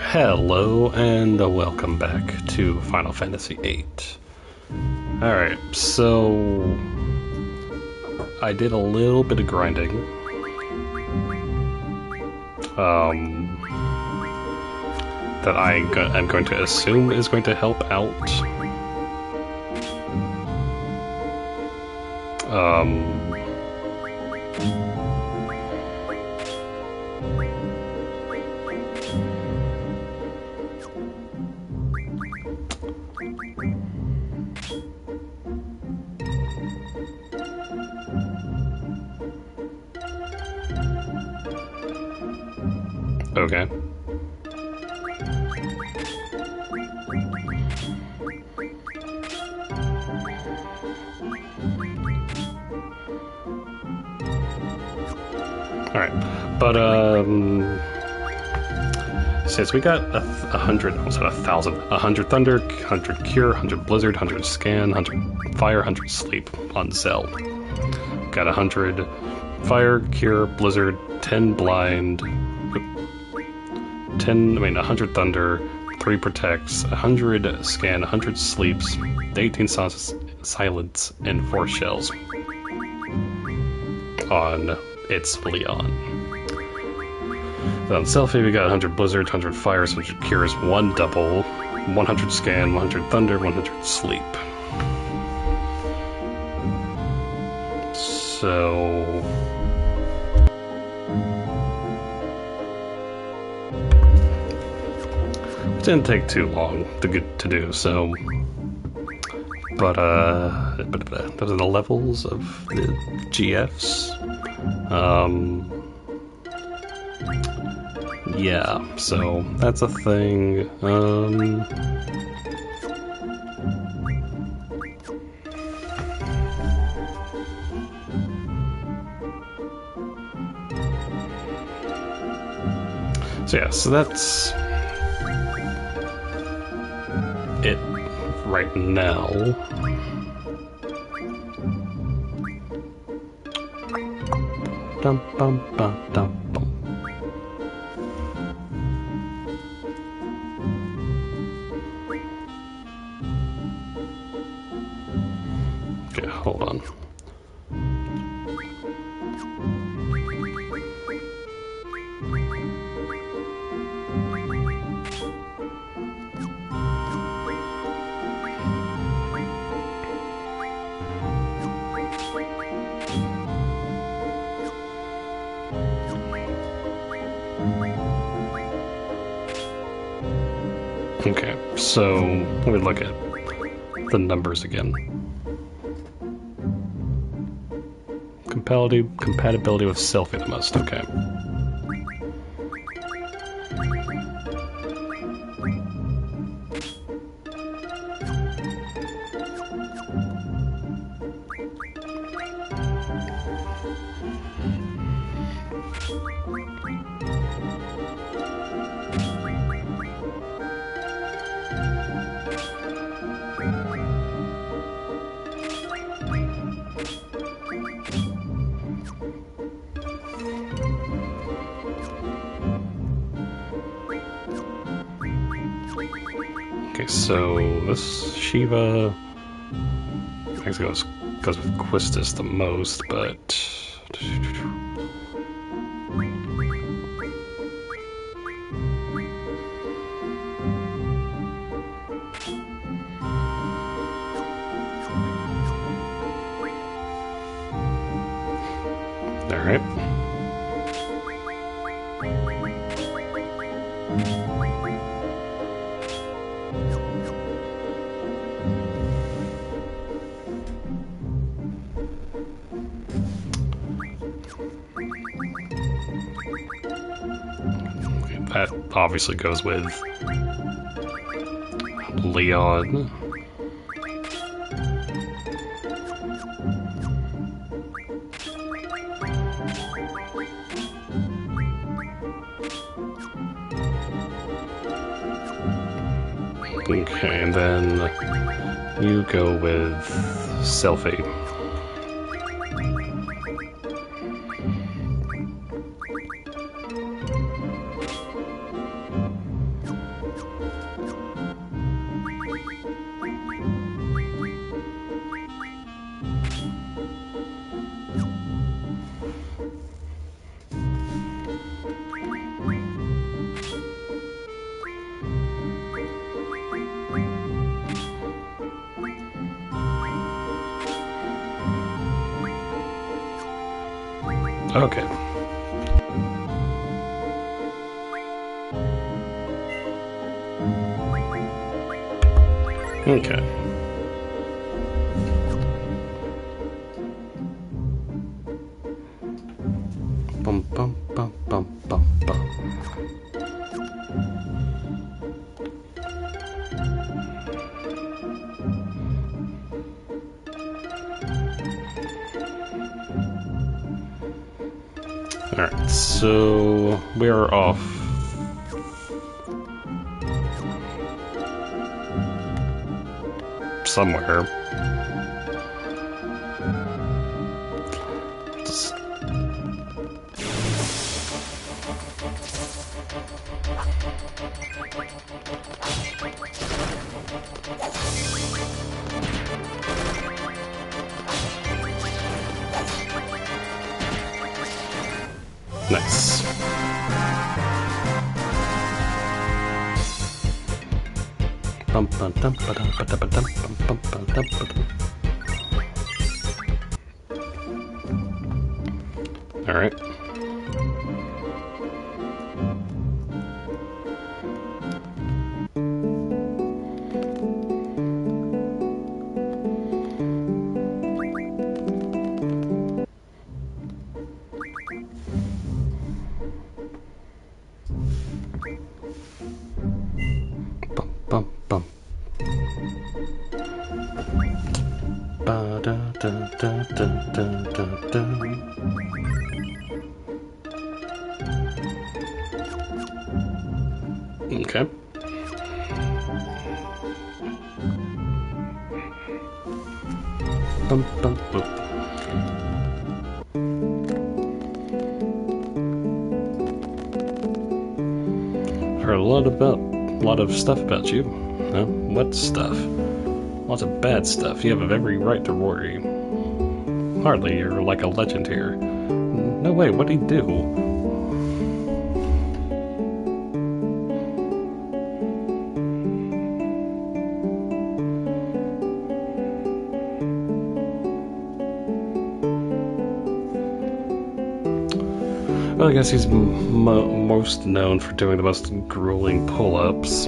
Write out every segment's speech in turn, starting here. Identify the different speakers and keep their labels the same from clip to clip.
Speaker 1: Hello and welcome back to Final Fantasy VIII. Alright, so I did a little bit of grinding. That I'm going to assume is going to help out. Okay. Alright, but, since we got 100, almost 1,000, 100 Thunder, 100 Cure, 100 Blizzard, 100 Scan, 100 Fire, 100 Sleep on Cell. Got 100 Fire, Cure, Blizzard, 10 Blind, 100 Thunder, 3 Protects, 100 Scan, 100 Sleeps, 18 Silence, and 4 Shells on its Leon. Then on Selfie we got 100 Blizzard, 100 Fires, 100 Cures, 1 Double, 100 Scan, 100 Thunder, 100 Sleep. So... it didn't take too long to do, so... But, those are the levels of the GFs. Yeah, so that's a thing. So yeah, so that's it right now. Dum bum bum dum bum. Okay, hold on. Okay, so let me look at the numbers again. Compatibility with Selfie the most, okay. Okay, so this Shiva actually goes with Quistis the most, but all right. That obviously goes with Leon. Okay, and then you go with Selfie. Okay. Okay. Bum bum bum bum bum bum. Alright, so we're off. Somewhere. Just... Nice. Bum bum dum ba dum ba dum ba dum bum bum ba dum ba dum. All right. Bum bum bum. Ba da da da da da da da. Okay. Bum bum boop. Heard a lot of stuff about you. Huh? What stuff? Lots of bad stuff. You have every right to worry. Hardly, you're like a legend here. No way, what'd he do? Well, I guess he's most known for doing the most grueling pull-ups.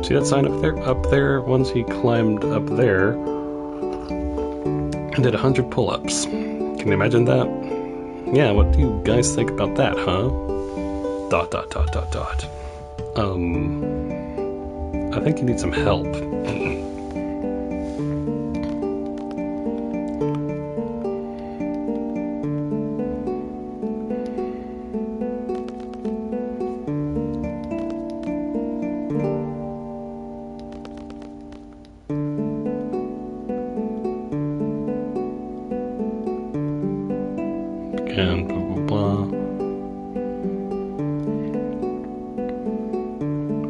Speaker 1: See that sign up there? Up there, once he climbed up there and did 100 pull-ups. Can you imagine that? Yeah, what do you guys think about that, huh? ... I think you need some help. And blah blah blah.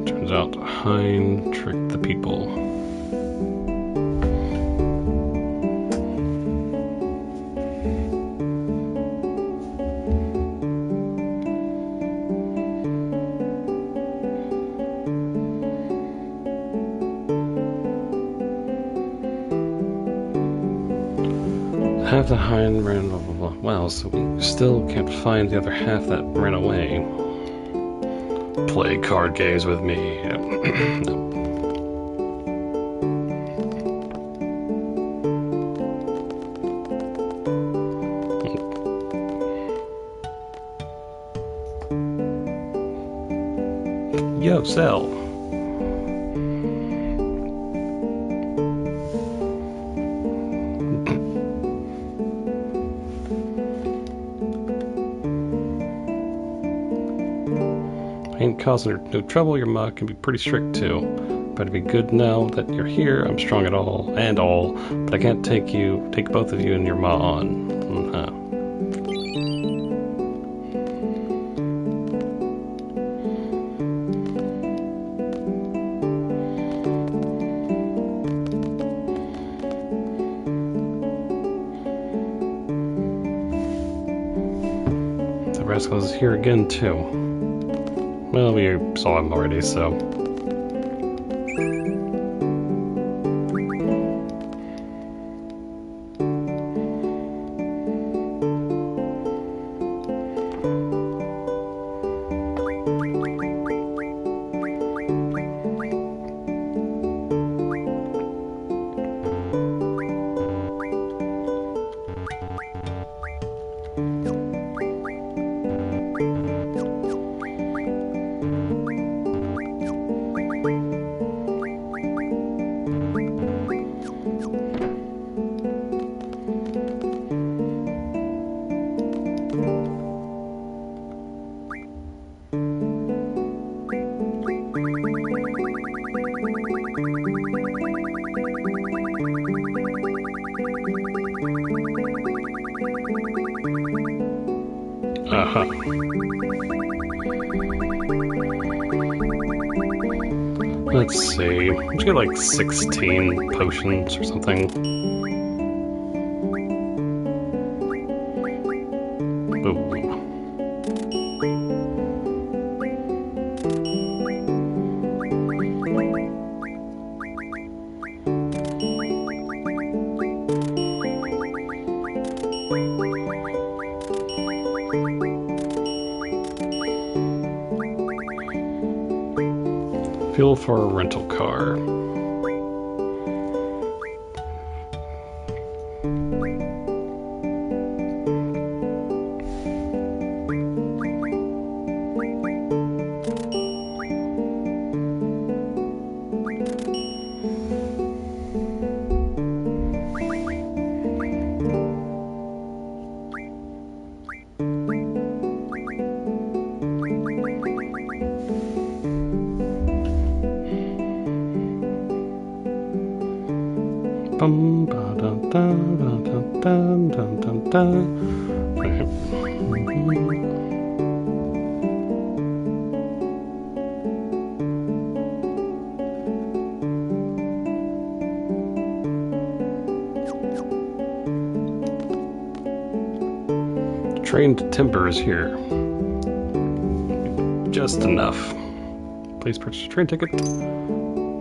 Speaker 1: Turns out Hein tricked the people. Half the Hein ran blah blah blah. Wow, so we still can't find the other half that ran away. Play card games with me. Yo, Cell. Ain't causing her no trouble, your ma can be pretty strict too. But it'd be good now that you're here, I'm strong at all, but I can't take both of you and your ma on. The rascal is here again too. Well, we saw him already, so... Uh-huh. Let's see. Let's get like 16 potions or something. Ooh. Fuel for a rental car. Bum, ba, da, da, da, da, da, da, da. Trained timber is here. Just enough. Please purchase a train ticket.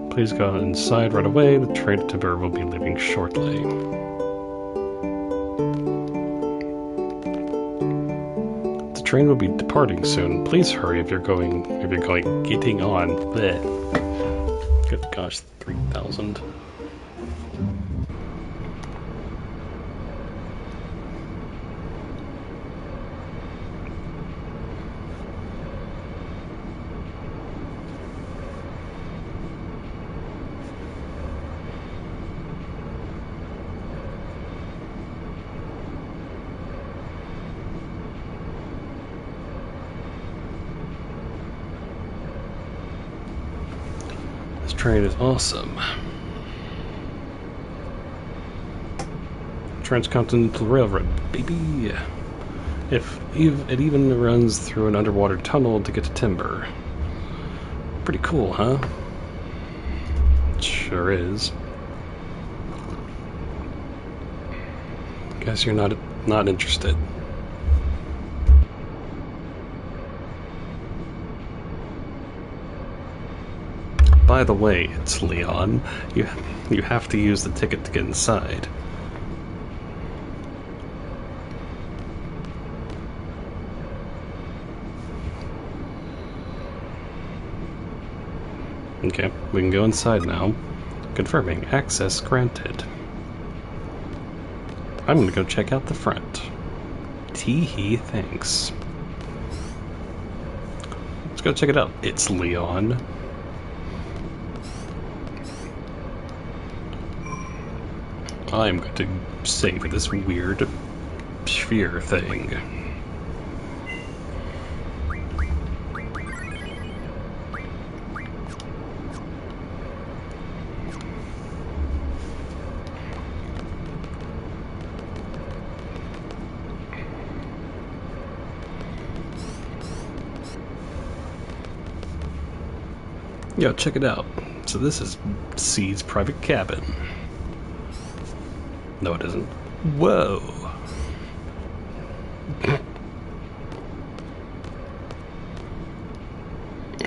Speaker 1: Please go inside right away. The train timber will be leaving shortly. The train will be departing soon. Please hurry if you're going getting on. Blech. Good gosh, 3,000. This train is awesome. Transcontinental Railroad, baby. It even runs through an underwater tunnel to get to timber. Pretty cool, huh? It sure is. Guess you're not interested. By the way, it's Leon. You have to use the ticket to get inside. Okay, we can go inside now. Confirming access granted. I'm gonna go check out the front. Tee-hee, thanks. Let's go check it out. It's Leon. I'm going to save this weird sphere thing. Yo, check it out. So this is C's private cabin. No, it isn't. Whoa!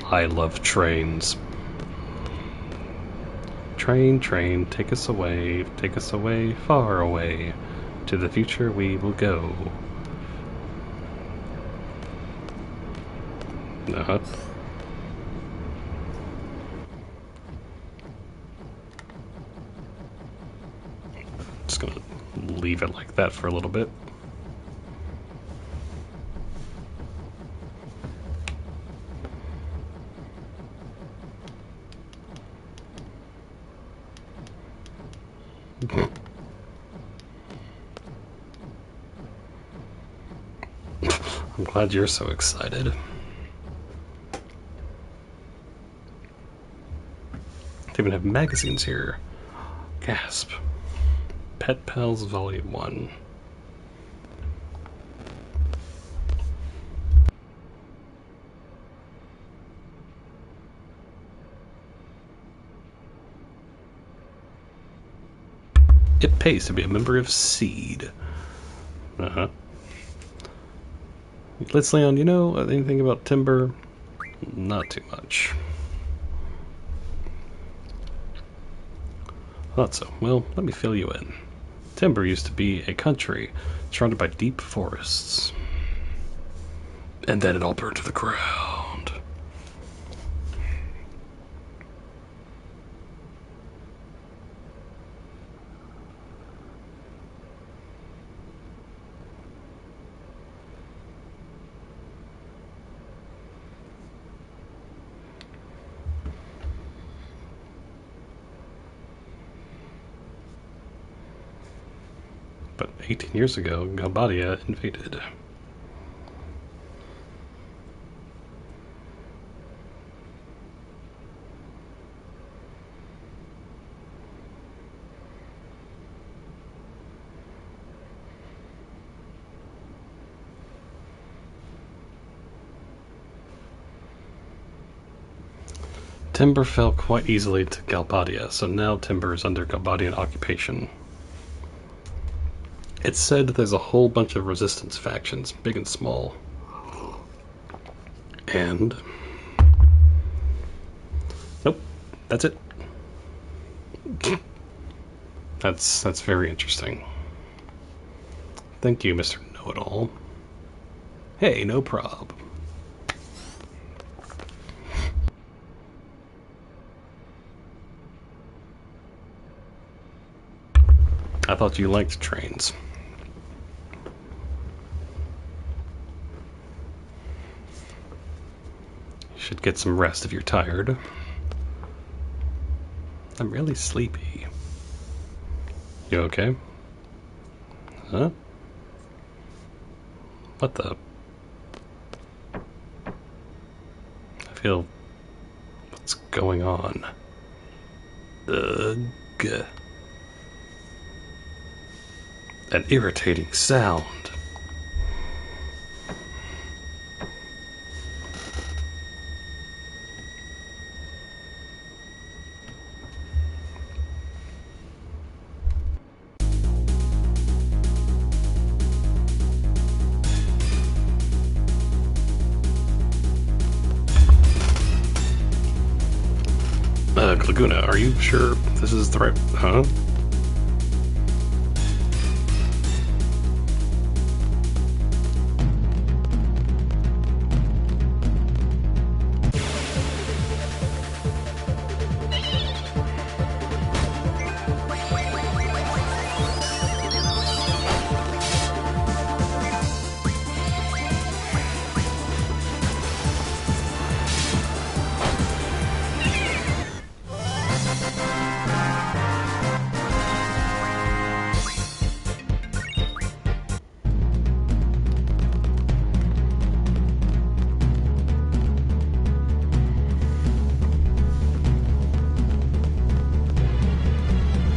Speaker 1: I love trains. Train, train, take us away, far away. To the future we will go. Uh-huh. Just gonna leave it like that for a little bit. I'm glad you're so excited. They even have magazines here. Gasp. Pet Pals Volume 1. It pays to be a member of Seed. Uh-huh. Let's Leon, you know anything about timber? Not too much. Thought so. Well, let me fill you in. Timber used to be a country surrounded by deep forests. And then it all burned to the ground. But 18 years ago, Galbadia invaded. Timber fell quite easily to Galbadia, so now Timber is under Galbadian occupation. It's said there's a whole bunch of resistance factions, big and small. And... nope, that's it. That's very interesting. Thank you, Mr. Know-It-All. Hey, no prob. I thought you liked trains. You should get some rest if you're tired. I'm really sleepy. You okay? Huh? What the? I feel... what's going on? Ugh. An irritating sound. Laguna, are you sure this is the right... huh?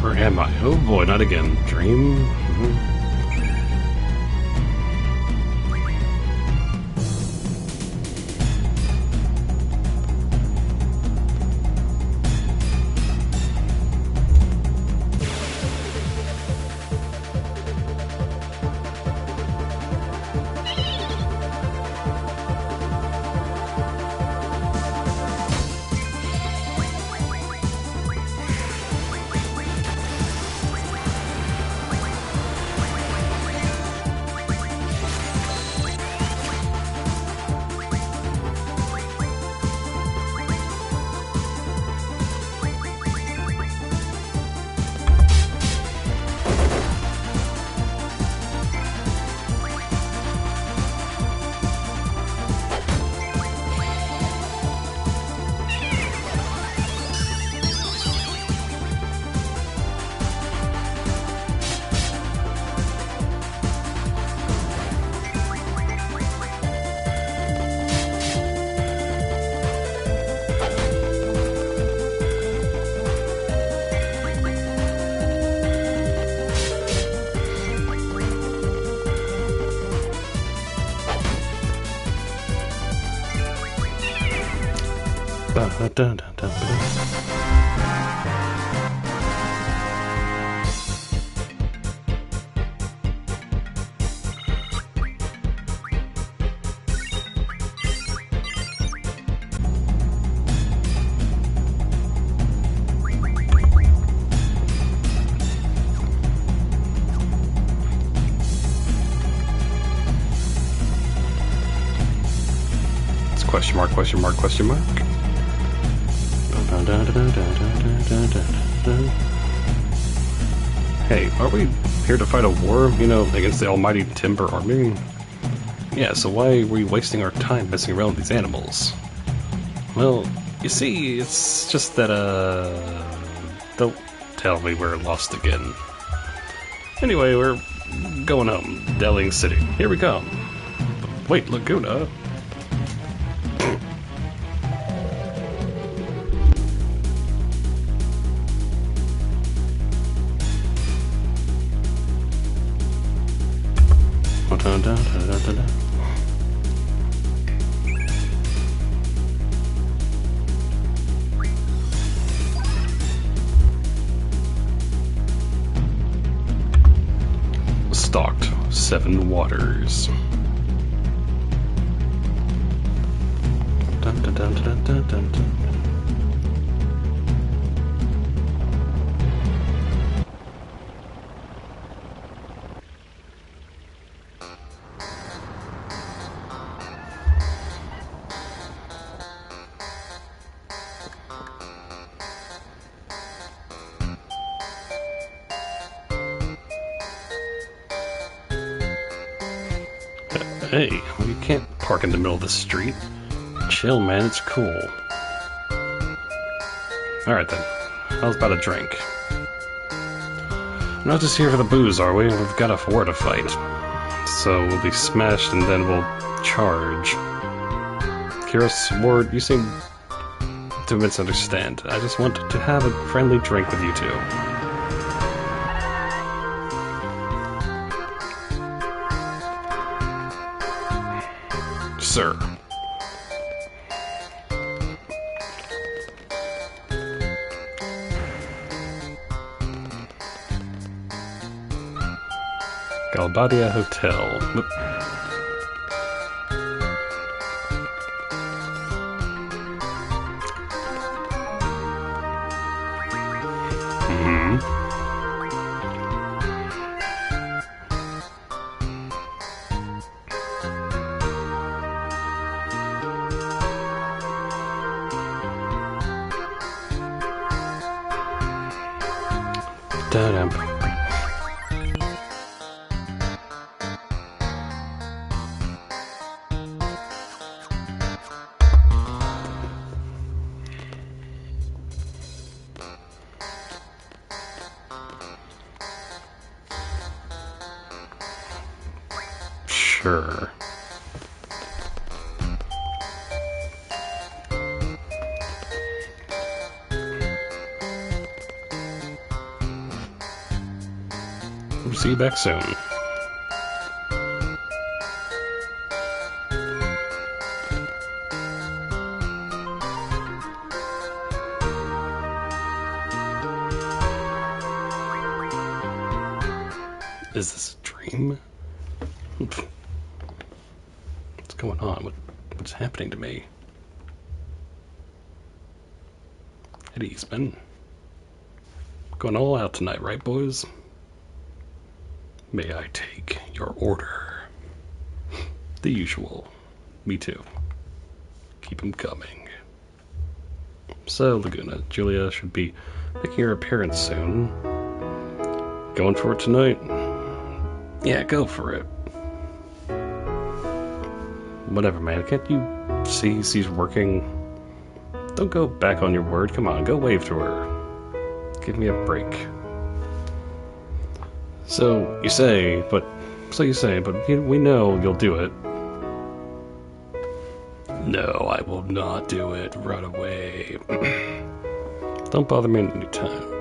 Speaker 1: Where am I? Oh boy, not again. Dream? Mm-hmm. Dun, dun, dun, dun. Question mark, question mark, question mark. Hey, are we here to fight a war, you know, against the almighty Timber Army? Yeah, so why are we wasting our time messing around with these animals? Well, you see, it's just that, don't tell me we're lost again. Anyway, we're going home, Delling City. Here we come. Wait, Laguna? Stocked 7 waters. Dun, dun, dun, dun, dun, dun, dun. Hey, you can't park in the middle of the street. Chill, man, it's cool. Alright then, how's about a drink? We're not just here for the booze, are we? We've got a war to fight. So we'll be smashed and then we'll charge. Kira Ward, you seem to misunderstand. I just want to have a friendly drink with you two. Sir. Galbadia Hotel. Da-dum. Sure. We'll see you back soon. Is this a dream? What's going on? What's happening to me? Eddie's been going all out tonight, right, boys? May I take your order? The usual. Me too. Keep 'em coming. So, Laguna, Julia should be making her appearance soon. Going for it tonight? Yeah, go for it. Whatever, man. Can't you see she's working? Don't go back on your word. Come on, go wave to her. Give me a break. So you say, but we know you'll do it. No, I will not do it. Run away. Don't bother me any time.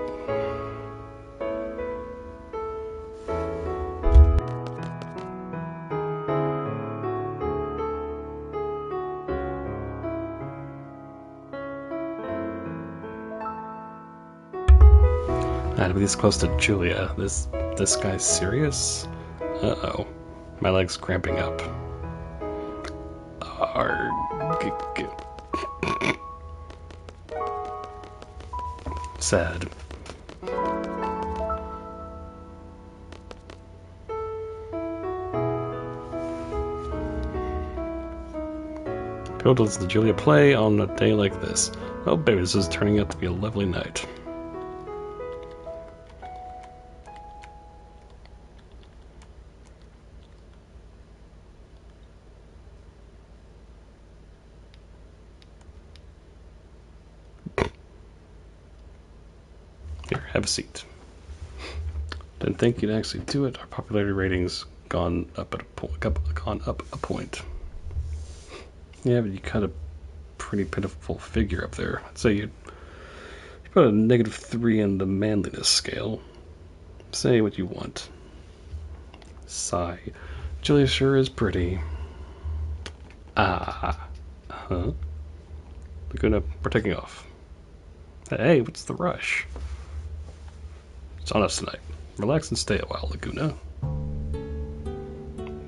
Speaker 1: I had to be this close to Julia. This guy's serious? Uh-oh. My leg's cramping up. Sad. Be able to listen to Julia play on a day like this. Oh baby, this is turning out to be a lovely night. Here, have a seat. Didn't think you'd actually do it. Our popularity rating's gone up a point. Yeah, but you cut a pretty pitiful figure up there. I'd say you put a -3 in the manliness scale. Say what you want. Sigh. Julia sure is pretty. Ah. Huh? Laguna, we're taking off. Hey, what's the rush? It's on us tonight. Relax and stay a while, Laguna.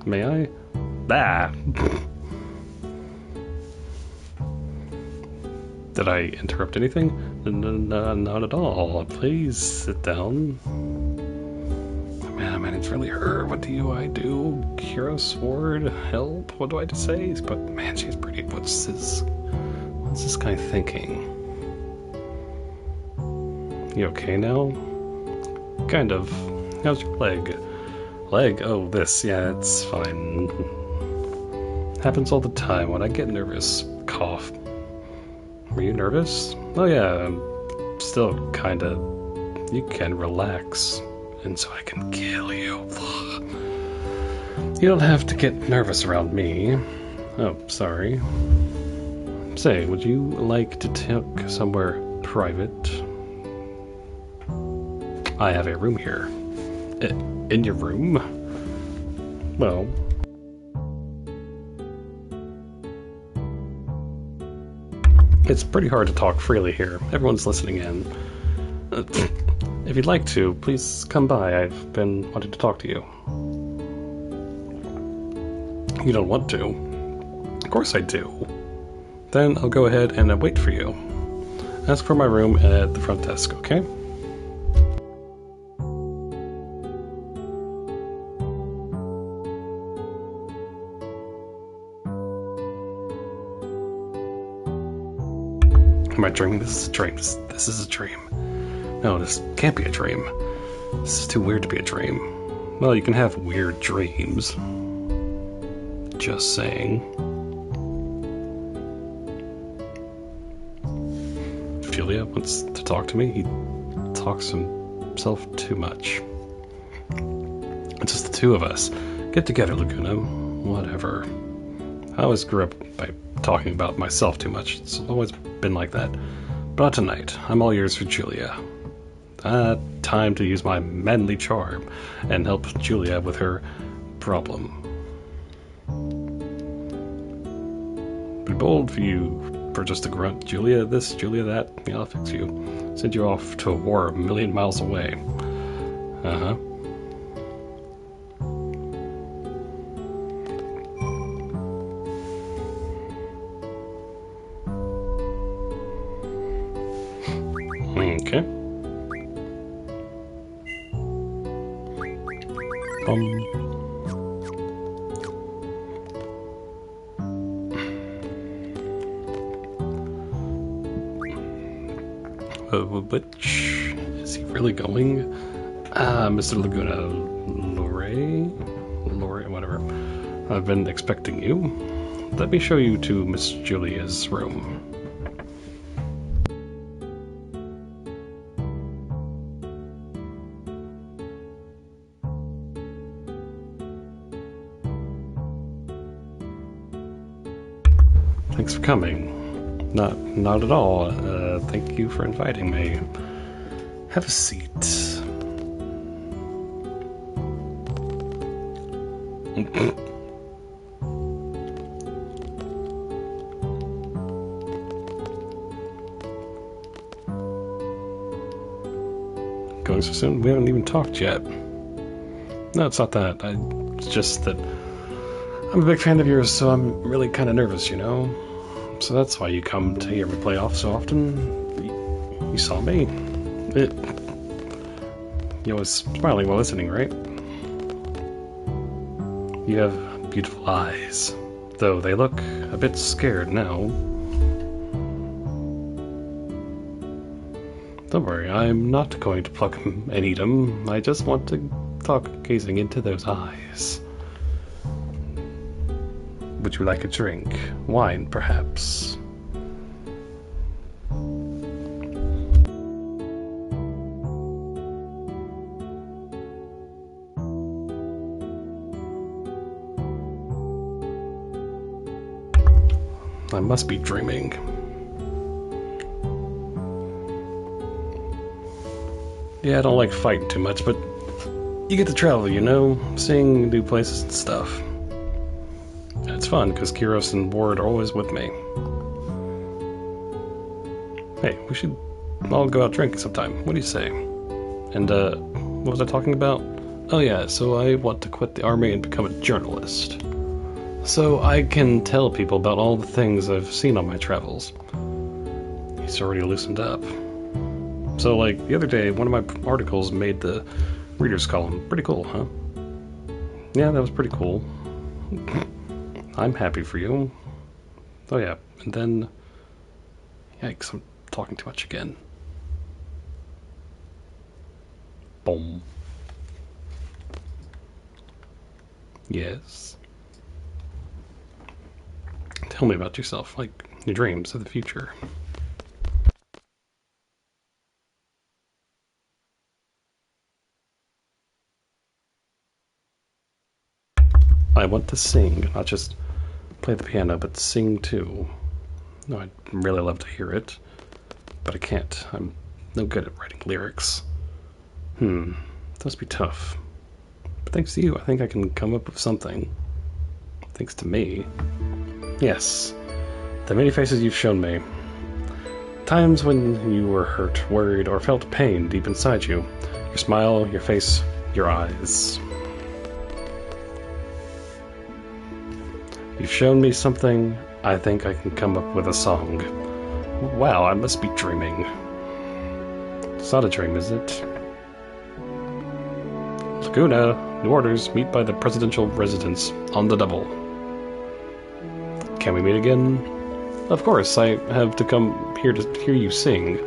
Speaker 1: May I? Ah! Did I interrupt anything? Not at all. Please sit down. Man, it's really her. What do I do? Cure a sword? Help? What do I say? But man, she's pretty. What's this guy thinking? You okay now? Kind of. How's your leg? Leg? Oh, this. Yeah, it's fine. Happens all the time when I get nervous. Cough. Were you nervous? Oh yeah, I'm still kinda. You can relax, and so I can kill you. You don't have to get nervous around me. Oh, sorry. Say, would you like to take somewhere private? I have a room here. In your room? Well... It's pretty hard to talk freely here. Everyone's listening in. If you'd like to, please come by. I've been wanting to talk to you. You don't want to? Of course I do. Then I'll go ahead and wait for you. Ask for my room at the front desk, okay? Am I dreaming? This is a dream. This is a dream. No, this can't be a dream. This is too weird to be a dream. Well, you can have weird dreams. Just saying. Julia wants to talk to me. He talks himself too much. It's just the two of us. Get together, Laguna. Whatever. I always grew up by talking about myself too much. It's always been like that. But not tonight. I'm all yours for Julia. Time to use my manly charm and help Julia with her problem. Be bold for you for just a grunt. Julia this, Julia that. Yeah, I'll fix you. Send you off to a war 1,000,000 miles away. Uh-huh. Okay. Which is he really going? Mr. Laguna, Lore, whatever. I've been expecting you. Let me show you to Miss Julia's room. Thanks for coming. Not at all. Thank you for inviting me. Have a seat. Going so soon? We haven't even talked yet. No, it's not that. It's just that I'm a big fan of yours, so I'm really kind of nervous, you know? So that's why you come to hear me play off so often. You saw me. You was smiling while listening, right? You have beautiful eyes. though they look a bit scared now. Don't worry, I'm not going to pluck them and eat them. I just want to talk gazing into those eyes. Would you like a drink? Wine, perhaps? I must be dreaming. Yeah, I don't like fighting too much, but you get to travel, you know? Seeing new places and stuff. It's fun, because Kiros and Ward are always with me. Hey, we should all go out drinking sometime. What do you say? And, what was I talking about? Oh yeah, so I want to quit the army and become a journalist. So I can tell people about all the things I've seen on my travels. He's already loosened up. So, like, the other day, one of my articles made the readers column. Pretty cool, huh? Yeah, that was pretty cool. I'm happy for you. Oh yeah, and then... Yikes, I'm talking too much again. Boom. Yes? Tell me about yourself, like your dreams of the future. I want to sing, not just play the piano, but sing too. No, I'd really love to hear it, but I can't. I'm no good at writing lyrics. That must be tough. But thanks to you, I think I can come up with something. Thanks to me. Yes, the many faces you've shown me. Times when you were hurt, worried, or felt pain deep inside you. Your smile, your face, your eyes. You've shown me something. I think I can come up with a song. Wow, I must be dreaming. It's not a dream, is it? Laguna, new orders, meet by the presidential residence on the double. Can we meet again? Of course, I have to come here to hear you sing.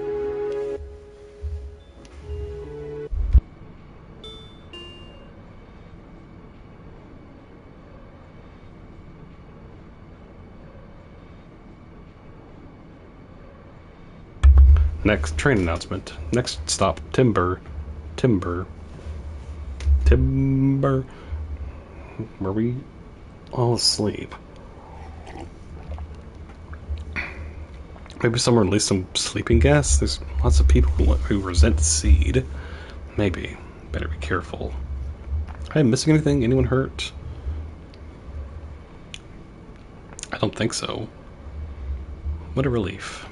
Speaker 1: Next train announcement. Next stop, Timber. Timber. Timber. Were we all asleep? Maybe someone released some sleeping gas? There's lots of people who resent seed. Maybe. Better be careful. Am I missing anything? Anyone hurt? I don't think so. What a relief.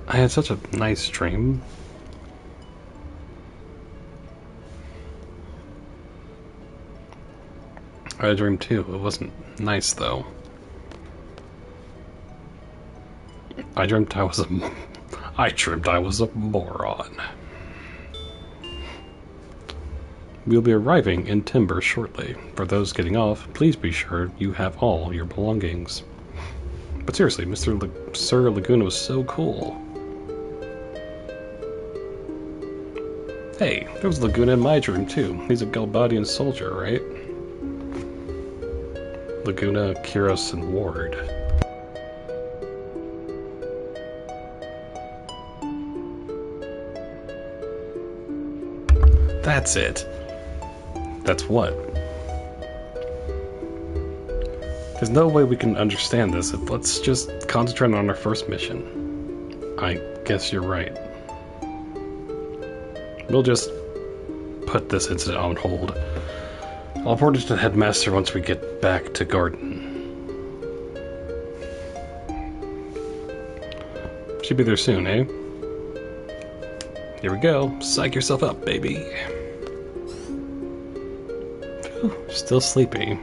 Speaker 1: I had such a nice dream. I had a dream too. It wasn't nice though. I dreamt I was a moron. We'll be arriving in Timber shortly. For those getting off, please be sure you have all your belongings. But seriously, Sir Laguna was so cool. Hey, there was Laguna in my dream too. He's a Galbadian soldier, right? Laguna, Kiros, and Ward. That's it. That's what? There's no way we can understand this. Let's just concentrate on our first mission. I guess you're right. We'll just put this incident on hold. I'll report it to the headmaster once we get back to Garden. Should be there soon, eh? Here we go. Psych yourself up, baby. Whew, still sleepy.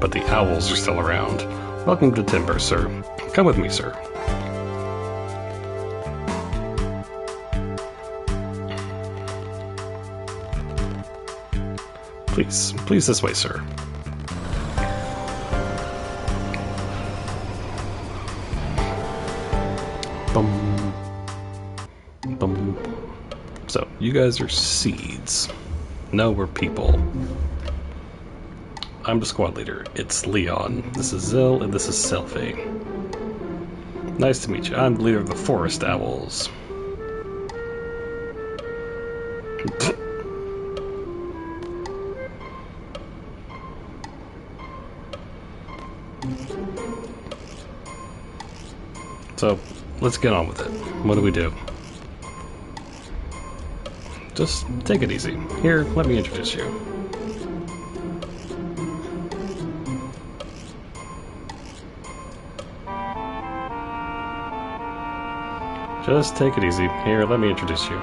Speaker 1: but the owls are still around. Welcome to Timber, sir. Come with me, sir. Please this way, sir. Bum. Bum. So, you guys are seeds. No, we're people. I'm the squad leader. It's Leon. This is Zill, and this is Selfie. Nice to meet you. I'm the leader of the Forest Owls. So, let's get on with it. What do we do? Just take it easy. Here, let me introduce you. Just take it easy. Here, let me introduce you.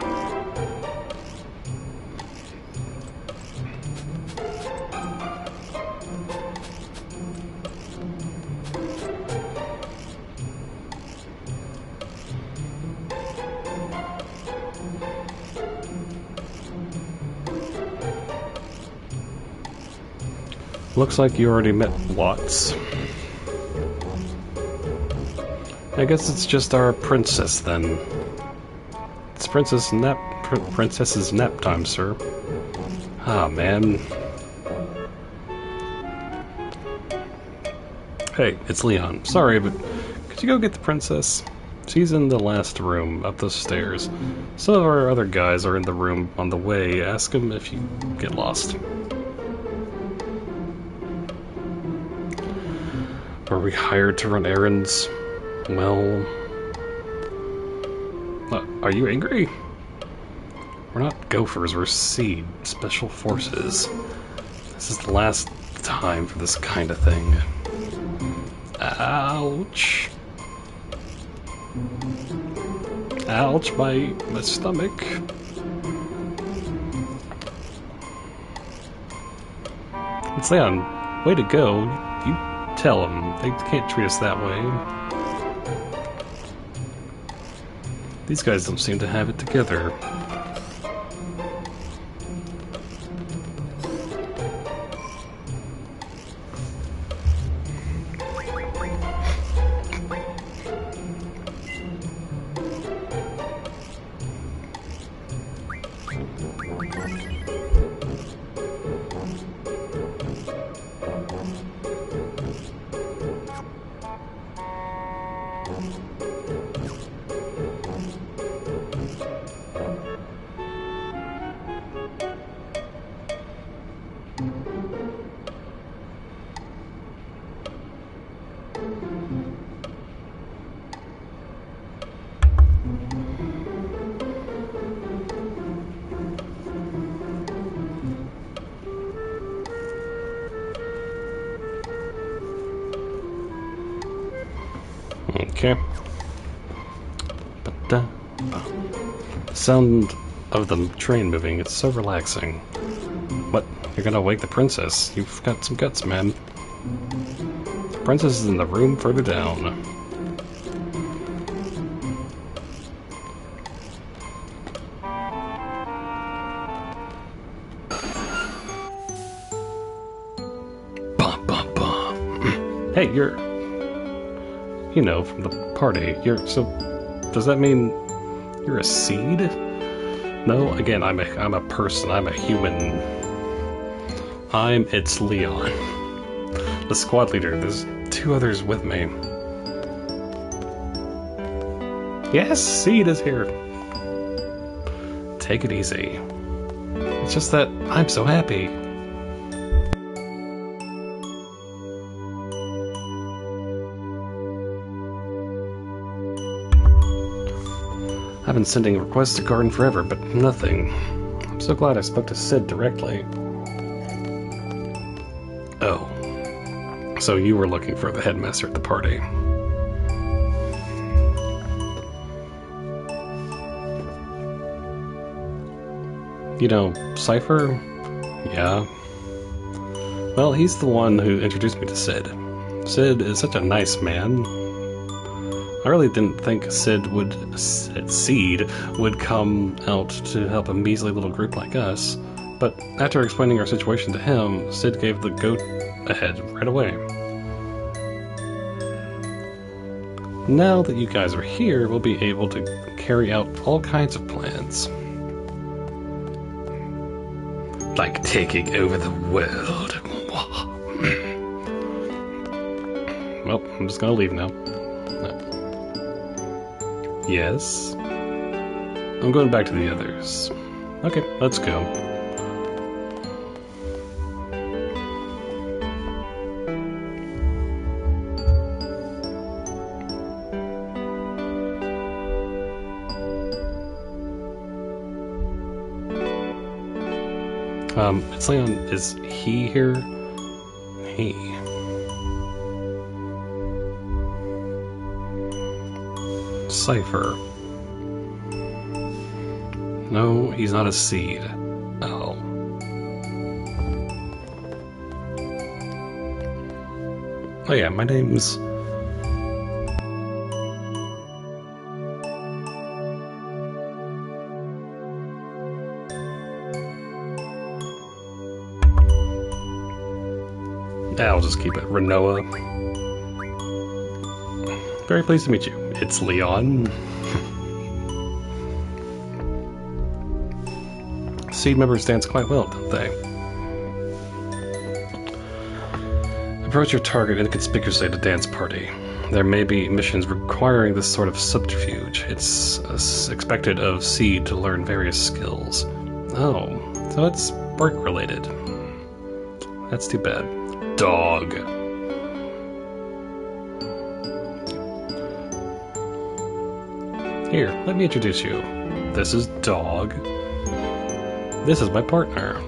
Speaker 1: Looks like you already met Watts. I guess it's just our princess then. It's princess's nap time, sir. Ah, man. Hey, it's Leon. Sorry, but could you go get the princess? She's in the last room up the stairs. Some of our other guys are in the room on the way. Ask them if you get lost. Are we hired to run errands? Well... are you angry? We're not gophers, we're seed. Special forces. This is the last time for this kind of thing. Ouch. Ouch, my stomach. It's Leon. Way to go. You tell them. They can't treat us that way. These guys don't seem to have it together. Okay. The sound of the train moving, it's so relaxing. What? You're gonna wake the princess? You've got some guts, man. The princess is in the room further down. Bum, bum, bum. Hey, you're... you know, from the party. So, does that mean you're a seed? No, again, I'm a person. I'm a human. It's Leon, the squad leader. There's two others with me. Yes, Seed is here. Take it easy. It's just that I'm so happy. I've been sending requests to Garden forever, but nothing. I'm so glad I spoke to Sid directly. Oh. So you were looking for the headmaster at the party. You know, Cypher? Yeah. Well, he's the one who introduced me to Sid. Sid is such a nice man. I really didn't think Seed would come out to help a measly little group like us, but after explaining our situation to him, Sid gave the go-ahead right away. Now that you guys are here, we'll be able to carry out all kinds of plans. Like taking over the world. Well, I'm just gonna leave now. No. Yes? I'm going back to the others. Okay, let's go. It's Leon. Is he here? He. Cypher. No, he's not a seed. Oh. Oh yeah, my name's... I'll just keep it Renoa. Very pleased to meet you. It's Leon. Seed members dance quite well, don't they? Approach your target inconspicuously at a dance party. There may be missions requiring this sort of subterfuge. It's expected of Seed to learn various skills. Oh, so it's work-related. That's too bad. Dog. Here, let me introduce you. This is Dog. This is my partner.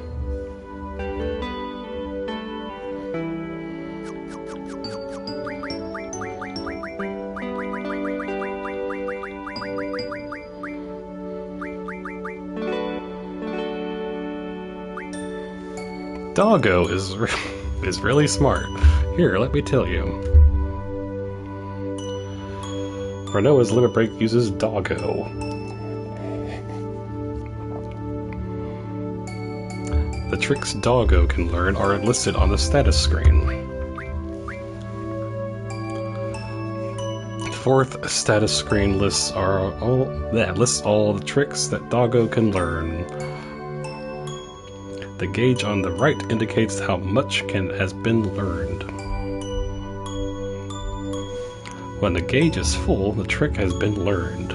Speaker 1: Doggo is really smart. Here, let me tell you. Renoa's limit break uses Doggo. The tricks Doggo can learn are listed on the status screen. Fourth status screen lists all the tricks that Doggo can learn. The gauge on the right indicates how much has been learned. When the gauge is full, the trick has been learned.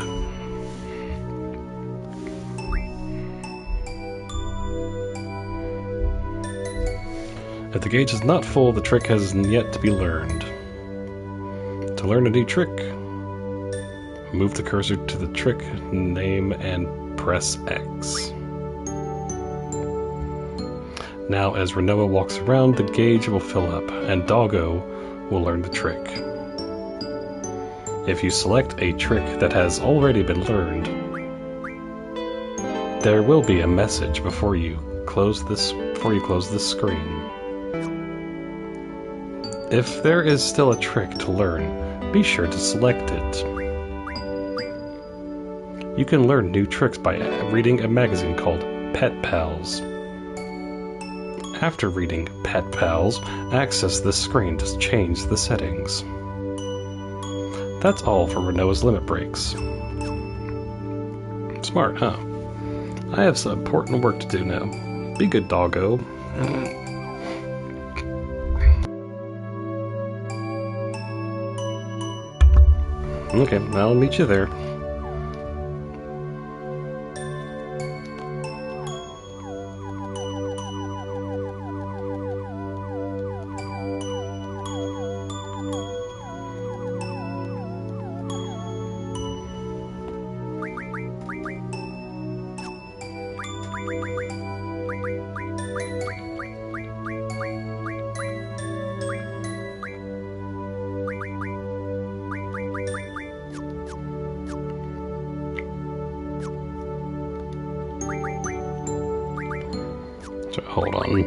Speaker 1: If the gauge is not full, the trick has yet to be learned. To learn a new trick, move the cursor to the trick name and press X. Now, as Renoa walks around, the gauge will fill up, and Doggo will learn the trick. If you select a trick that has already been learned, there will be a message before you close this screen. If there is still a trick to learn, be sure to select it. You can learn new tricks by reading a magazine called Pet Pals. After reading Pet Pals, access this screen to change the settings. That's all for Renoa's limit breaks. Smart, huh? I have some important work to do now. Be good, Doggo. Okay, I'll meet you there. Hold on.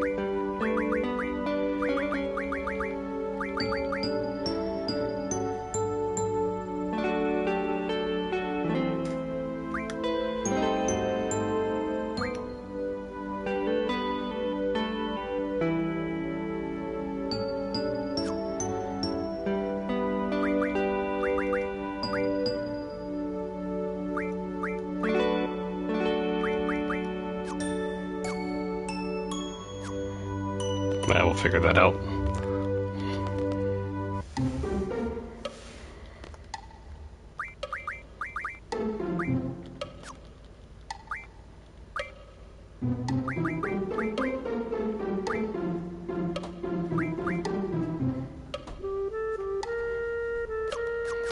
Speaker 1: I will figure that out.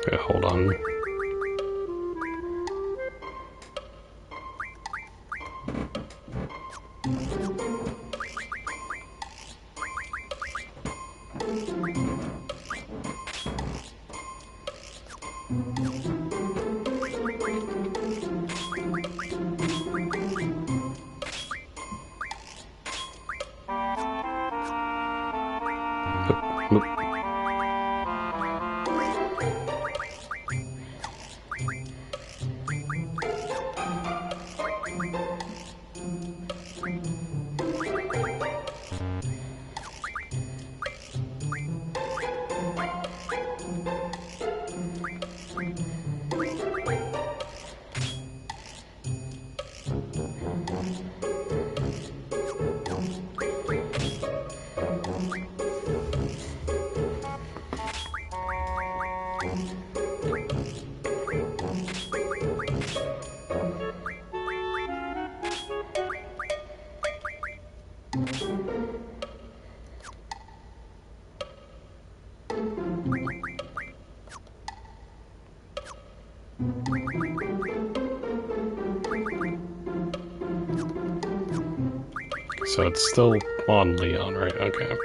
Speaker 1: Okay, hold on. So it's still on Leon, right? Okay.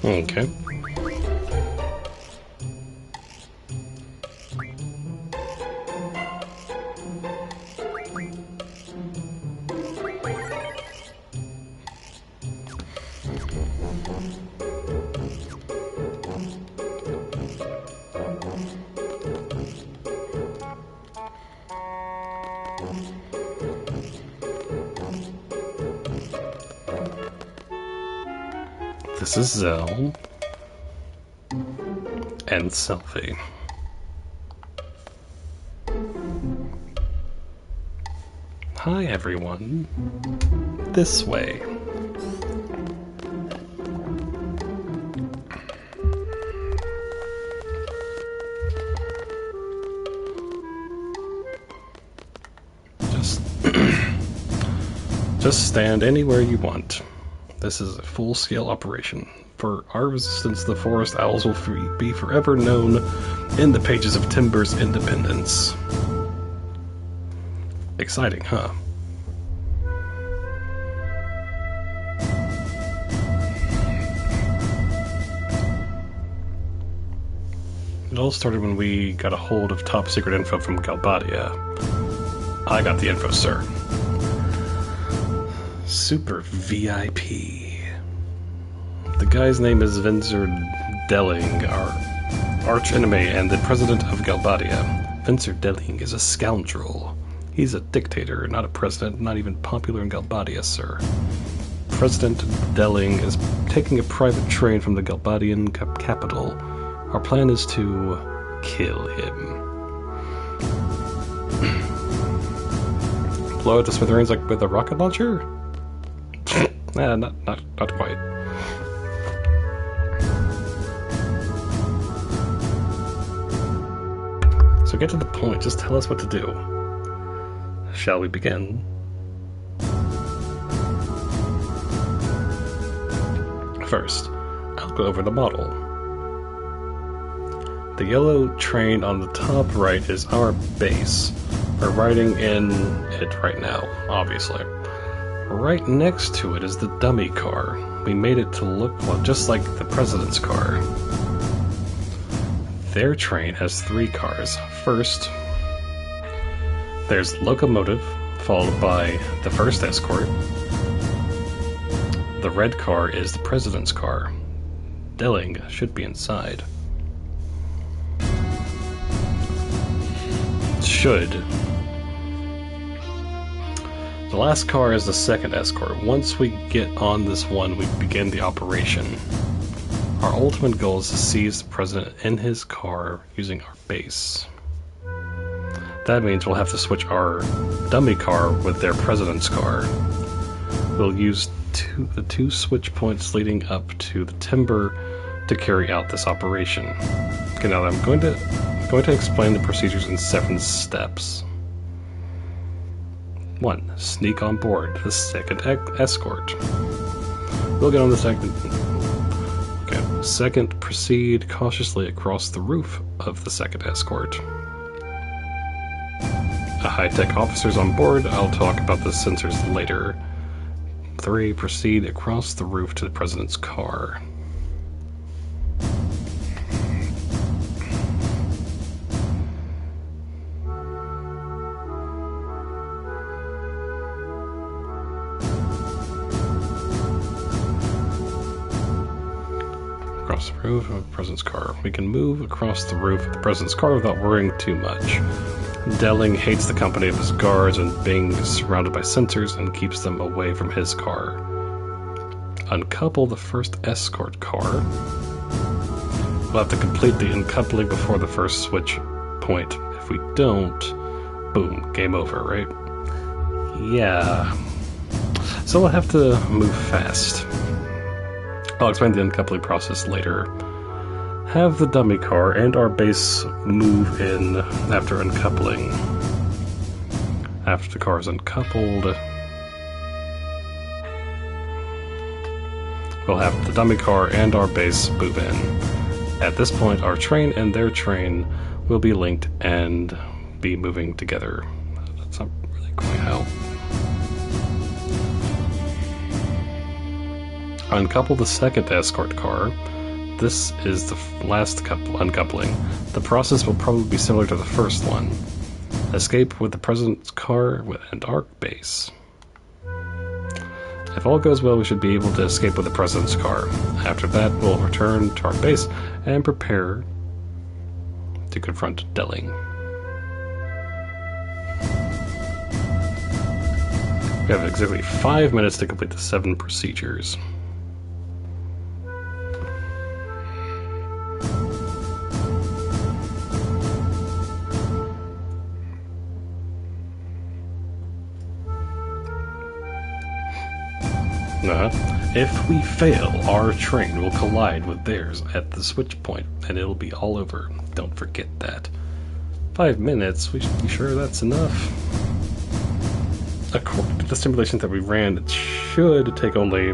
Speaker 1: Okay. This is Zell and Selfie. Hi everyone. This way. Just stand anywhere you want. This is a full-scale operation. For our resistance, the forest owls will be forever known in the pages of Timber's independence. Exciting, huh? It all started when we got a hold of top-secret info from Galbadia. I got the info, sir. Super VIP. The guy's name is Vincer Delling, our arch-enemy and the president of Galbadia. Vincer Delling is a scoundrel. He's a dictator, not a president, not even popular in Galbadia, sir. President Delling is taking a private train from the Galbadian capital. Our plan is to kill him. Blow it to smithereens like with a rocket launcher? Nah, not quite. So get to the point, just tell us what to do. Shall we begin? First, I'll go over the model. The yellow train on the top right is our base. We're riding in it right now, obviously. Right next to it is the dummy car. We made it to look just like the president's car. Their train has 3 cars. First, There's locomotive, followed by the first escort. The red car is the president's car. Delling should be inside. Should. The last car is the second escort. Once we get on this one, we begin the operation. Our ultimate goal is to seize the president in his car using our base. That means we'll have to switch our dummy car with their president's car. We'll use the two switch points leading up to the timber to carry out this operation. Okay, now I'm going to explain the procedures in 7 steps. 1. Sneak on board the second escort. We'll get on the second. Okay. 2nd, proceed cautiously across the roof of the second escort. High-tech officers on board. I'll talk about the sensors later. 3. Proceed across the roof to the president's car. Across the roof of the president's car. We can move across the roof of the president's car without worrying too much. Delling hates the company of his guards and being surrounded by sensors and keeps them away from his car. Uncouple the first escort car. We'll have to complete the uncoupling before the first switch point. If we don't, boom, game over, right? Yeah. So we'll have to move fast. I'll explain the uncoupling process later. Have the dummy car and our base move in after uncoupling. After the car is uncoupled, we'll have the dummy car and our base move in. At this point, our train and their train will be linked and be moving together. That's not really quite how. Uncouple the second escort car. This is the last uncoupling. The process will probably be similar to the first one. Escape with the president's car and our base. If all goes well, we should be able to escape with the president's car. After that, we'll return to our base and prepare to confront Delling. We have exactly 5 minutes to complete the 7 procedures. If we fail, our train will collide with theirs at the switch point, and it'll be all over. Don't forget that. 5 minutes? We should be sure that's enough. According to the simulation that we ran, it should take only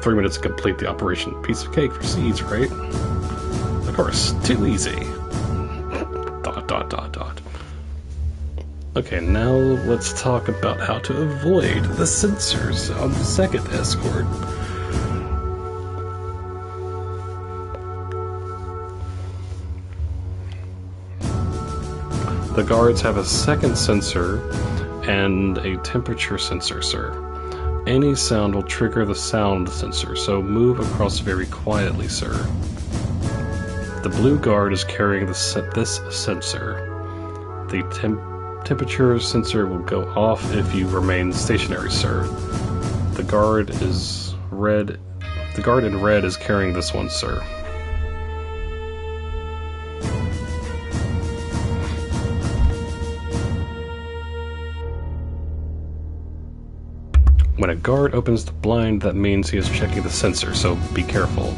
Speaker 1: 3 minutes to complete the operation. Piece of cake for seeds, right? Of course, too easy. ... Okay, now let's talk about how to avoid the sensors on the second escort. The guards have a second sensor and a temperature sensor, sir. Any sound will trigger the sound sensor, so move across very quietly, sir. The blue guard is carrying this sensor. The temperature sensor will go off if you remain stationary, sir. The guard in red is carrying this one, sir. When a guard opens the blind, that means he is checking the sensor, so be careful.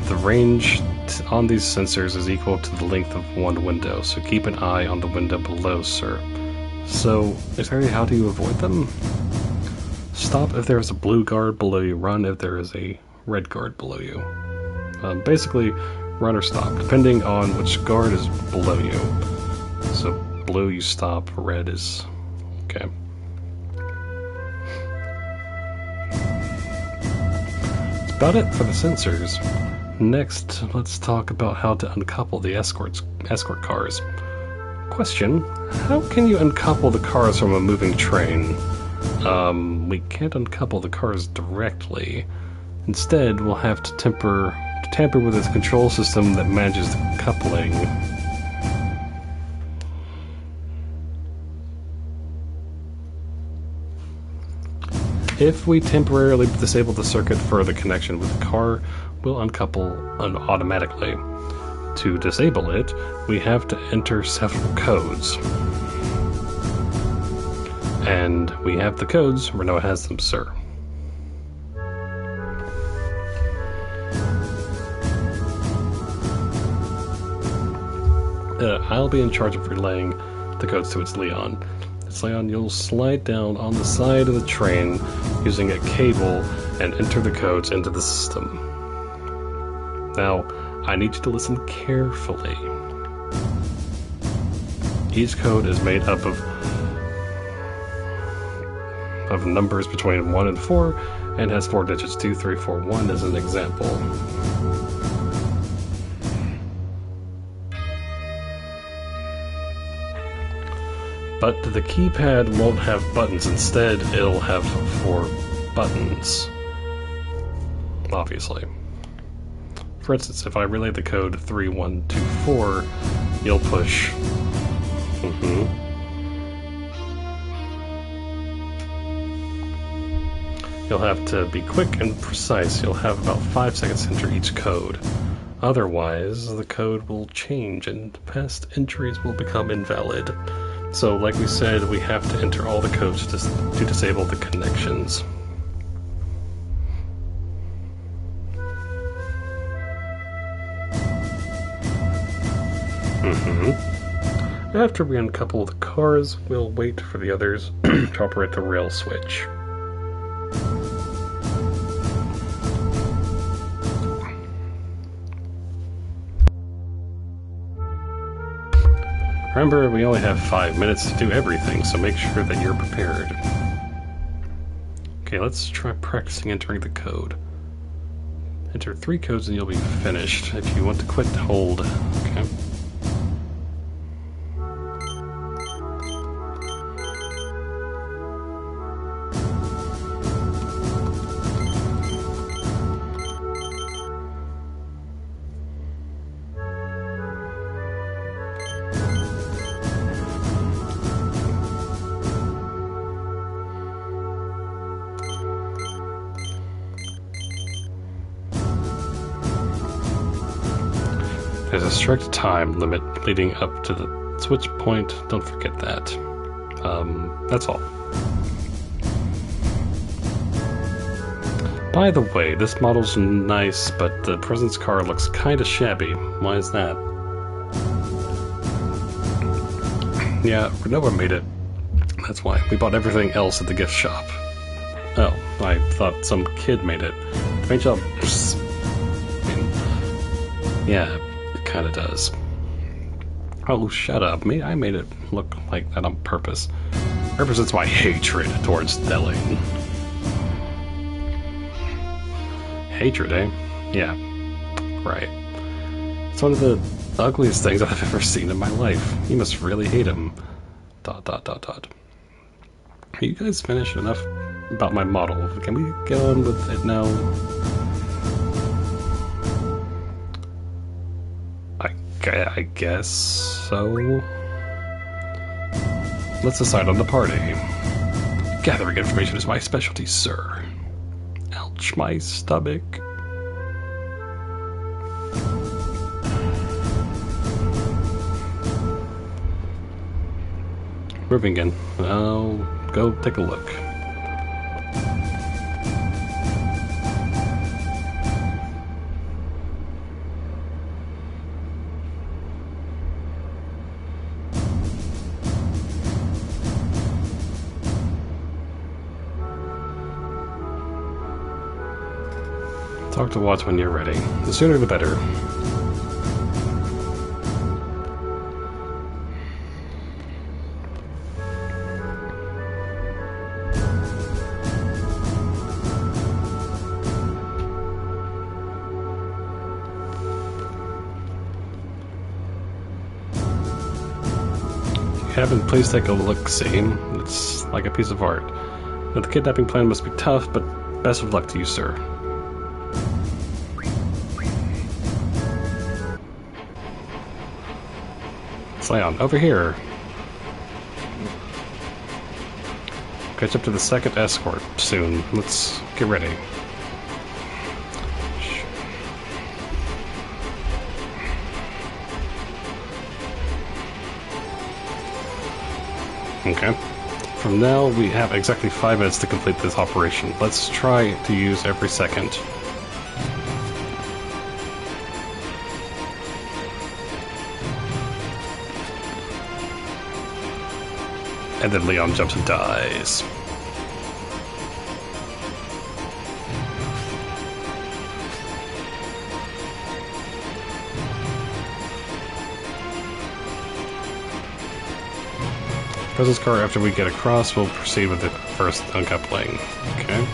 Speaker 1: The range on these sensors is equal to the length of one window, so keep an eye on the window below, sir. So, exactly how do you avoid them? Stop if there is a blue guard below you, run if there is a red guard below you. Basically, run or stop, depending on which guard is below you. So, blue you stop, red is... okay. That's about it for the sensors. Next, let's talk about how to uncouple the escort cars. Question, how can you uncouple the cars from a moving train? We can't uncouple the cars directly. Instead, we'll have to tamper with its control system that manages the coupling. If we temporarily disable the circuit for the connection with the car, we'll uncouple automatically. To disable it, we have to enter several codes. And we have the codes. Renault has them, sir. I'll be in charge of relaying the codes to its Leon. It's Leon, you'll slide down on the side of the train using a cable and enter the codes into the system. Now, I need you to listen carefully. Each code is made up of numbers between 1 and 4 and has 4 digits, 2, 3, 4, 1 as an example. But the keypad won't have buttons. Instead, it'll have 4 buttons. Obviously. For instance, if I relay the code 3124, you'll push. You'll have to be quick and precise. You'll have about 5 seconds to enter each code. Otherwise, the code will change and past entries will become invalid. So, like we said, we have to enter all the codes to disable the connections. After we uncouple the cars, we'll wait for the others to operate the rail switch. Remember, we only have 5 minutes to do everything, so make sure that you're prepared. Okay, let's try practicing entering the code. Enter 3 codes and you'll be finished. If you want to quit, hold. Okay. There's a strict time limit leading up to the switch point. Don't forget that. That's all. By the way, this model's nice, but the President's car looks kinda shabby. Why is that? Yeah, Renova made it. That's why. We bought everything else at the gift shop. Oh, I thought some kid made it. The paint job... yeah, it kinda does. Oh, shut up. I made it look like that on purpose. Represents my hatred towards Delling. Hatred, eh? Yeah, right. It's one of the ugliest things I've ever seen in my life. You must really hate him. ... Are you guys finished enough about my model? Can we get on with it now? I guess so. Let's decide on the party. Gathering information is my specialty, sir. Ouch, my stomach. Moving in. I'll go take a look. Talk to Watts when you're ready. The sooner the better. kidnapping, please take a look-see. It's like a piece of art. Now, the kidnapping plan must be tough, but best of luck to you, sir. Leon, over here. Catch up to the second escort soon. Let's get ready. Okay. From now, we have exactly 5 minutes to complete this operation. Let's try to use every second. And then Leon jumps and dies. Presence car, after we get across, we'll proceed with the first uncoupling. Okay.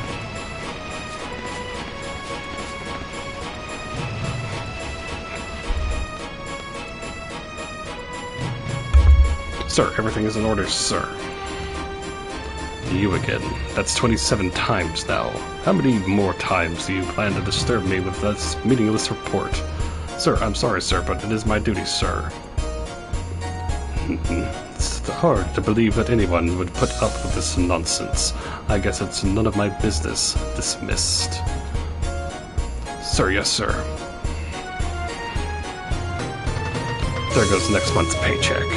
Speaker 1: Sir, everything is in order, sir. You again. That's 27 times now. How many more times do you plan to disturb me with this meaningless report? Sir, I'm sorry, sir, but it is my duty, sir. It's hard to believe that anyone would put up with this nonsense. I guess it's none of my business. Dismissed. Sir, yes, sir. There goes next month's paycheck.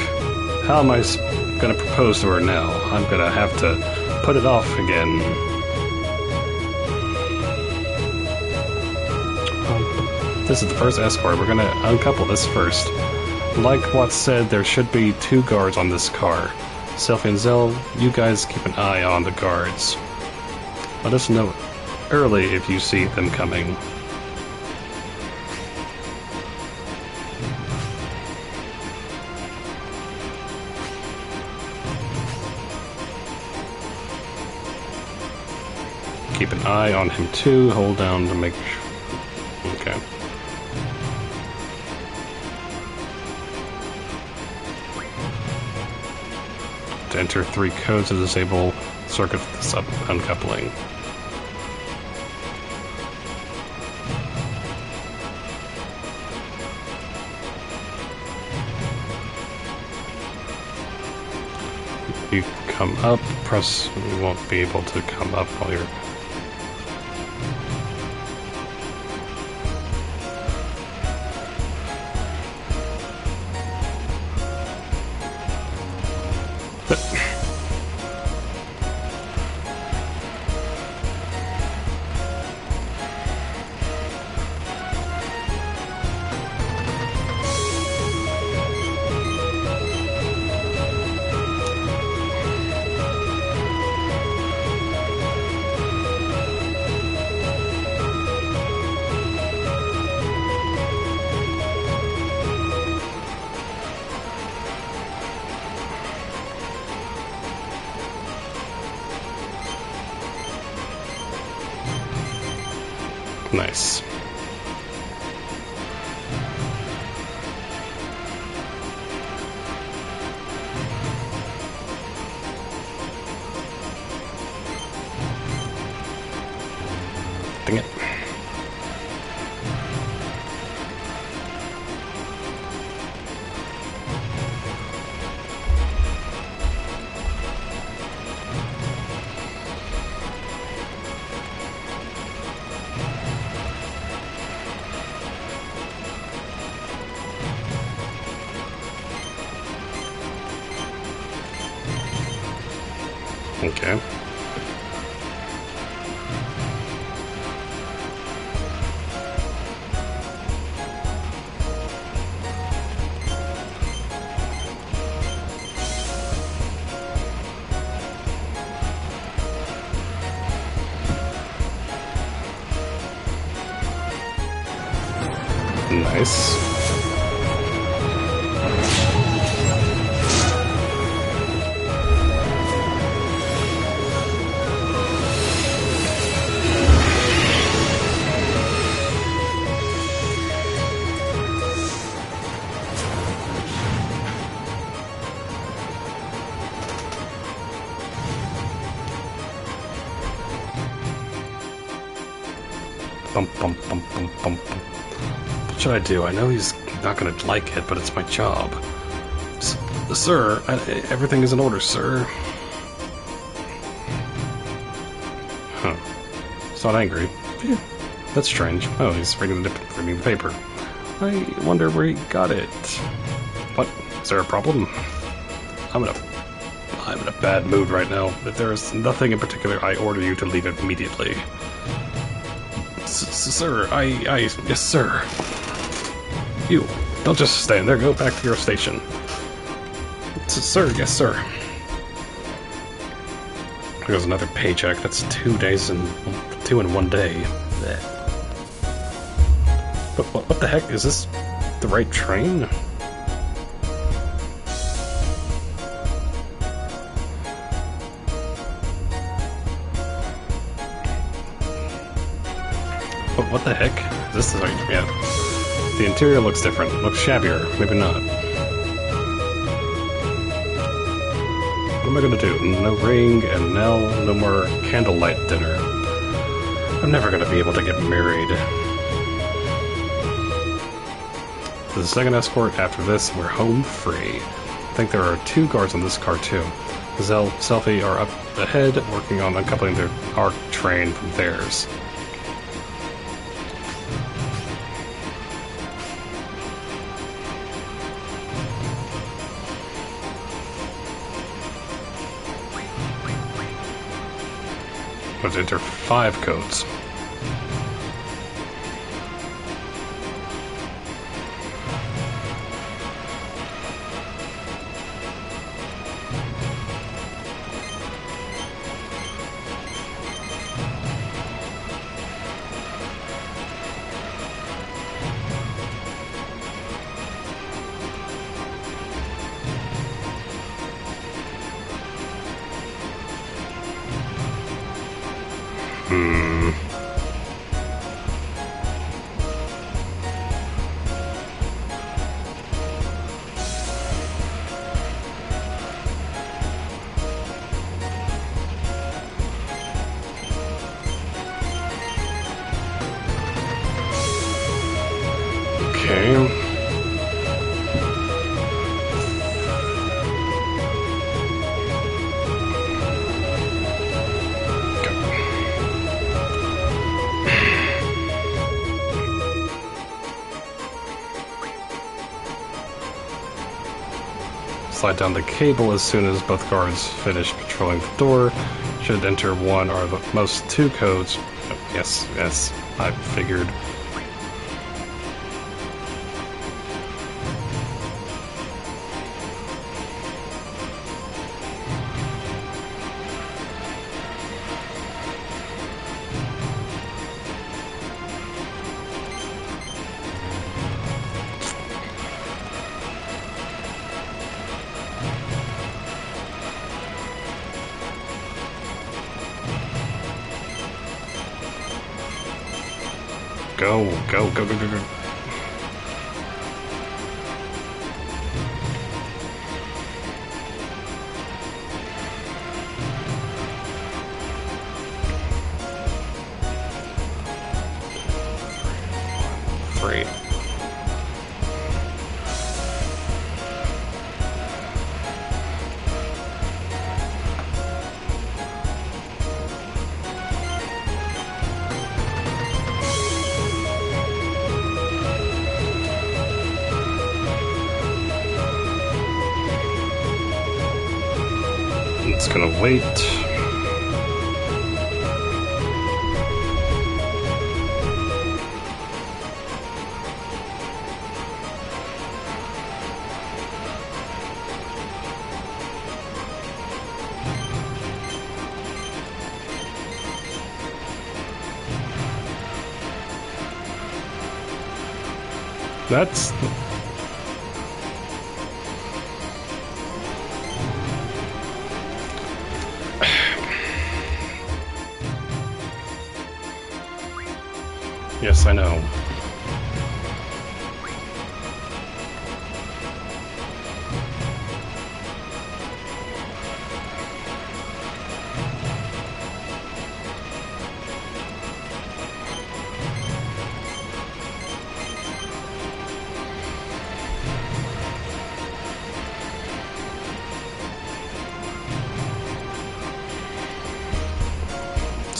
Speaker 1: How am I gonna propose to her now? I'm gonna have to put it off again. This is the first escort. We're gonna uncouple this first. Like Watts said, there should be 2 guards on this car. Selfie and Zell, you guys keep an eye on the guards. Let us know early if you see them coming. Keep an eye on him too. Hold down to make sure. Okay. To enter 3 codes to disable circuit sub uncoupling. You come up, press, you won't be able to come up while you're... Nice. Dang it. Okay. Nice. Bump, bump, bump, bump, bump. What should I do? I know he's not gonna like it, but it's my job. Sir, everything is in order, sir. Huh. He's not angry. Yeah, that's strange. Oh, he's reading the paper. I wonder where he got it. What? Is there a problem? I'm in a bad mood right now. If there is nothing in particular, I order you to leave immediately. Sir, yes, sir. You, don't just stand there. Go back to your station. Sir, yes, sir. There goes another paycheck. That's 2 days and 2 in 1 day. Blech. But what the heck? Is this the right train? What the heck? Is this the right? Yeah. The interior looks different. Looks shabbier. Maybe not. What am I gonna do? No ring, and now no more candlelight dinner. I'm never gonna be able to get married. The second escort after this, we're home free. I think there are 2 guards on this car too. Gazelle, Selfie are up ahead, working on uncoupling their our train from theirs. Let's enter 5 codes. Okay. Slide down the cable as soon as both guards finish patrolling the door. Should enter 1 or the most 2 codes. Yes, I figured. Go. 3. It's gonna wait. That's... Yes, I know.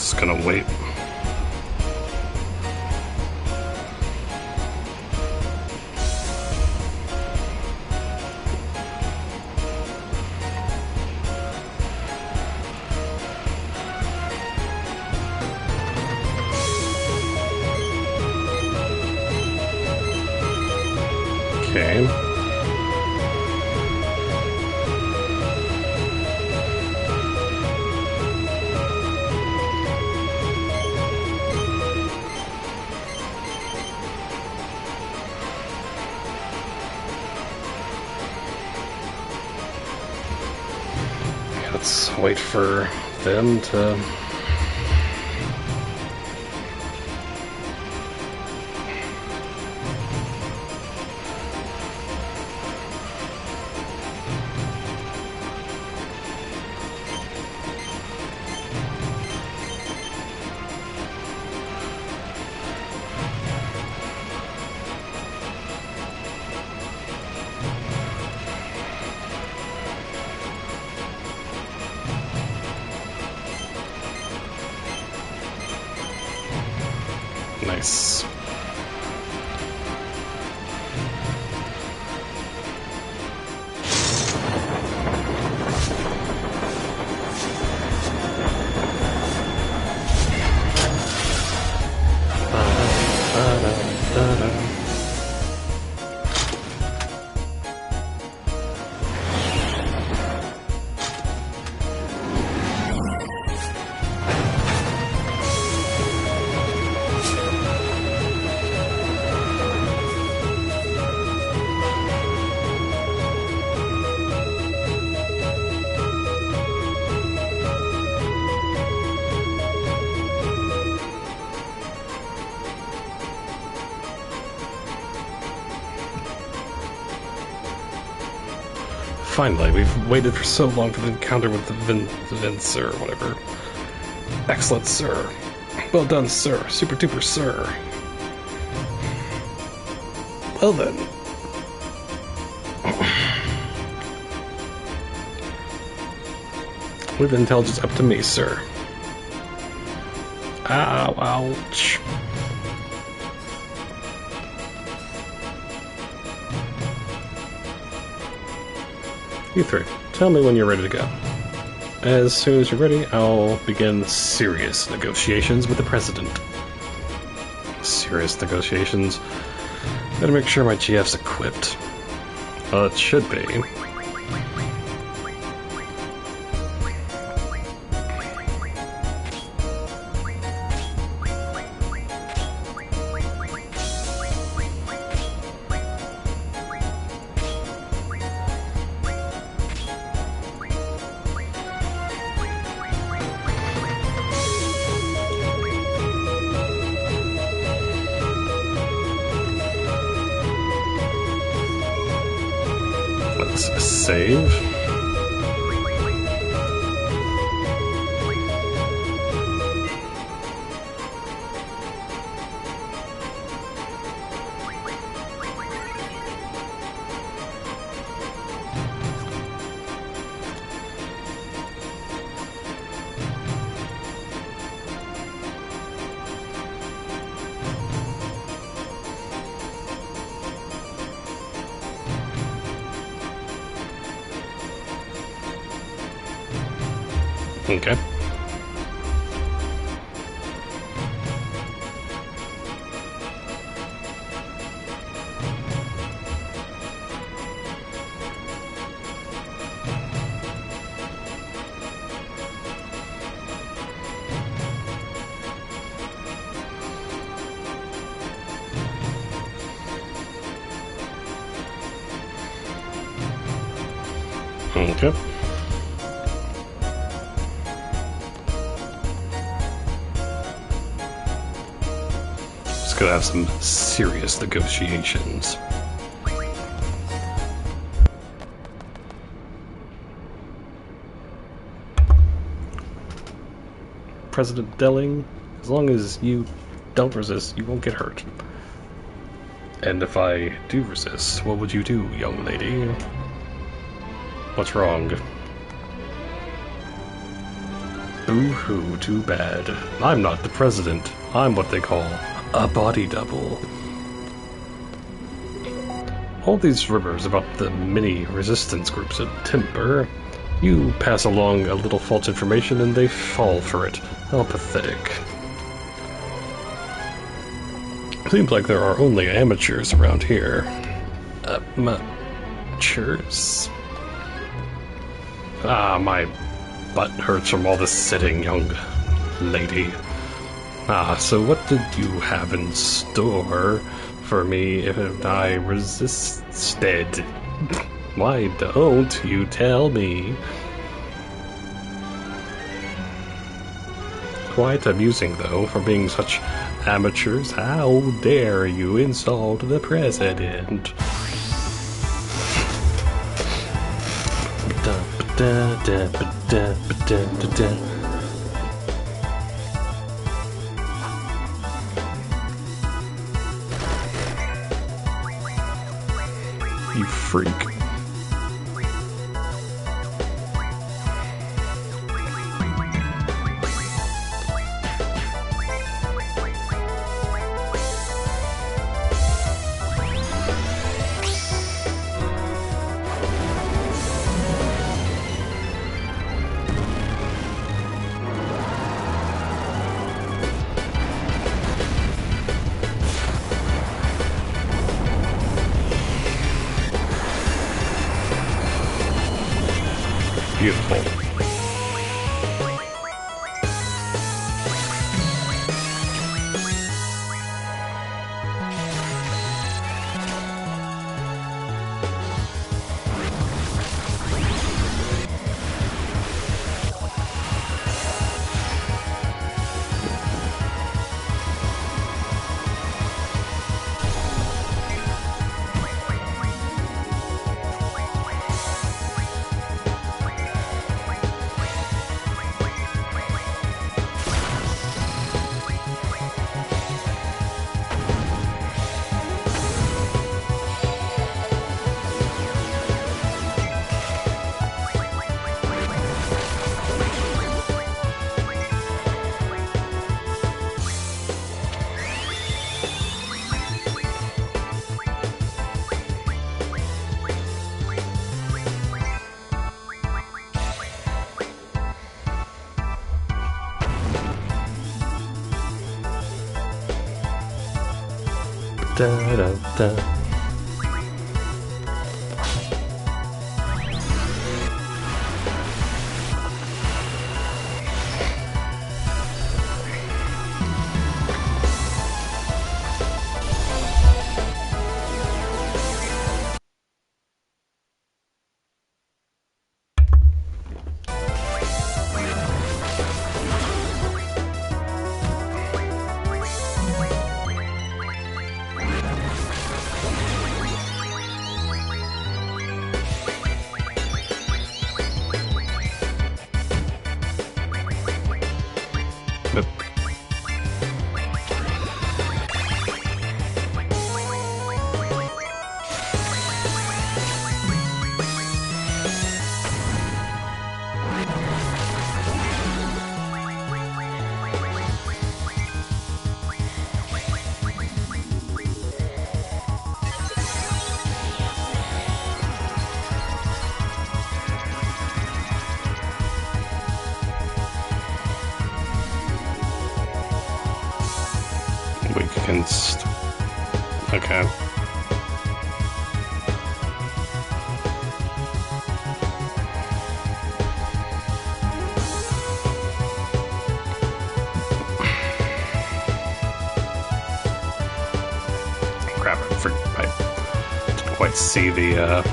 Speaker 1: Just gonna wait. Okay. Let's wait for them to... Nice. Finally, we've waited for so long for the encounter with the Vince, or whatever. Excellent, sir. Well done, sir. Super duper, sir. Well then. Leave the intelligence up to me, sir. Ow, ouch. You three, tell me when you're ready to go. As soon as you're ready, I'll begin serious negotiations with the President. Serious negotiations? Better make sure my GF's equipped. Well, it should be. Let's save. Okay. Okay. Gonna have some serious negotiations. President Delling, as long as you don't resist, you won't get hurt. And if I do resist, what would you do, young lady? What's wrong? Boo-hoo, too bad. I'm not the president. I'm what they call a body double. All these rumors about the mini resistance groups at Timber, you pass along a little false information and they fall for it. How pathetic. Seems like there are only amateurs around here. Amateurs? Ah, my butt hurts from all this sitting, young lady. Ah, so what did you have in store for me if I resisted? Why don't you tell me? Quite amusing, though, for being such amateurs. How dare you insult the president? You freak. Beautiful. Da, da, da. Weak against... Okay. Crap, I didn't quite see the,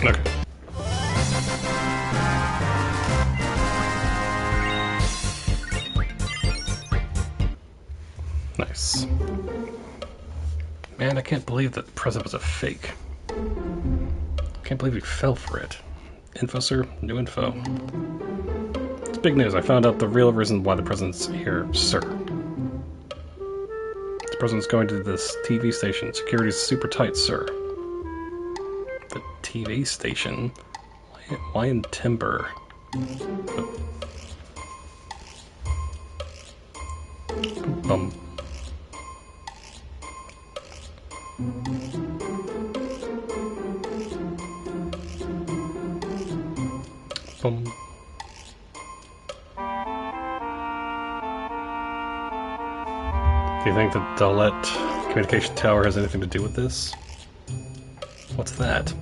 Speaker 1: Okay. Nice. Man, I can't believe that the present was a fake. Can't believe we fell for it. Info, sir. New info. It's big news. I found out the real reason why the president's here, sir. The president's going to this TV station. Security's super tight, sir. The TV station? Why in Timber? Bum. Do you think the Dalet communication tower has anything to do with this? What's that?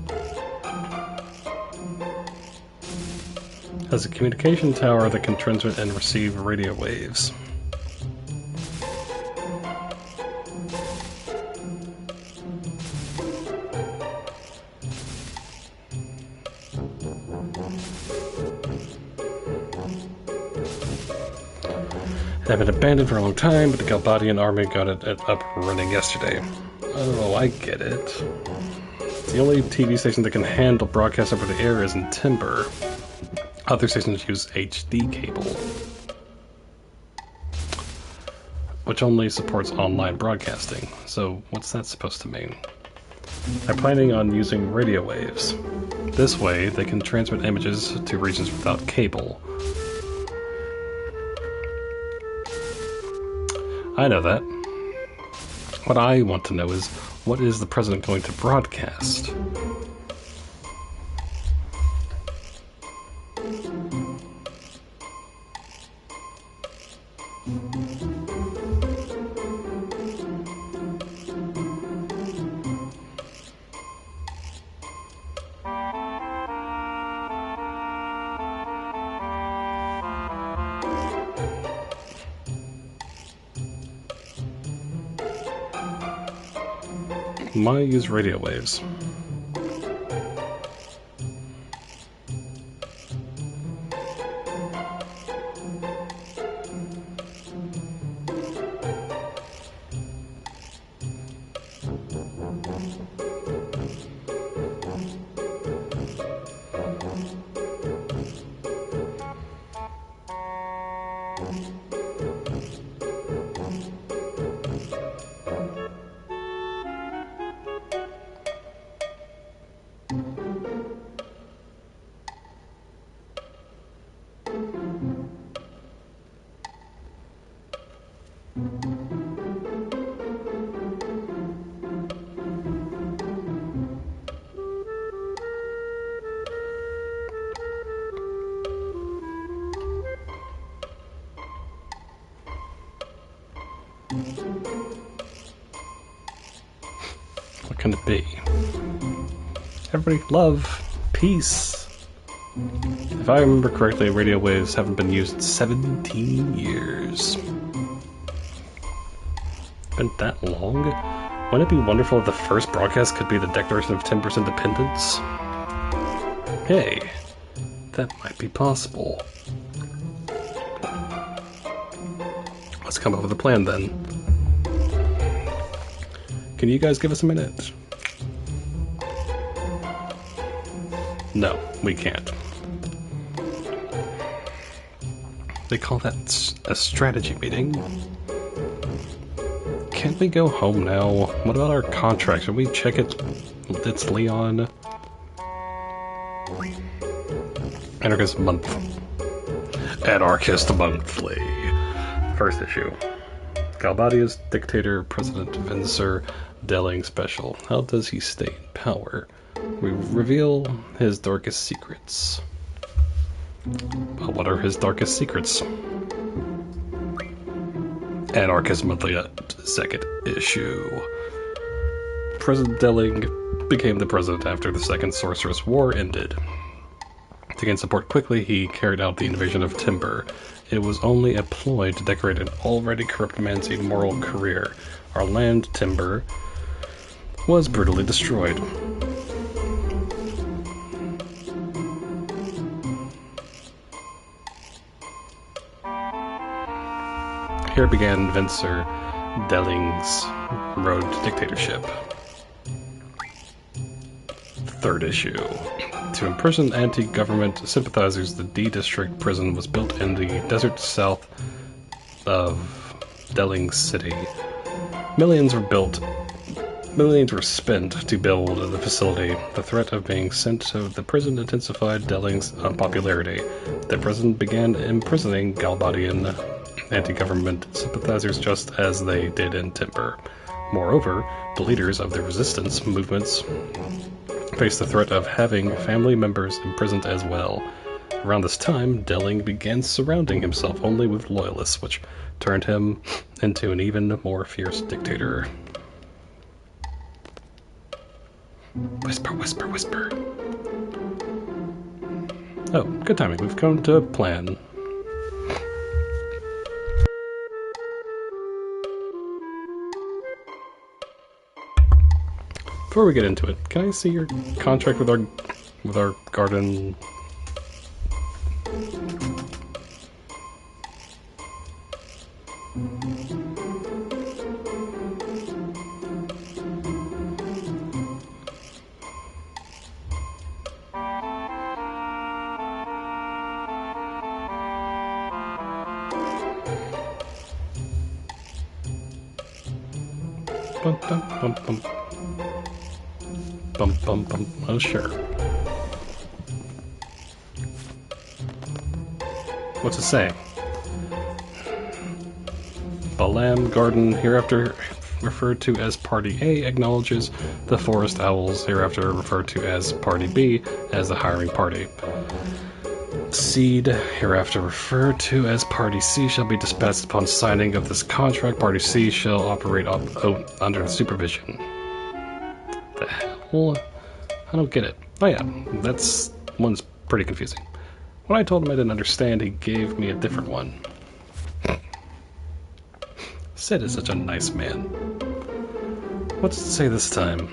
Speaker 1: Has a communication tower that can transmit and receive radio waves. It had been abandoned for a long time, but the Galbadian army got it up running yesterday. Oh, I get it. The only TV station that can handle broadcast over the air is in Timber. Other stations use HD cable, which only supports online broadcasting. So what's that supposed to mean? They're planning on using radio waves. This way, they can transmit images to regions without cable. I know that. What I want to know is, what is the president going to broadcast? Why use radio waves? What can it be? Everybody, love, peace. If I remember correctly, radio waves haven't been used in 17 years. Been that long? Wouldn't it be wonderful if the first broadcast could be the Declaration of 10% Independence? Hey, that might be possible. Let's come up with a plan then. Can you guys give us a minute? No, we can't. They call that a strategy meeting. Can't we go home now? What about our contract? Should we check it? It's Leon. Anarchist Month. Anarchist Monthly. First issue. Galbadia's dictator, President Vincent Delling Special. How does he stay in power? We reveal his darkest secrets. Well, what are his darkest secrets? Anarchist Monthly, second issue. President Delling became the president after the Second Sorceress War ended. To gain support quickly, he carried out the invasion of Timber. It was only a ploy to decorate an already corrupt man's immoral career. Our land, Timber, was brutally destroyed. Here began Vincer Delling's road to dictatorship. Third issue. To imprison anti-government sympathizers, the D District prison was built in the desert south of Delling City. Millions were spent to build the facility. The threat of being sent to the prison intensified Delling's unpopularity. The prison began imprisoning Galbadian anti-government sympathizers just as they did in Timber. Moreover, the leaders of the resistance movements faced the threat of having family members imprisoned as well. Around this time, Delling began surrounding himself only with loyalists, which turned him into an even more fierce dictator. Whisper, whisper, whisper. Oh, good timing. We've come to plan. Before we get into it, can I see your contract with our garden? Bum, bum, bum, bum. Bum, bum, bum. Oh, sure. What's it say? Balam Garden, hereafter referred to as Party A, acknowledges the Forest Owls, hereafter referred to as Party B, as the hiring party. Seed, hereafter referred to as Party C, shall be dispatched upon signing of this contract. Party C shall operate under the supervision. The hell? I don't get it. Oh yeah, that's one's pretty confusing. When I told him I didn't understand, he gave me a different one. Sid is such a nice man. What's it say this time?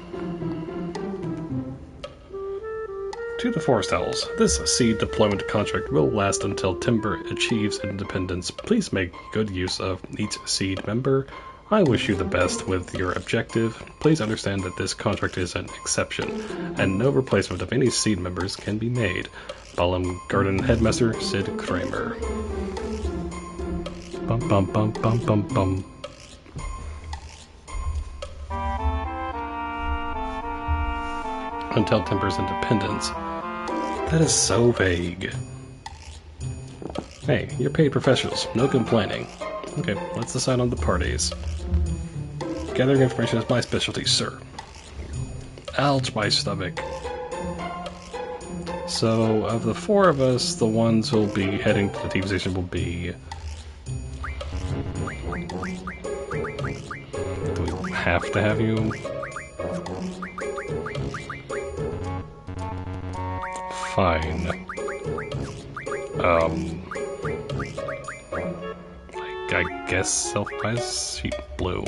Speaker 1: To the Forest Owls, this seed deployment contract will last until Timber achieves independence. Please make good use of each seed member. I wish you the best with your objective. Please understand that this contract is an exception, and no replacement of any seed members can be made. Balam Garden Headmaster Sid Kramer. Bum bum bum bum bum bum. Until Timber's independence. That is so vague. Hey, you're paid professionals. No complaining. Okay, let's decide on the parties. Gathering information is my specialty, sir. Ouch, my stomach. So, of the four of us, the ones who'll be heading to the TV station will be... Do we have to have you? Fine. I guess self-buys sheet blue.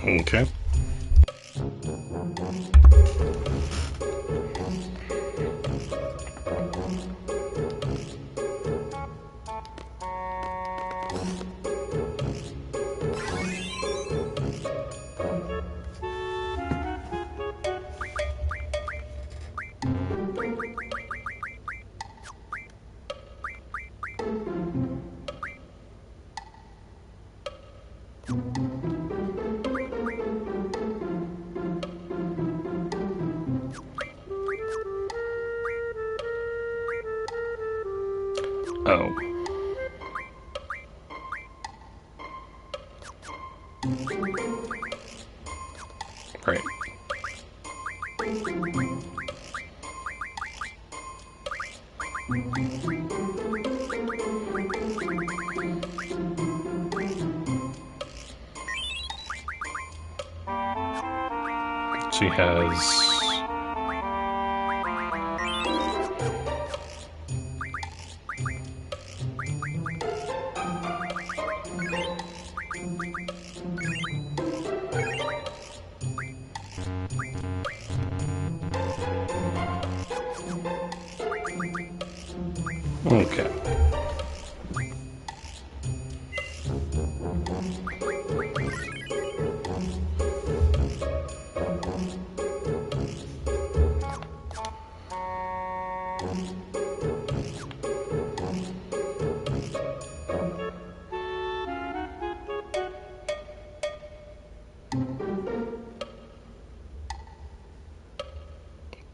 Speaker 1: Okay. Oh. Right. She has... Okay.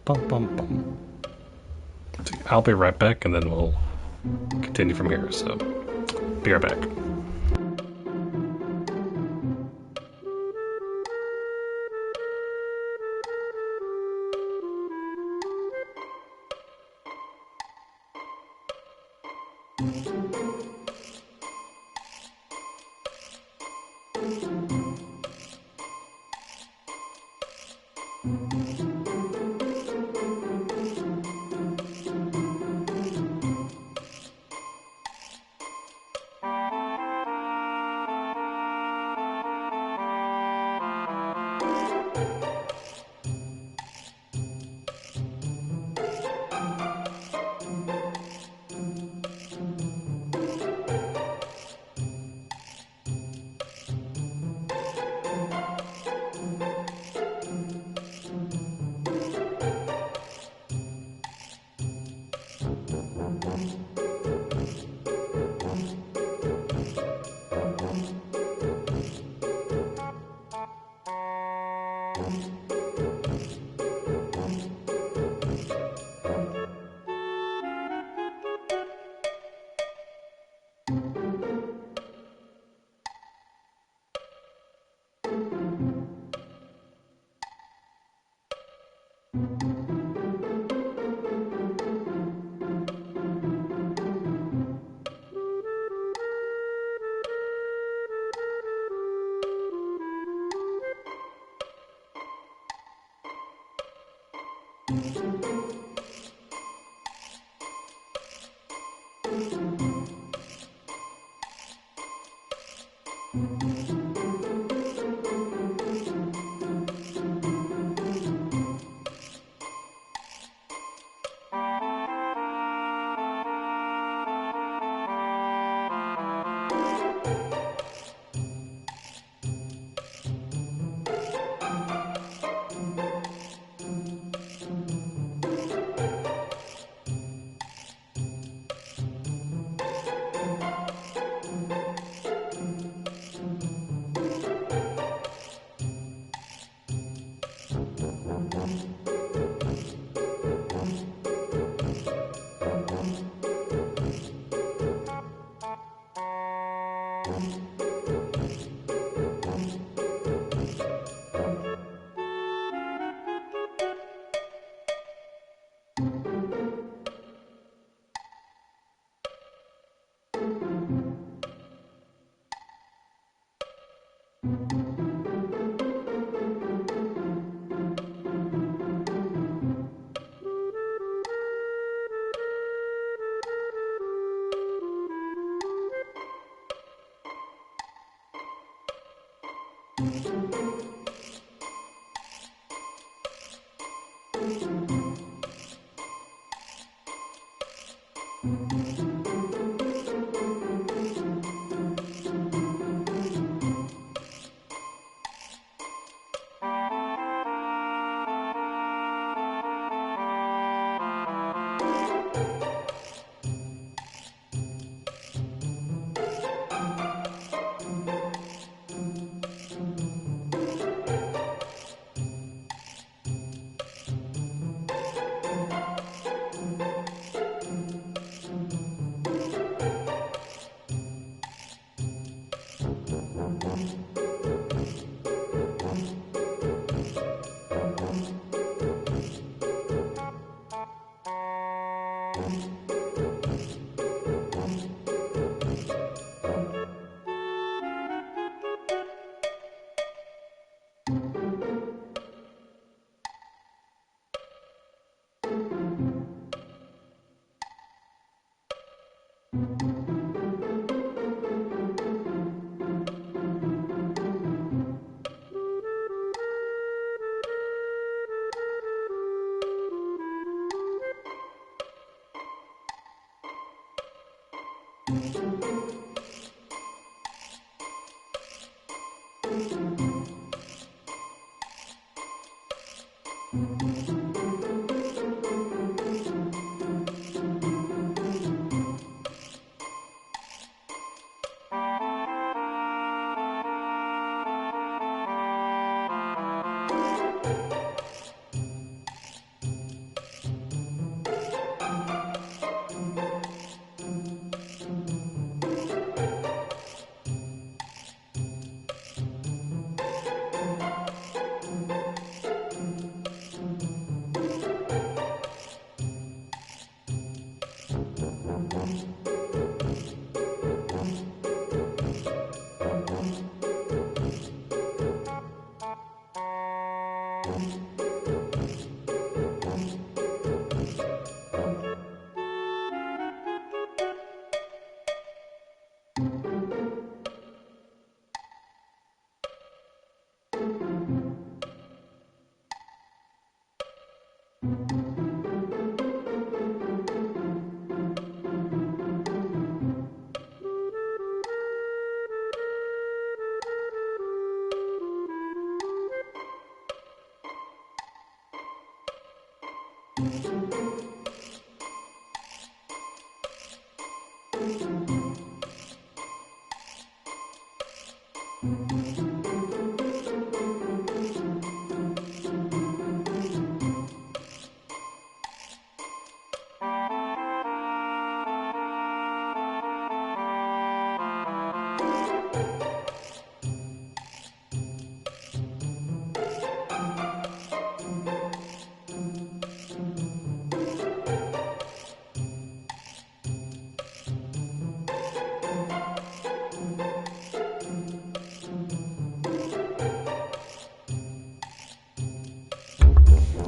Speaker 1: Bum, bum, bum. I'll be right back, and then we'll continue from here, so be right back.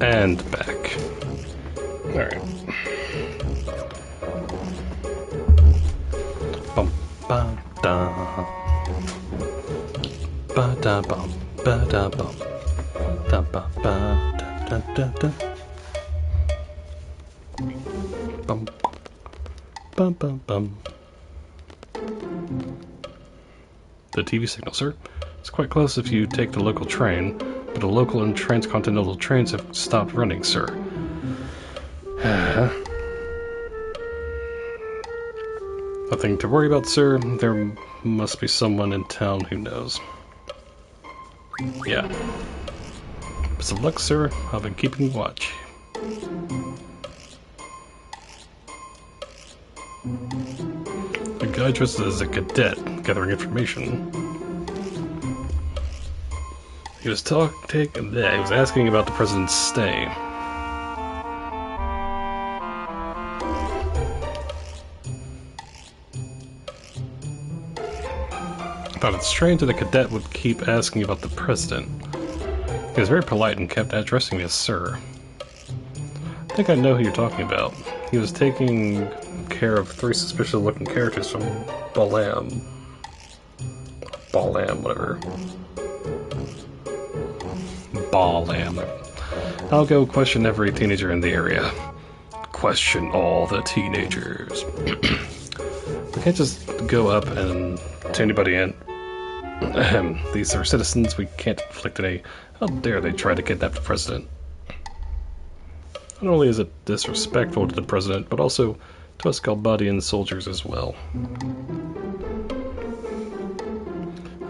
Speaker 1: And back. Alright. Bum ba da. Ba da bum ba da bum. Da ba ba da da da da. Bum bum bum bum. The TV signal, sir. It's quite close if you take the local train. But the local and transcontinental trains have stopped running, sir. Nothing to worry about, sir. There must be someone in town who knows. Yeah. Best of luck, sir. I've been keeping watch. The guy dressed as a cadet, gathering information. He was asking about the president's stay. I thought it strange that a cadet would keep asking about the president. He was very polite and kept addressing me as sir. I think I know who you're talking about. He was taking care of 3 suspicious-looking characters from Balam, whatever. Balam. I'll go question every teenager in the area. Question all the teenagers. We can't just go up and to anybody in. These are citizens, we can't inflict any. How dare they try to kidnap the president? Not only is it disrespectful to the president, but also to us Galbadian soldiers as well.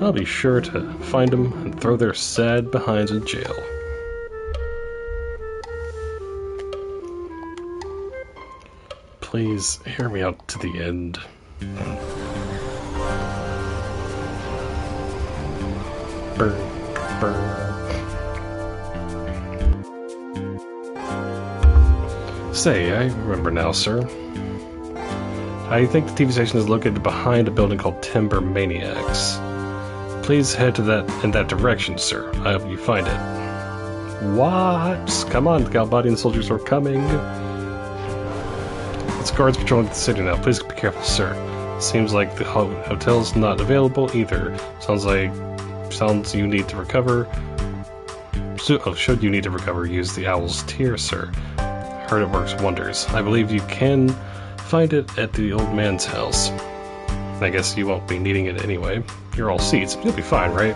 Speaker 1: I'll be sure to find them and throw their sad behinds in jail. Please hear me out to the end. Burn, burn. Say, I remember now, sir. I think the TV station is located behind a building called Timber Maniacs. Please head to in that direction, sir. I hope you find it. What? Come on, the Galbadian soldiers are coming. It's guards patrolling the city now. Please be careful, sir. Seems like the hotel's not available either. Sounds you need to recover. Should you need to recover, use the Owl's Tear, sir. Heard it works wonders. I believe you can find it at the old man's house. I guess you won't be needing it anyway. You're all seats. You'll be fine, right?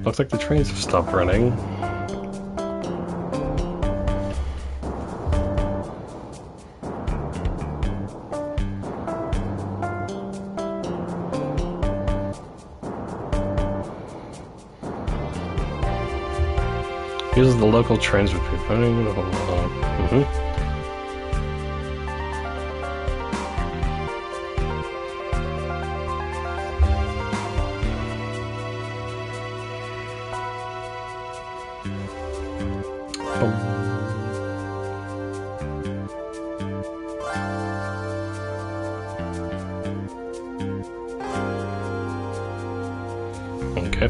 Speaker 1: Looks like the trains have stopped running. Uses the local trains which be running. Okay.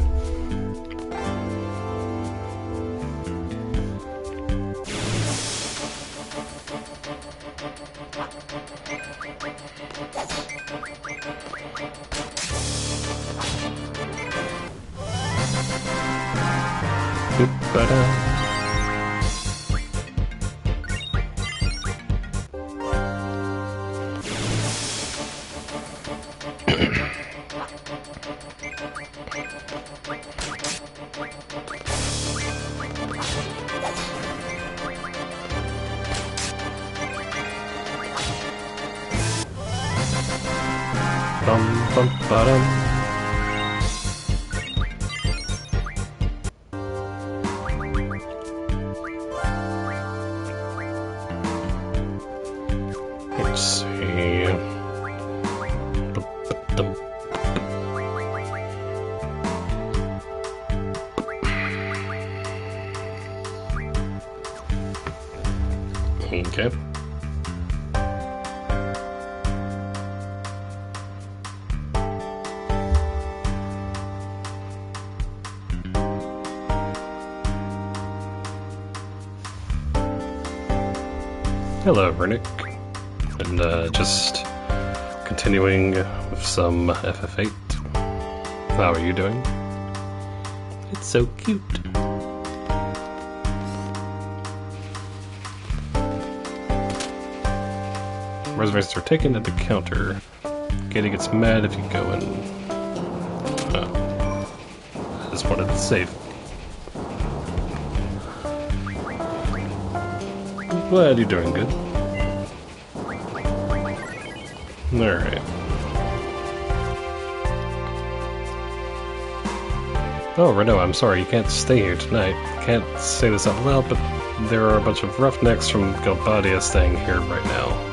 Speaker 1: Let's see. Okay. Hello, Vernick. And just continuing with some FF8. How are you doing? It's so cute. Reservations are taken at the counter. Katie gets mad if you go in. I just wanted to save. Glad you're doing good. Alright. Oh, Renault, I'm sorry, you can't stay here tonight. I can't say this out loud, but there are a bunch of roughnecks from Galbadia staying here right now.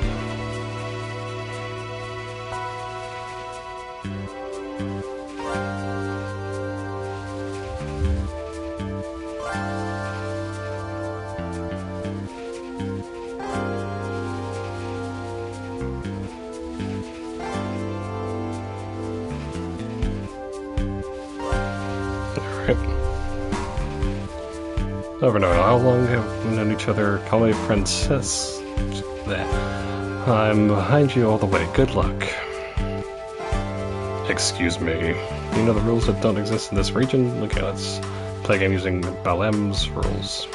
Speaker 1: Never know how long have we known each other. Call me Princess. I'm behind you all the way. Good luck. Excuse me. You know the rules that don't exist in this region? Okay, let's play a game using Balem's rules.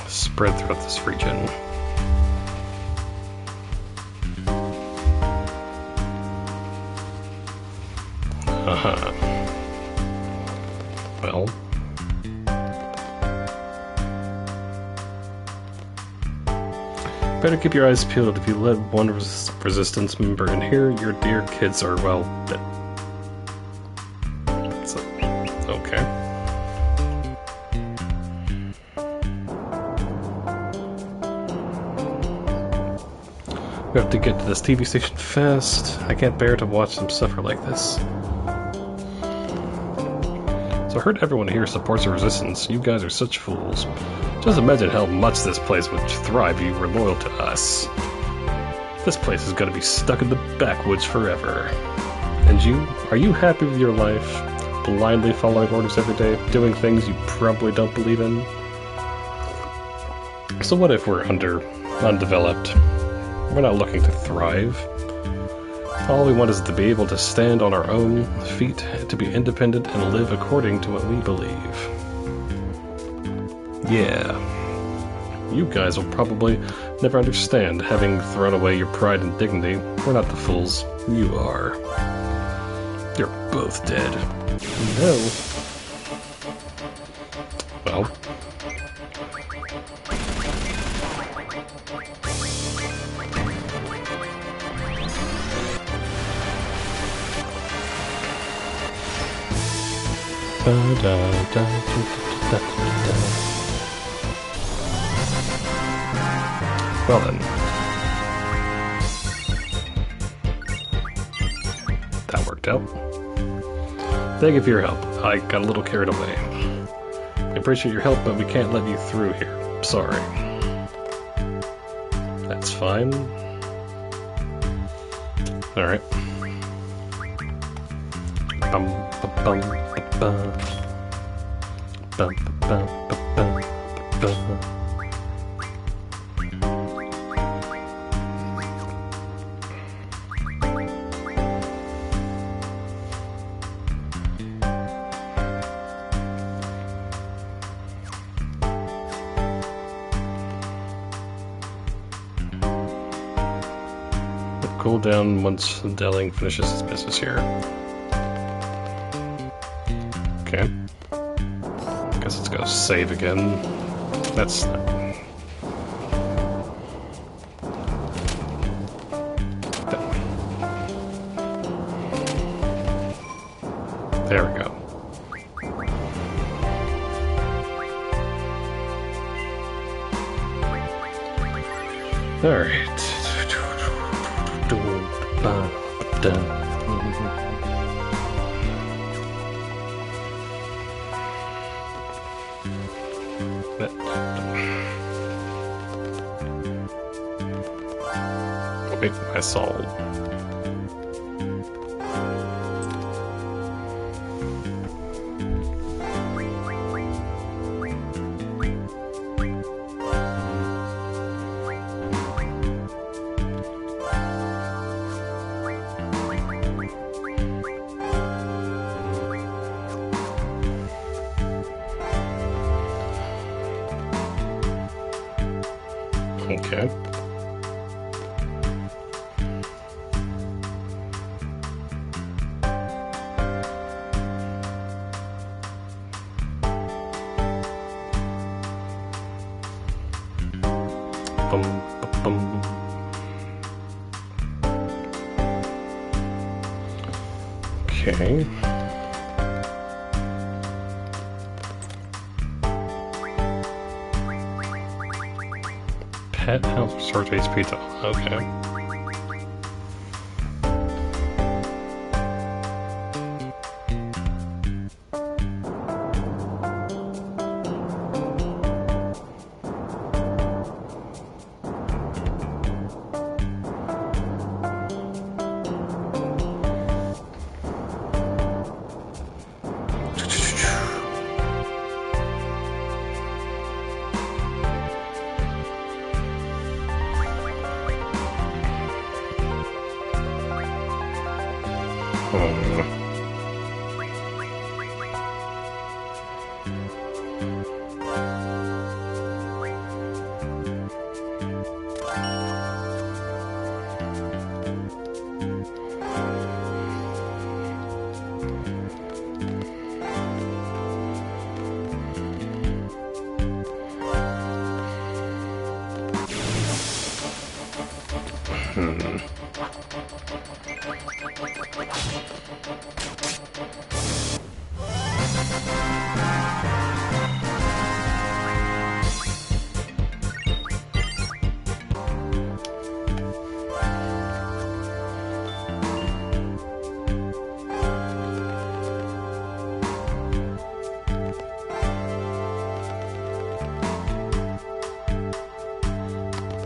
Speaker 1: Spread throughout this region. Well. Better keep your eyes peeled. If you let one resistance member in here, your dear kids are, well, dead. So, okay. We have to get to this TV station fast. I can't bear to watch them suffer like this. So I heard everyone here supports the resistance. You guys are such fools. Just imagine how much this place would thrive if you were loyal to us. This place is gonna be stuck in the backwoods forever. And you? Are you happy with your life? Blindly following orders every day, doing things you probably don't believe in? So what if we're undeveloped? We're not looking to thrive. All we want is to be able to stand on our own feet, to be independent and live according to what we believe. Yeah. You guys will probably never understand, having thrown away your pride and dignity. We're not the fools. You are. You're both dead. No. Well. Well then. That worked out. Thank you for your help. I got a little carried away. I appreciate your help, but we can't let you through here. Sorry. That's fine. Alright. Bum, ba, bum, ba, ba. Bum, ba, bum, ba, bum, ba, ba. Cool down once Delling finishes his business here. Okay. Guess let's go save again. That's... There we go. Alright. Wait, I saw. Okay. Bum, bum. Okay. Pet house restores HP to... Okay.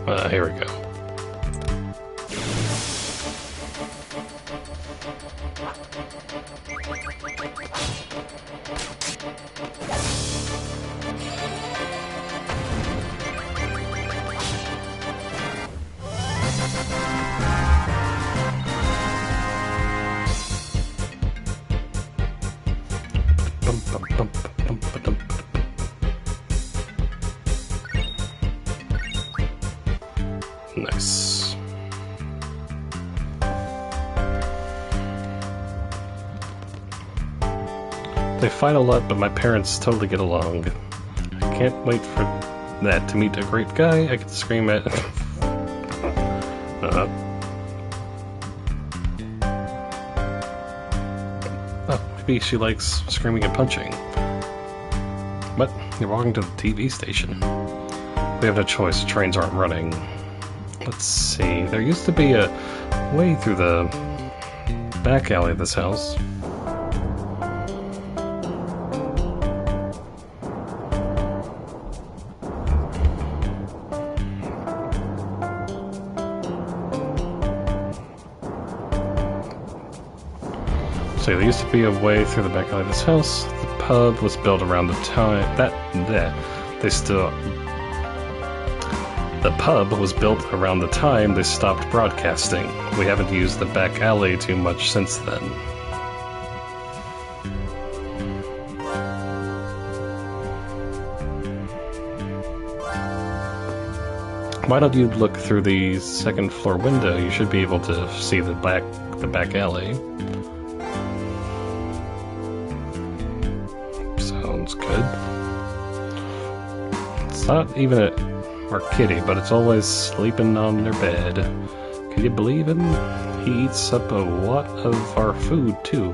Speaker 1: Here we go. Nice. They fight a lot, but my parents totally get along. I can't wait for that to meet a great guy I can scream at. Oh, maybe she likes screaming and punching. But you're walking to the TV station. We have no choice, the trains aren't running. Let's see, there used to be a way through the back alley of this house. So there used to be a way through the back alley of this house. The pub was built around the time The pub was built around the time they stopped broadcasting. We haven't used the back alley too much since then. Why don't you look through the second floor window? You should be able to see the back alley. Sounds good. It's not even our kitty, but it's always sleeping on their bed. Can you believe him? He eats up a lot of our food, too.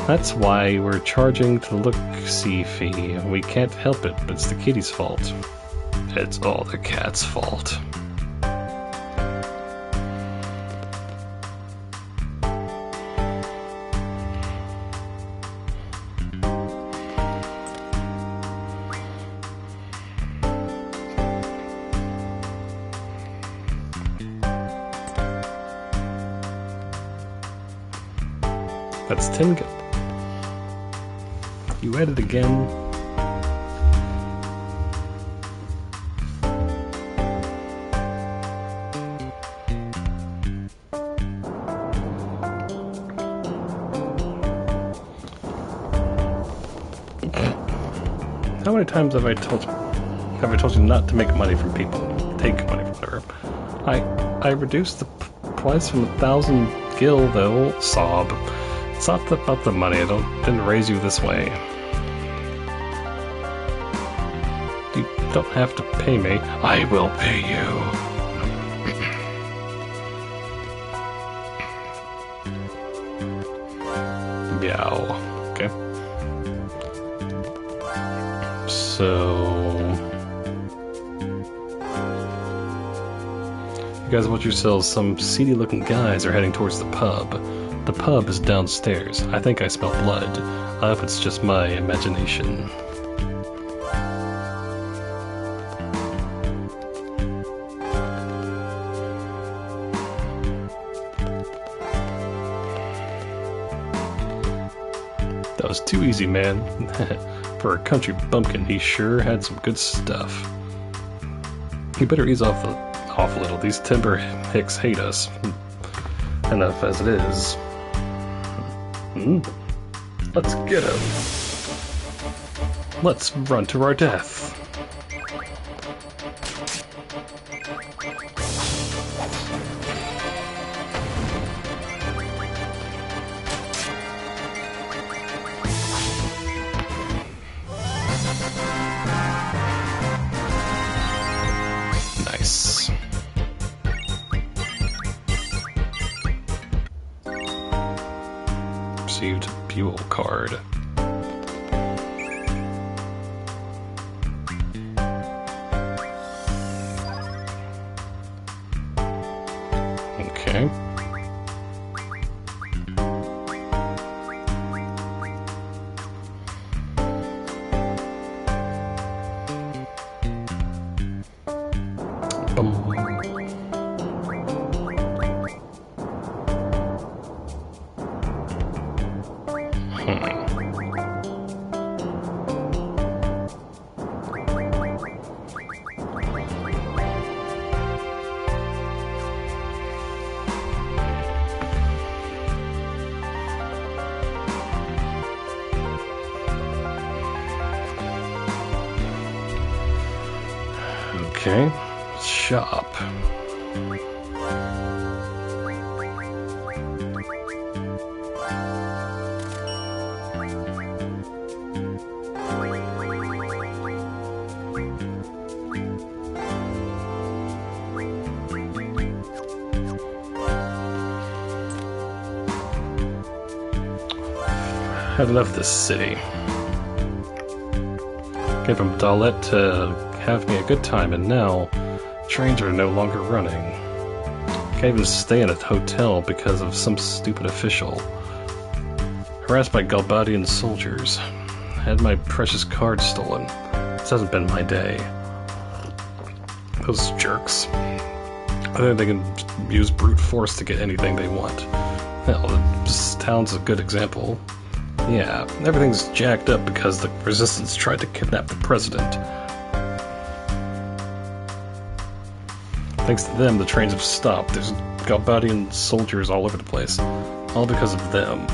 Speaker 1: That's why we're charging the look-see fee. We can't help it, but it's the kitty's fault. It's all the cat's fault. That's 10 gold. You read it again. How many times have I told you not to make money from people? Take money from her. I reduced the price from 1,000 gil though. Sob. It's not about the money. I didn't raise you this way. You don't have to pay me. I will pay you. Meow. Okay. So you guys watch yourselves. Some seedy-looking guys are heading towards the pub. The pub is downstairs. I think I smell blood. I hope it's just my imagination. That was too easy, man. For a country bumpkin, he sure had some good stuff. You better ease off a little. These timber hicks hate us. Enough as it is. Let's get him. Let's run to our death. Nice. Received Buell card. Okay. Okay, shop. I love this city. Came from Dalet to have me a good time, and now trains are no longer running. Can't even stay in a hotel because of some stupid official. Harassed by Galbadian soldiers. Had my precious card stolen. This hasn't been my day. Those jerks. I think they can use brute force to get anything they want. Hell, this town's a good example. Yeah, everything's jacked up because the resistance tried to kidnap the president. Thanks to them, the trains have stopped. There's Galbadian soldiers all over the place. All because of them.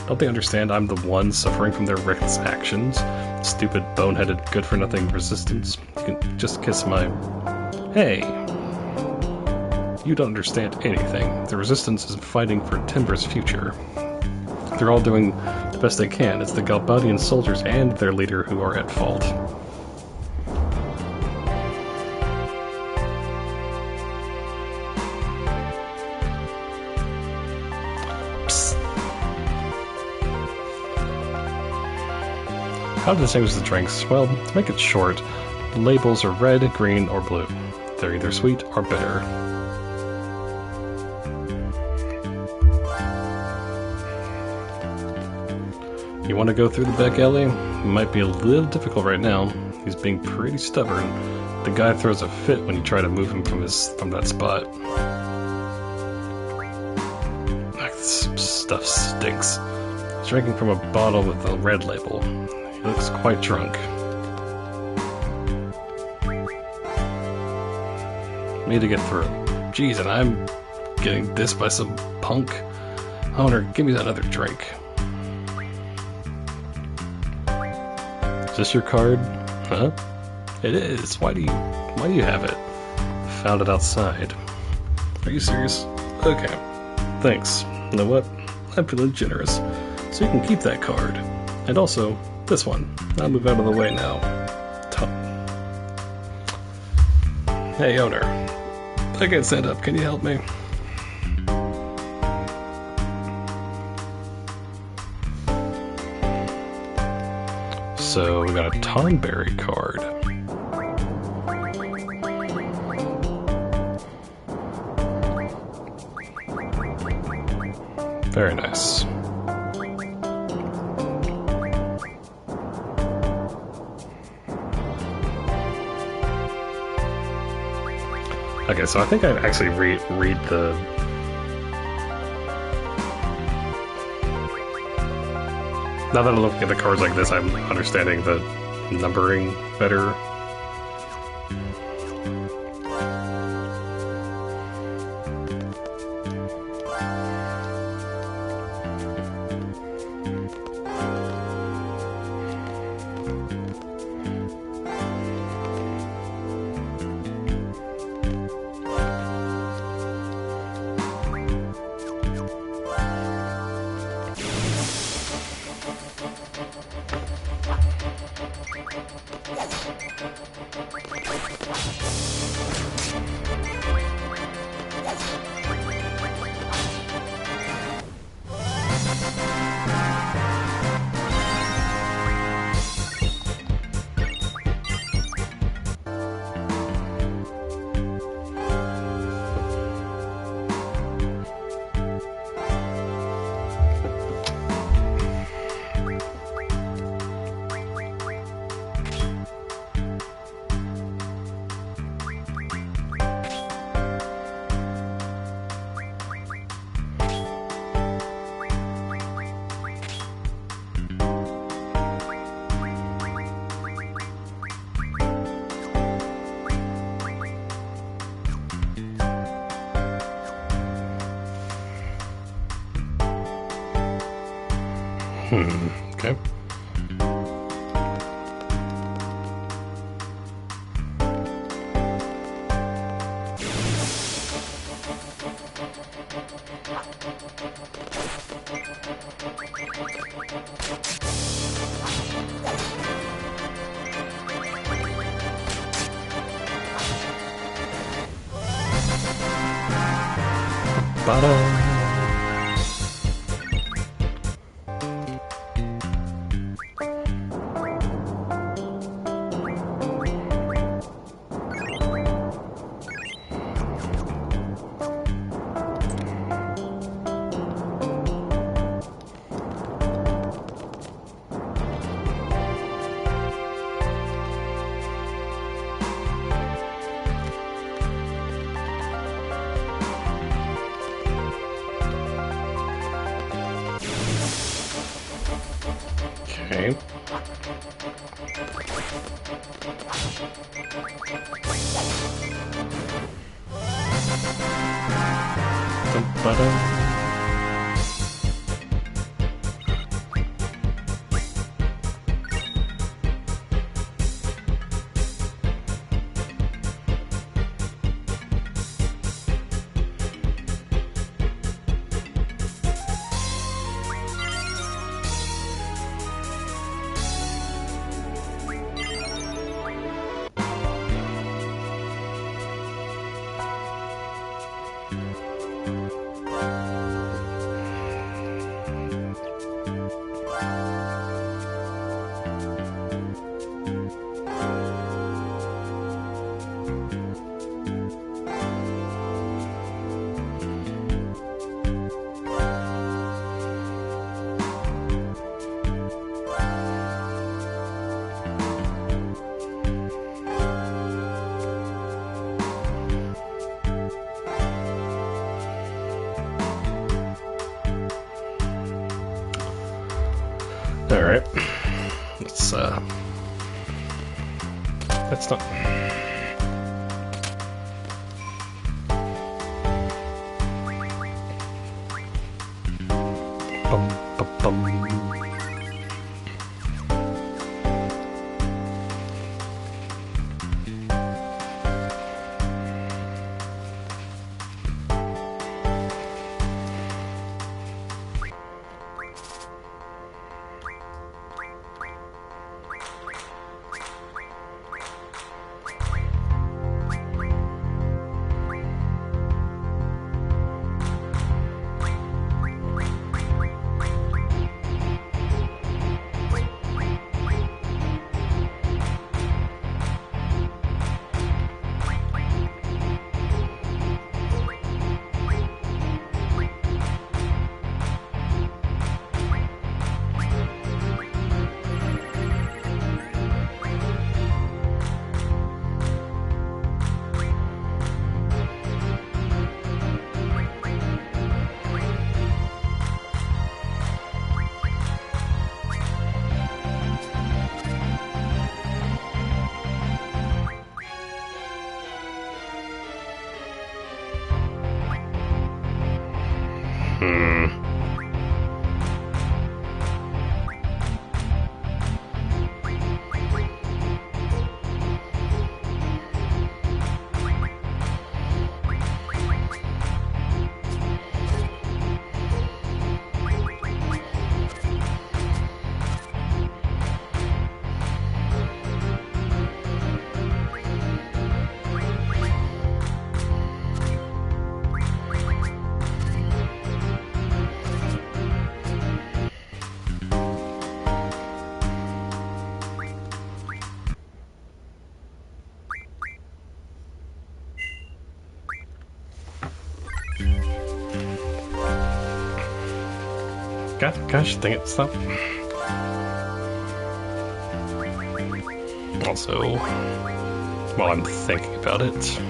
Speaker 1: Don't they understand I'm the one suffering from their reckless actions? Stupid, boneheaded, good-for-nothing resistance. You can just kiss my... Hey! You don't understand anything. The resistance is fighting for Timber's future. They're all doing the best they can. It's the Galbadian soldiers and their leader who are at fault. Psst. How to distinguish the drinks? Well, to make it short, the labels are red, green, or blue. They're either sweet or bitter. You want to go through the back alley? It might be a little difficult right now. He's being pretty stubborn. The guy throws a fit when you try to move him from that spot. This stuff stinks. He's drinking from a bottle with a red label. He looks quite drunk. Me to get through. Jeez, and I'm getting dissed by some punk. Owner, give me that other drink. Is this your card? Huh? It is. Why do you have it? Found it outside. Are you serious? Okay. Thanks. You know what? I'm feeling generous. So you can keep that card. And also, this one. I'll move out of the way now. Hey, owner. I can't stand up. Can you help me? So we got a Tonberry card. Very nice. Okay, so I think I actually read the... Now that I'm looking at the cards like this, I'm understanding the numbering better. Okay. Ba-da. Okay. Ba-da. Alright. That's not... Bum, bum, bum. Gosh, dang it, stop. Also, while I'm thinking about it...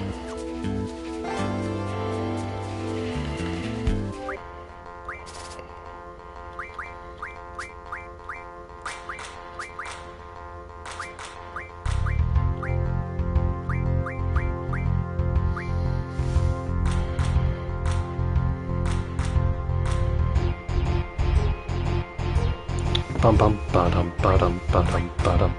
Speaker 1: Bum bum ba-dum ba-dum ba-dum ba-dum.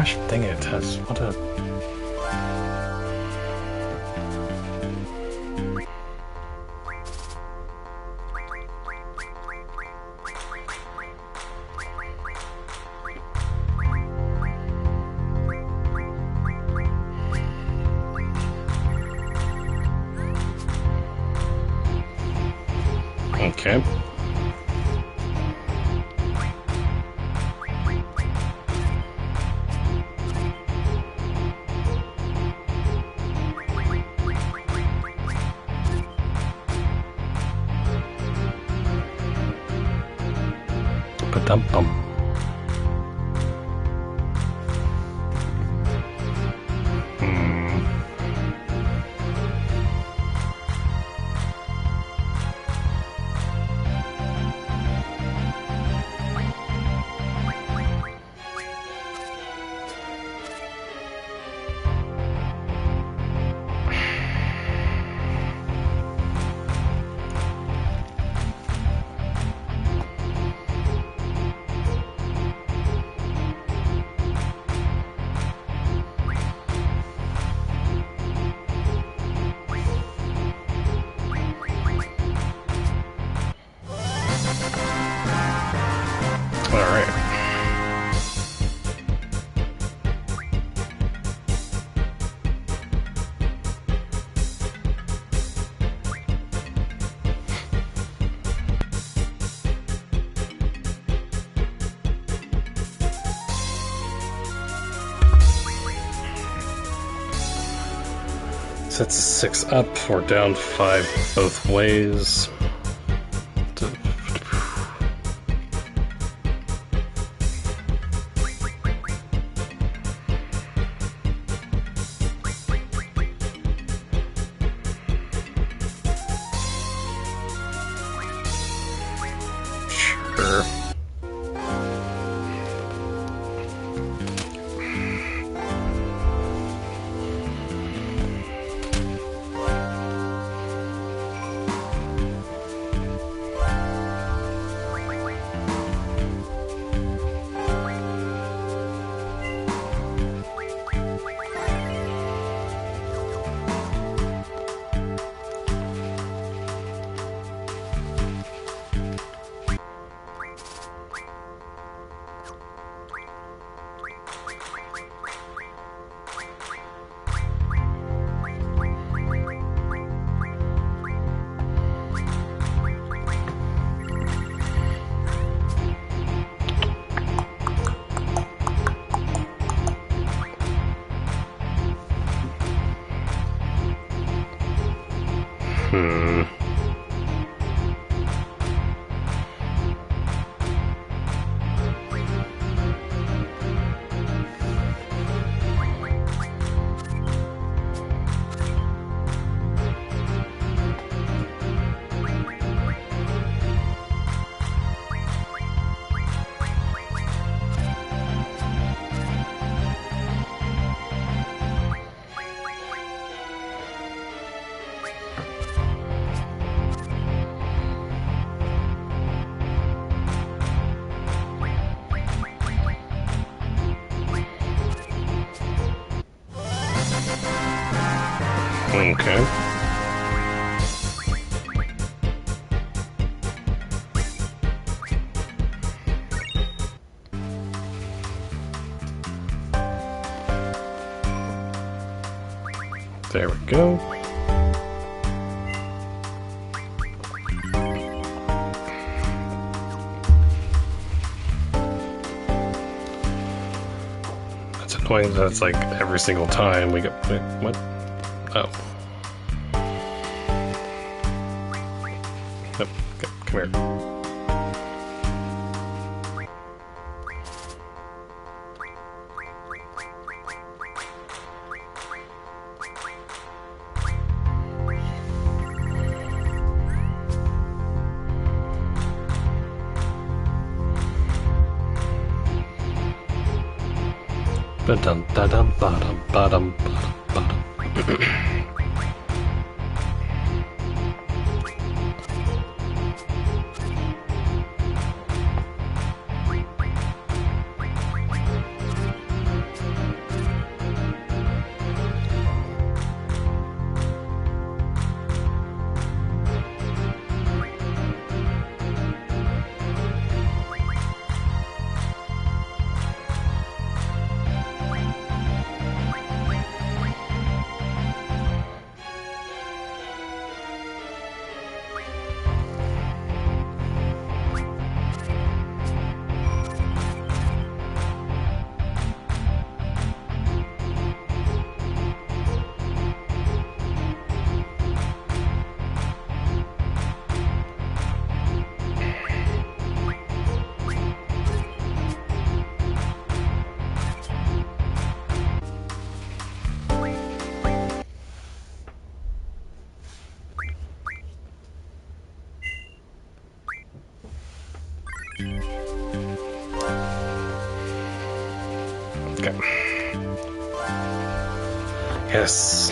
Speaker 1: Gosh, dang it, Tess. What a... Okay. Ba-dum-bum. That's a 6 up or down 5 both ways. Sure. Okay. There we go. That's annoying that it's like every single time we get... Wait, what? Oh. Nope. Come here. Ba-dum, da-dum, ba-dum, ba-dum, ba-dum, ba-dum. Yes.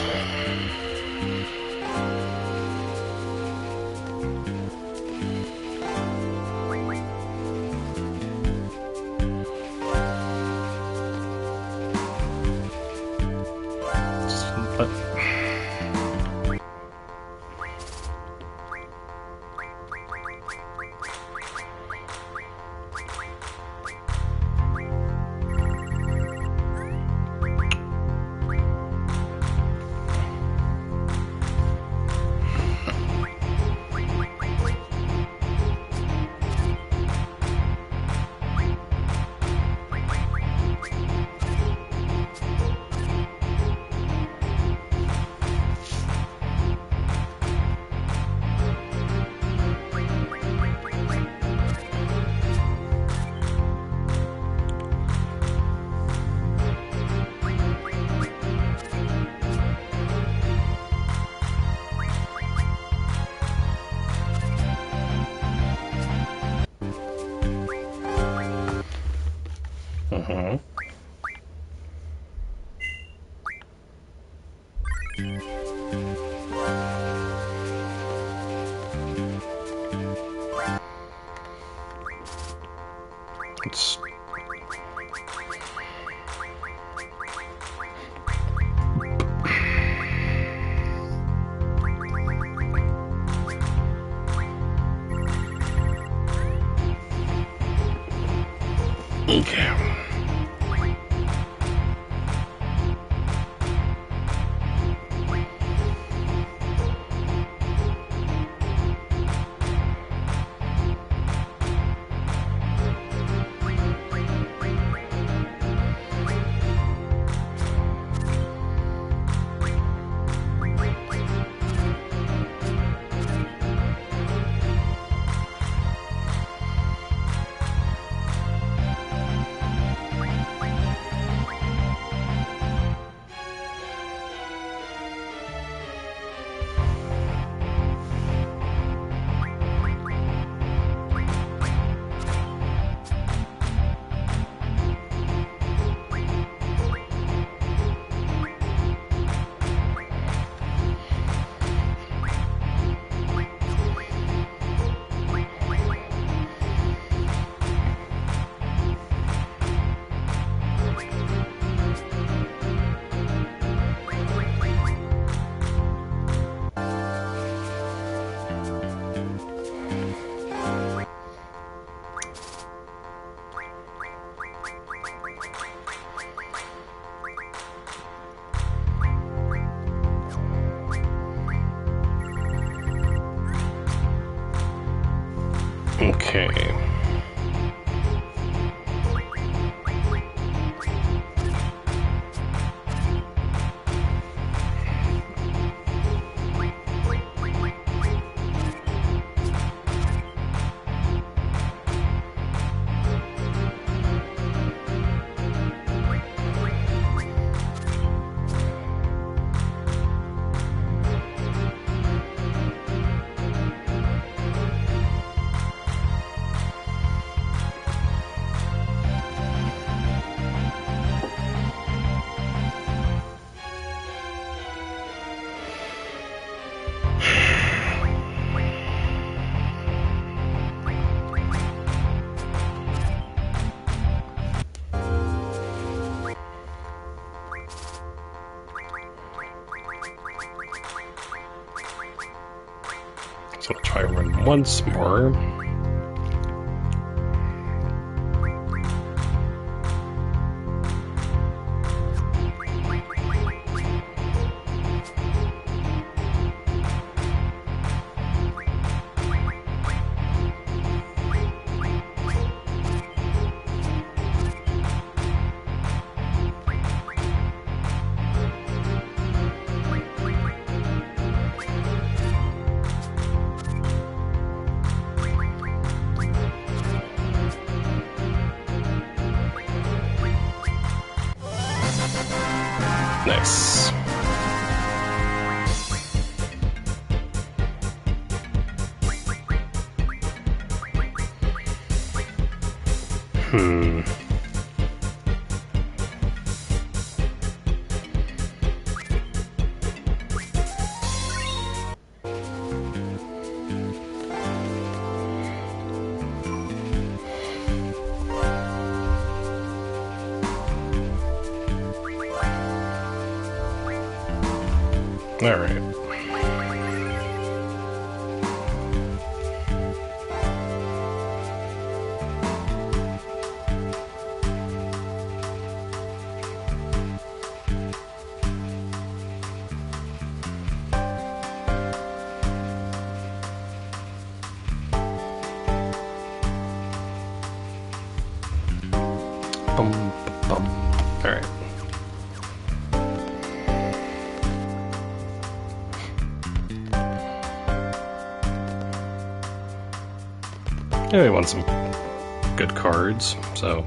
Speaker 1: It's okay. Okay. So I'll try run once more. Nice. Alright. Bum, bum. Alright. Yeah, we want some good cards, so.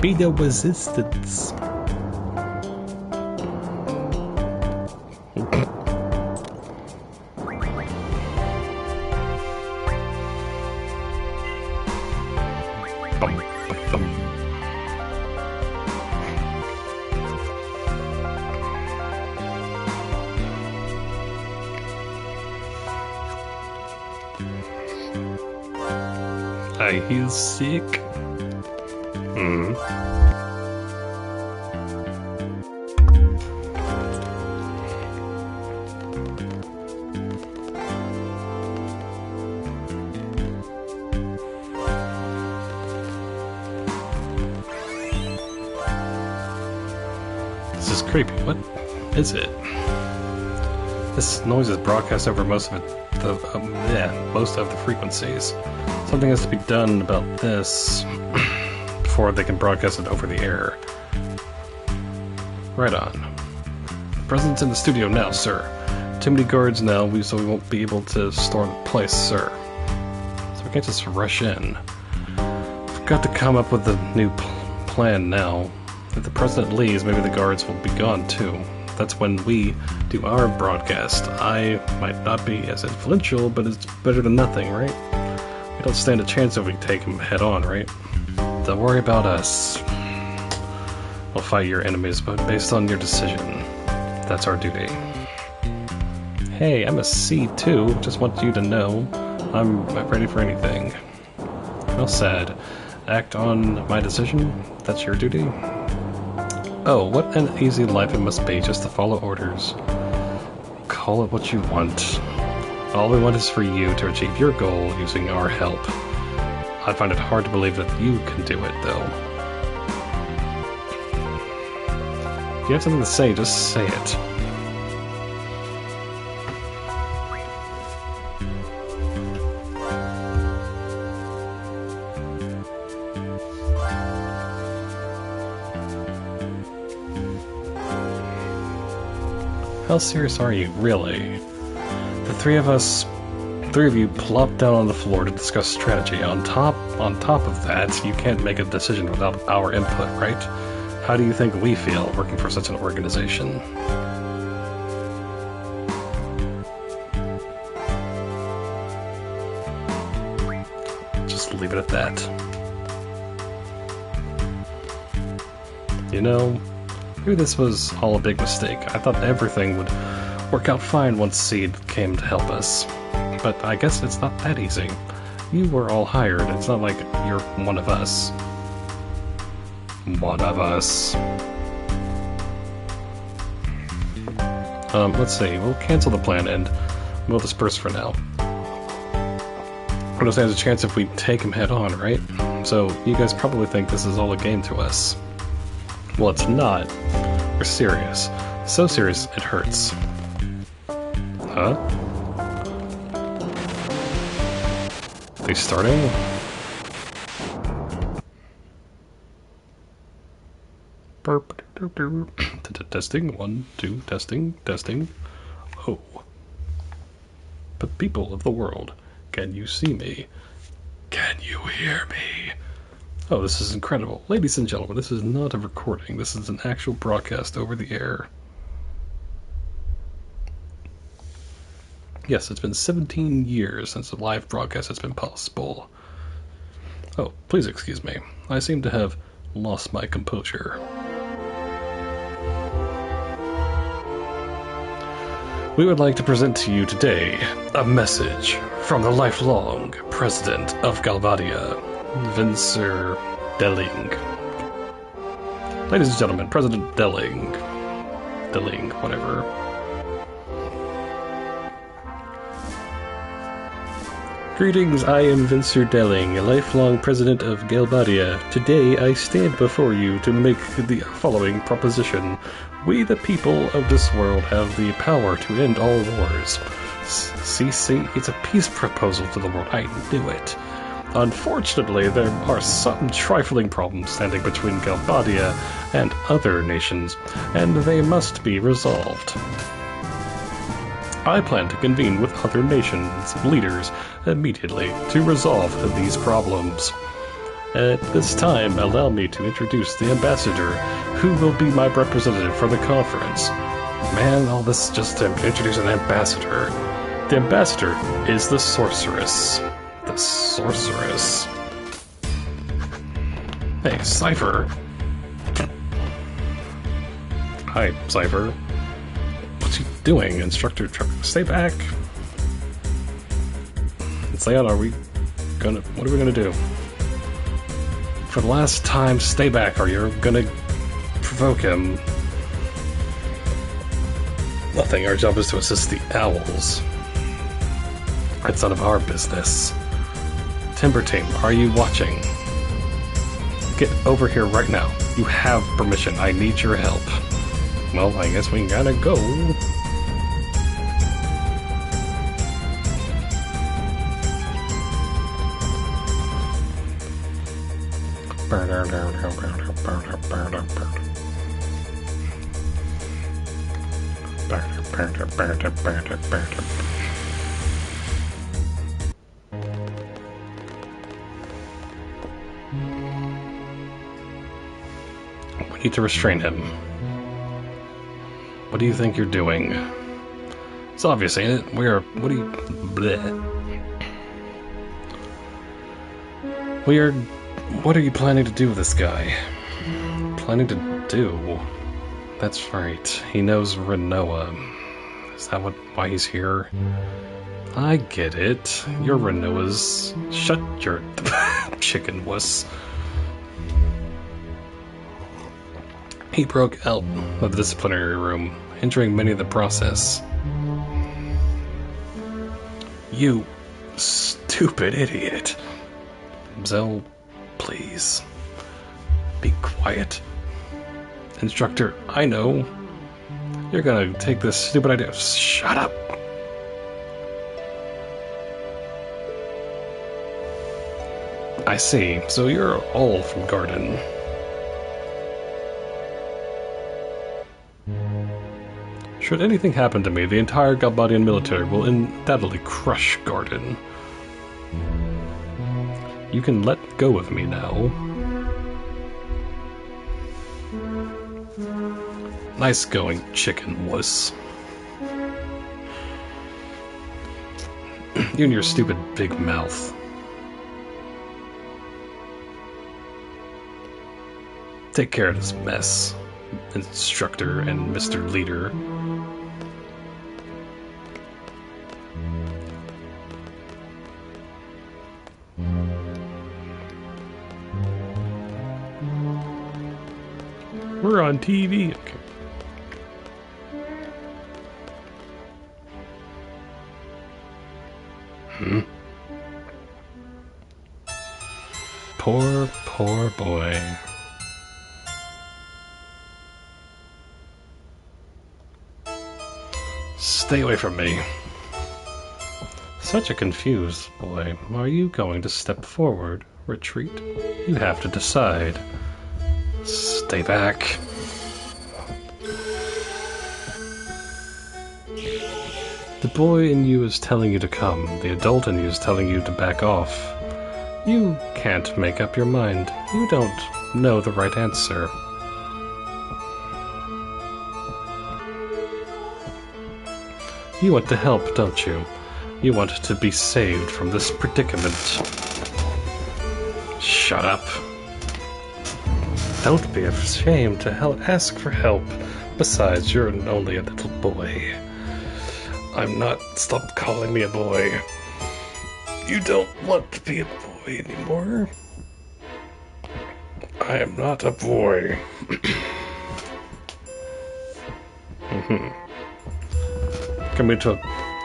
Speaker 1: Be the resistance. He's sick. This is creepy. What is it? This noise is broadcast over most of most of the frequencies. Something has to be done about this before they can broadcast it over the air. Right on. Presence in the studio now, sir. Too many guards now, so we won't be able to storm the place, sir. So we can't just rush in. We've got to come up with a new plan now. If the president leaves, maybe the guards will be gone too. That's when we do our broadcast. I might not be as influential, but it's better than nothing, right? We don't stand a chance if we take him head on, right? Don't worry about us. We'll fight your enemies, but based on your decision. That's our duty. Hey, I'm a C too. Just want you to know I'm ready for anything. Well said. Act on my decision. That's your duty. Oh, what an easy life it must be just to follow orders. Call it what you want. All we want is for you to achieve your goal using our help. I find it hard to believe that you can do it, though. If you have something to say, just say it. How serious are you, really? The three of you plop down on the floor to discuss strategy. On top of that, you can't make a decision without our input, right? How do you think we feel working for such an organization? Just leave it at that. You know, maybe this was all a big mistake. I thought everything would work out fine once Seed came to help us. But I guess it's not that easy. You were all hired. It's not like you're one of us. One of us. Let's see. We'll cancel the plan and we'll disperse for now. What stands a chance if we take him head on, right? So you guys probably think this is all a game to us. Well, it's not. We're serious. So serious, it hurts. Huh? They starting? Burp. Testing. 1, 2. Testing. Oh. But people of the world, can you see me? Can you hear me? Oh, this is incredible. Ladies and gentlemen, this is not a recording. This is an actual broadcast over the air. Yes, it's been 17 years since a live broadcast has been possible. Oh, please excuse me. I seem to have lost my composure. We would like to present to you today a message from the lifelong president of Galvadia, Vincent Delling. Ladies and gentlemen, President Delling, whatever. Greetings, I am Vincent Delling, a lifelong president of Galvadia. Today I stand before you to make the following proposition. We, the people of this world, have the power to end all wars. See, it's a peace proposal to the world. I knew it. Unfortunately, there are some trifling problems standing between Galvadia and other nations, and they must be resolved. I plan to convene with other nations' leaders immediately to resolve these problems. At this time, allow me to introduce the ambassador, who will be my representative for the conference. Man, all this just to introduce an ambassador. The ambassador is the sorceress. The sorceress. Hey, Cypher. Hi, Cypher. What's he doing, Instructor? Stay back. Leon, what are we gonna do? For the last time, stay back, or you're gonna provoke him. Nothing, our job is to assist the owls. It's none of our business. Timber Team, are you watching? Get over here right now. You have permission. I need your help. Well, I guess we gotta go. We need to restrain him. What do you think you're doing? It's obvious, ain't it? What are you planning to do with this guy? Planning to do? That's right. He knows Renoa. Is that why he's here? I get it. You're Renoa's. Shut your chicken wuss. He broke out of the disciplinary room, injuring many in the process. You stupid idiot. Zell, please. Be quiet. Instructor, I know. You're gonna take this stupid idea. Shut up! I see. So you're all from Garden. Should anything happen to me, the entire Galbadian military will undoubtedly crush Garden. You can let go of me now. Nice going, chicken wuss. You and your stupid big mouth. Take care of this mess, Instructor and Mr. Leader. We're on TV. Okay. Poor boy. Stay away from me. Such a confused boy. Are you going to step forward? Retreat? You have to decide. Stay back. The boy in you is telling you to come. The adult in you is telling you to back off. You can't make up your mind. You don't know the right answer. You want to help, don't you? You want to be saved from this predicament. Shut up. Don't be ashamed to ask for help. Besides, you're only a little boy. I'm not. Stop calling me a boy. You don't want to be a boy anymore. I am not a boy.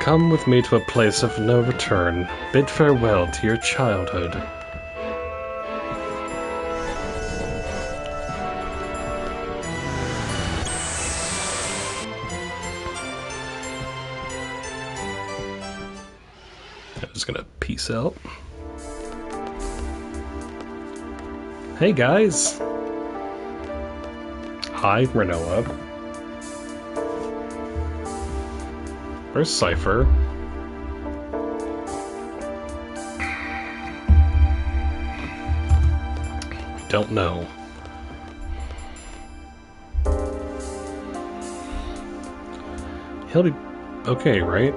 Speaker 1: Come with me to a place of no return. Bid farewell to your childhood. I'm just gonna peace out. Hey guys! Hi, Renoa. Where's Cypher? We don't know. He'll be okay, right?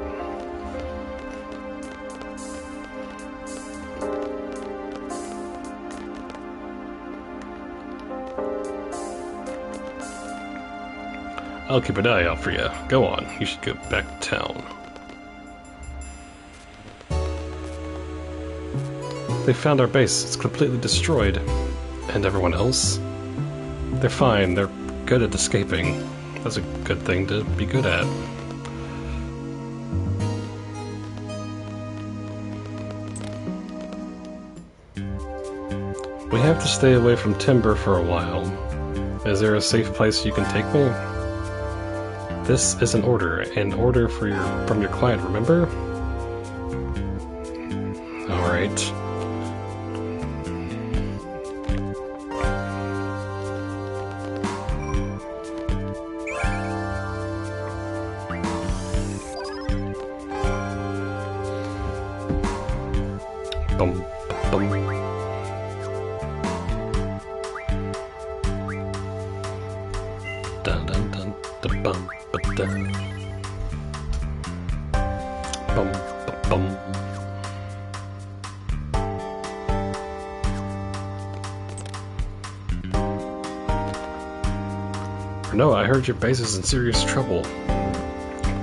Speaker 1: I'll keep an eye out for you. Go on, you should go back to town. They found our base. It's completely destroyed. And everyone else? They're fine. They're good at escaping. That's a good thing to be good at. We have to stay away from timber for a while. Is there a safe place you can take me? This is an order from your client, remember? Alright. Bum, bum. Dun dun dun dun bum. Bum, bum, bum. No, I heard your base is in serious trouble.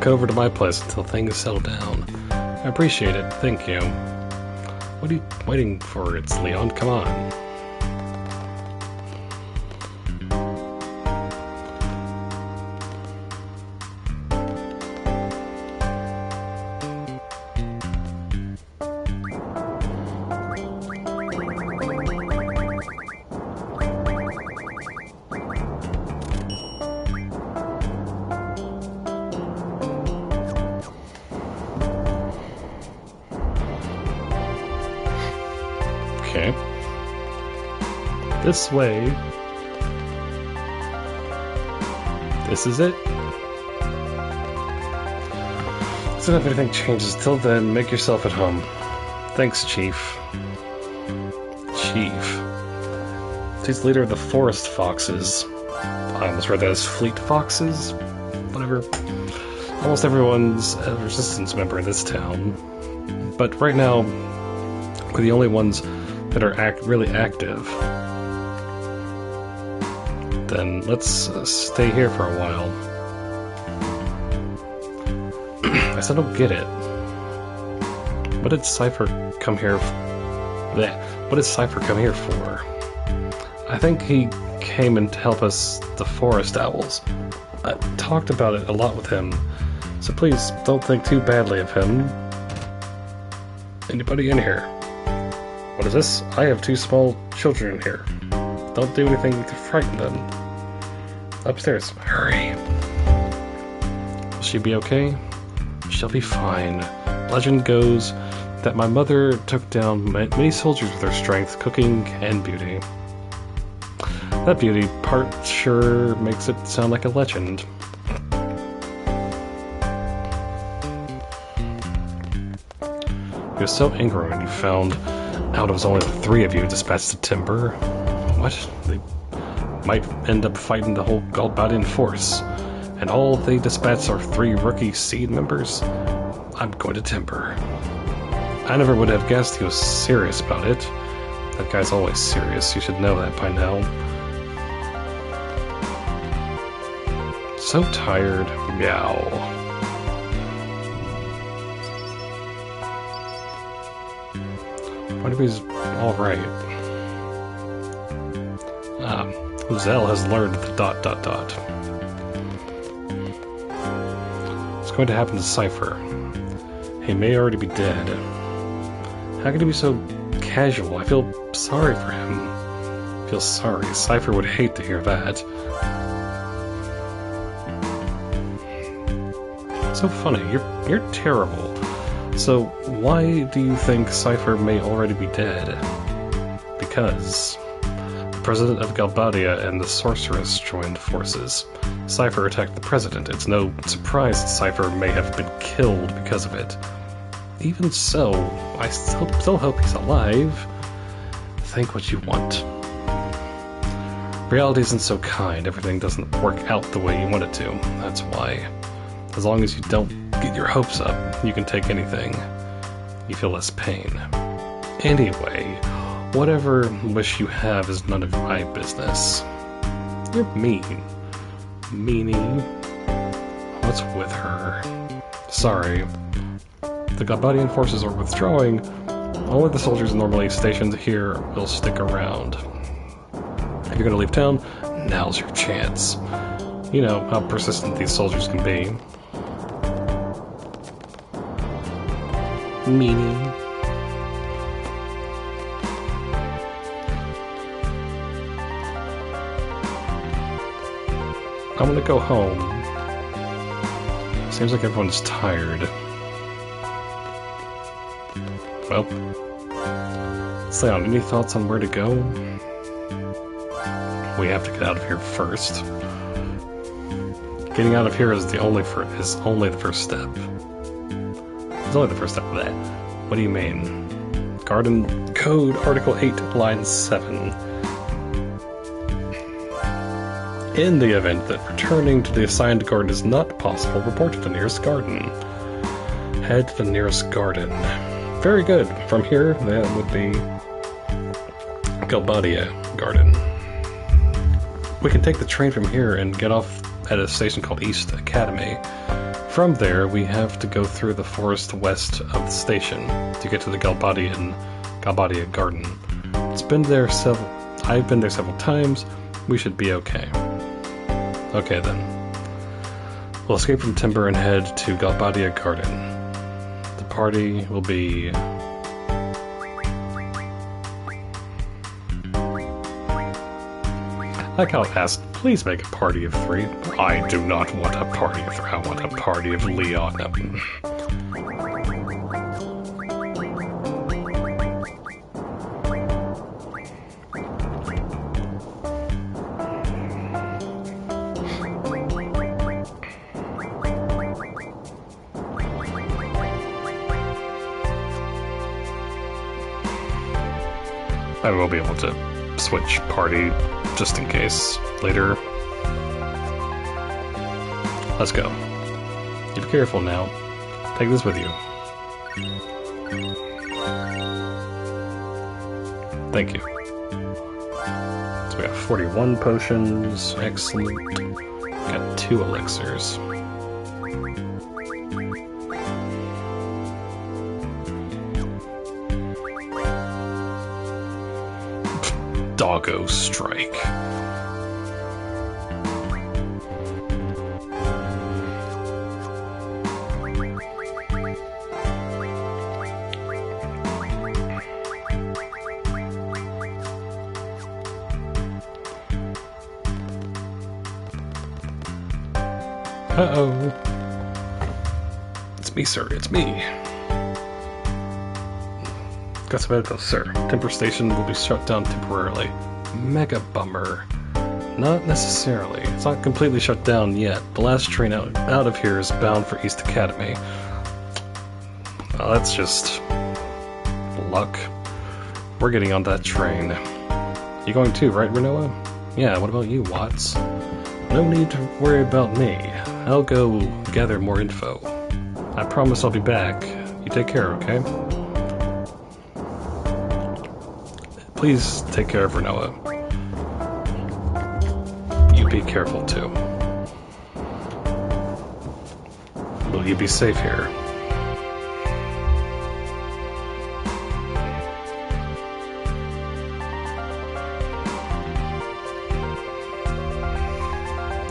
Speaker 1: Go over to my place until things settle down. I appreciate it, thank you. What are you waiting for? It's Leon, come on. Okay. This way. This is it. So if anything changes till then, make yourself at home. Thanks, Chief. Chief. He's the leader of the Forest Foxes. I almost read that as Fleet Foxes. Whatever. Almost everyone's a resistance member in this town. But right now, we're the only ones that are really active. Then let's stay here for a while. I still don't get it. What did Cypher come here What did Cypher come here for? I think he came in to help us, the Forest Owls. I talked about it a lot with him, so please don't think too badly of him. Anybody in here? What is this? I have 2 small children in here. Don't do anything to frighten them. Upstairs. Hurry. Will she be okay? She'll be fine. Legend goes that my mother took down many soldiers with her strength, cooking, and beauty. That beauty part sure makes it sound like a legend. He was so angry when he found out it was only the 3 of you dispatched to Timber. What? They might end up fighting the whole Galbadian force. And all they dispatched are 3 rookie seed members? I'm going to Timber. I never would have guessed he was serious about it. That guy's always serious, you should know that by now. So tired. Meow. What if he's alright? Zell has learned the ... What's going to happen to Cypher? He may already be dead. How can he be so casual? I feel sorry for him. I feel sorry. Cypher would hate to hear that. So funny. You're terrible. So why do you think Cypher may already be dead? Because the president of Galbadia and the sorceress joined forces. Cypher attacked the president. It's no surprise that Cypher may have been killed because of it. Even so, I still hope he's alive. Think what you want. Reality isn't so kind. Everything doesn't work out the way you want it to. That's why. As long as you don't get your hopes up, you can take anything. You feel less pain. Anyway, whatever wish you have is none of my business. You're mean. Meanie. What's with her? Sorry. The Galbadian forces are withdrawing. Only the soldiers normally stationed here will stick around. If you're gonna leave town, now's your chance. You know how persistent these soldiers can be. Meanie. I'm gonna go home. Seems like everyone's tired. Well, Leon, any thoughts on where to go? We have to get out of here first. Getting out of here is only the first step. It's only the first step of that. What do you mean? Garden Code Article 8, Line 7. In the event that returning to the assigned garden is not possible, report to the nearest garden. Head to the nearest garden. Very good. From here, that would be Galbadia Garden. We can take the train from here and get off at a station called East Academy. From there, we have to go through the forest west of the station to get to the Galbadia Garden. I've been there several times. We should be okay. Okay then. We'll escape from Timber and head to Galbadia Garden. The party will be... Like how it asked, please make a party of 3. I do not want a party of 3. I want a party of Leon. I will be able to switch party just in case later. Let's go. You be careful now. Take this with you. Thank you. So we got 41 potions. Excellent. Got 2 elixirs. Doggo strike. Uh-oh. It's me, sir. It's me. Got some info, sir. Timber Station will be shut down temporarily. Mega bummer. Not necessarily. It's not completely shut down yet. The last train out of here is bound for East Academy. Well, that's just... luck. We're getting on that train. You going too, right, Renoa? Yeah, what about you, Watts? No need to worry about me. I'll go gather more info. I promise I'll be back. You take care, okay? Please take care of Renoa. You be careful too. Will you be safe here?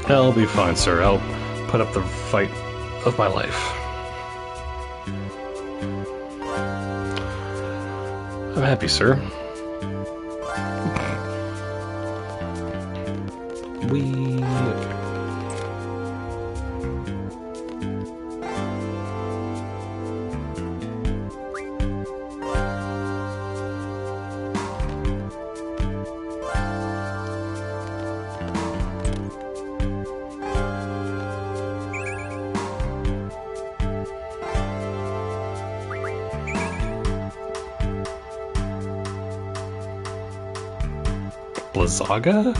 Speaker 1: I'll be fine, sir. I'll put up the fight of my life. I'm happy, sir. Blizzaga?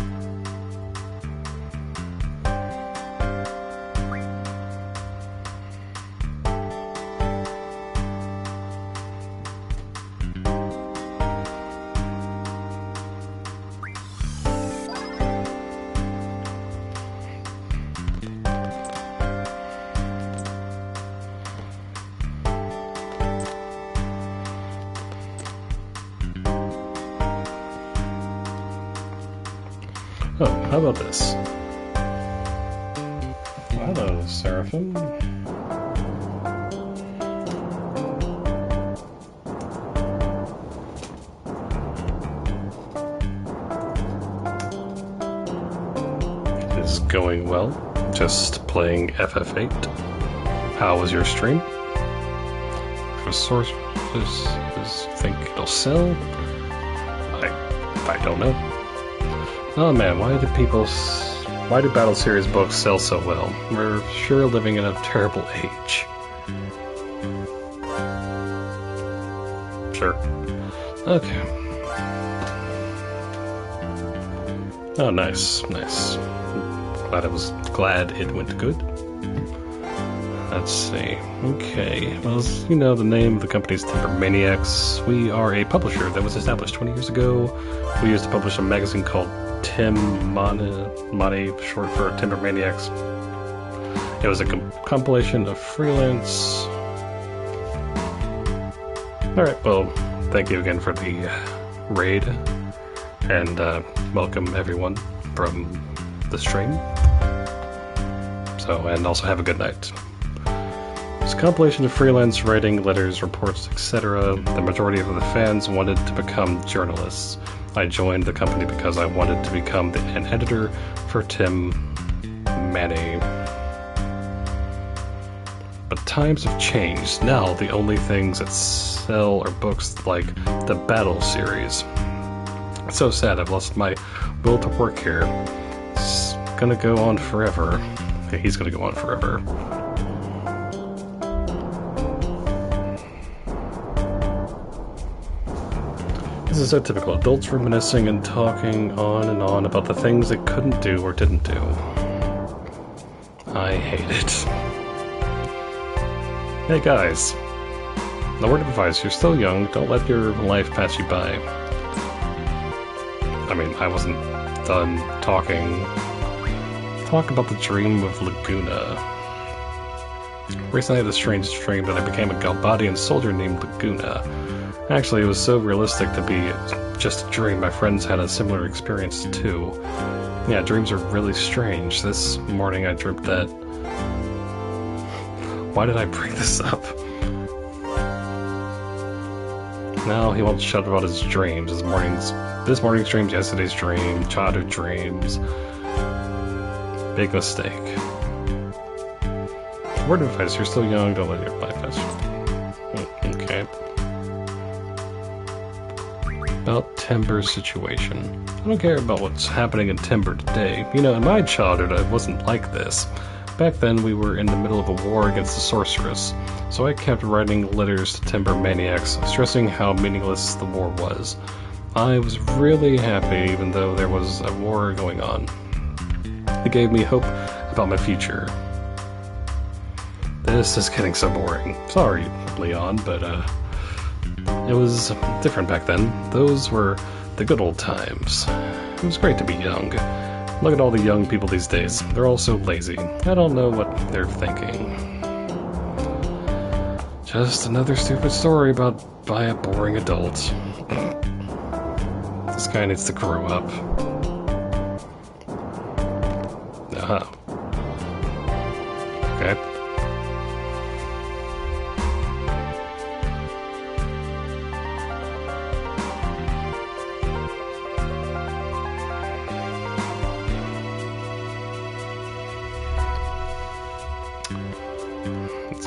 Speaker 1: Oh, how about this? Hello, Seraphim. It is going well. Just playing FF8. How was your stream? For sources, think it'll sell? I don't know. Oh man, why do Battle Series books sell so well? We're sure living in a terrible age. Sure. Okay. Oh, nice. Glad it went good. Let's see. Okay. Well, as you know, the name of the company is Timber Maniacs. We are a publisher that was established 20 years ago. We used to publish a magazine called Money, short for Timber Maniacs. It was a compilation of freelance. Alright, well, thank you again for the raid, and welcome everyone from the stream. And also have a good night. It's a compilation of freelance writing, letters, reports, etc. The majority of the fans wanted to become journalists. I joined the company because I wanted to become an editor for Tim Manny. But times have changed. Now the only things that sell are books like the Battle series. It's so sad. I've lost my will to work here. It's gonna go on forever. Yeah, he's gonna go on forever. This is so typical. Adults reminiscing and talking on and on about the things they couldn't do or didn't do. I hate it. Hey guys. A word of advice, you're still young, don't let your life pass you by. I mean, I wasn't done talking. Talk about the dream of Laguna. Recently I had a strange dream that I became a Galbadian soldier named Laguna. Actually, it was so realistic to be just a dream. My friends had a similar experience too. Yeah, dreams are really strange. This morning I dreamt that... Why did I bring this up? Now he won't shut about his dreams. This morning's dreams, yesterday's dream, childhood dreams. Big mistake. Word of advice, you're still young, don't let your life pass you. Okay. About Timber's situation. I don't care about what's happening in Timber today. You know, in my childhood, I wasn't like this. Back then, we were in the middle of a war against the sorceress, so I kept writing letters to Timber Maniacs, stressing how meaningless the war was. I was really happy, even though there was a war going on. It gave me hope about my future. This is getting so boring. Sorry, Leon, but, it was different back then. Those were the good old times. It was great to be young. Look at all the young people these days. They're all so lazy. I don't know what they're thinking. Just another stupid story by a boring adult. This guy needs to grow up. Uh-huh. Okay.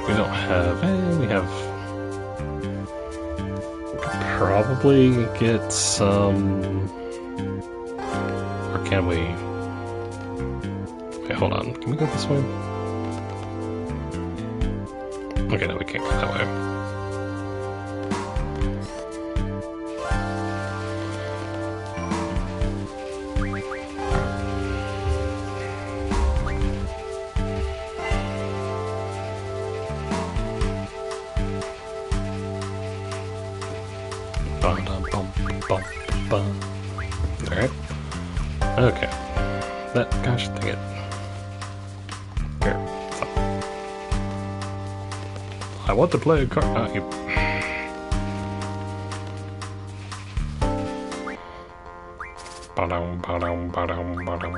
Speaker 1: We don't have any. We have. We could probably get some. Or can we? Wait, hold on. Can we go this way? Okay, no, we can't go that way. Alright. Okay. That, gosh, dang it. Here. Stop. I want to play a card. Ah, you. Ba-dum, ba-dum, ba-dum, ba-dum.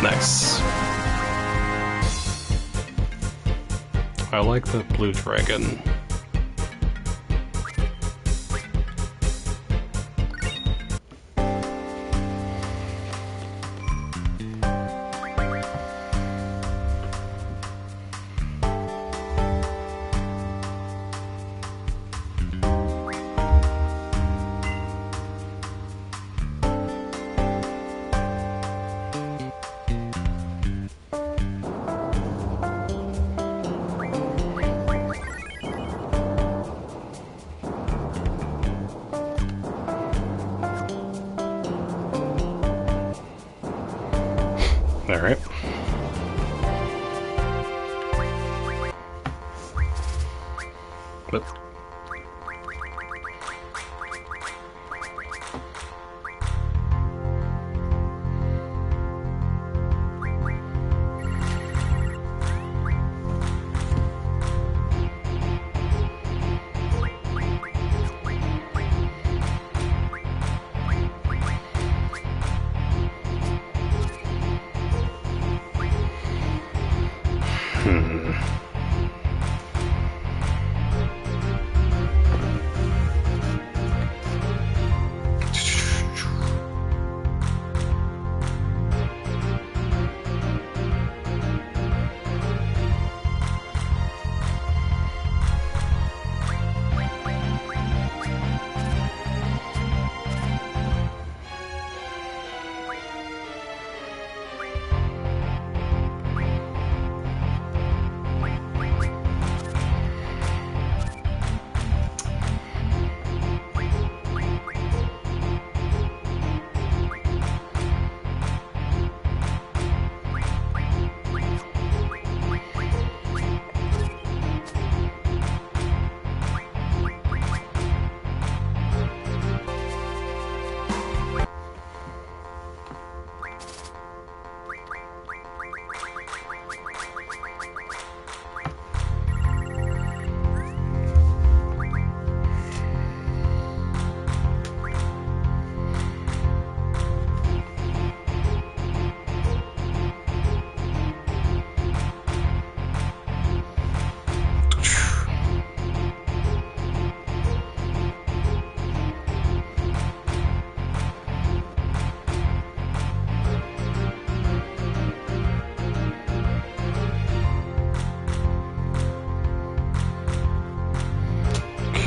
Speaker 1: Nice. I like the blue dragon. All right. But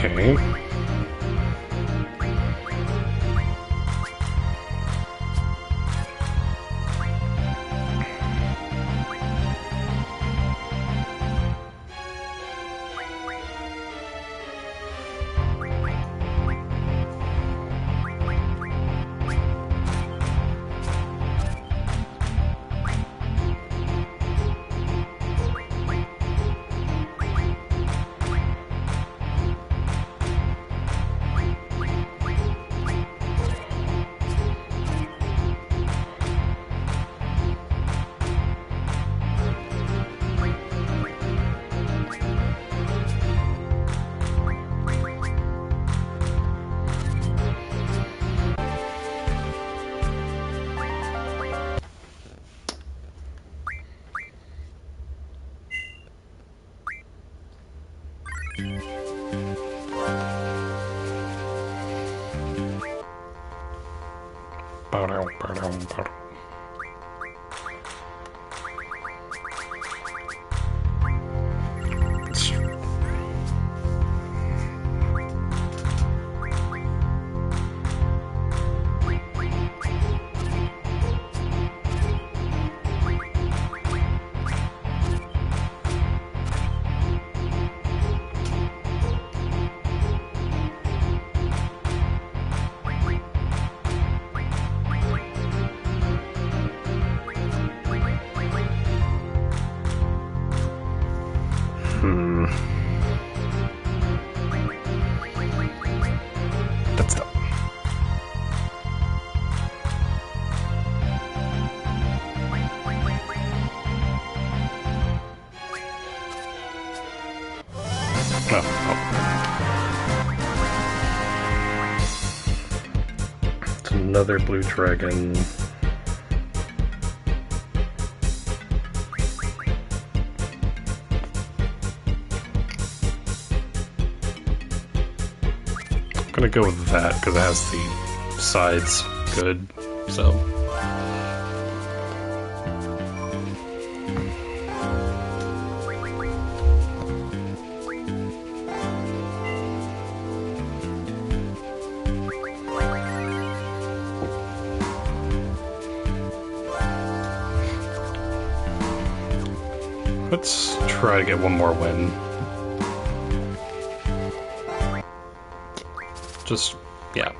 Speaker 1: Okay. That's dumb. It's another blue dragon. I'm gonna go with that because it has the sides good, so. Let's try to get one more win. Just, yeah.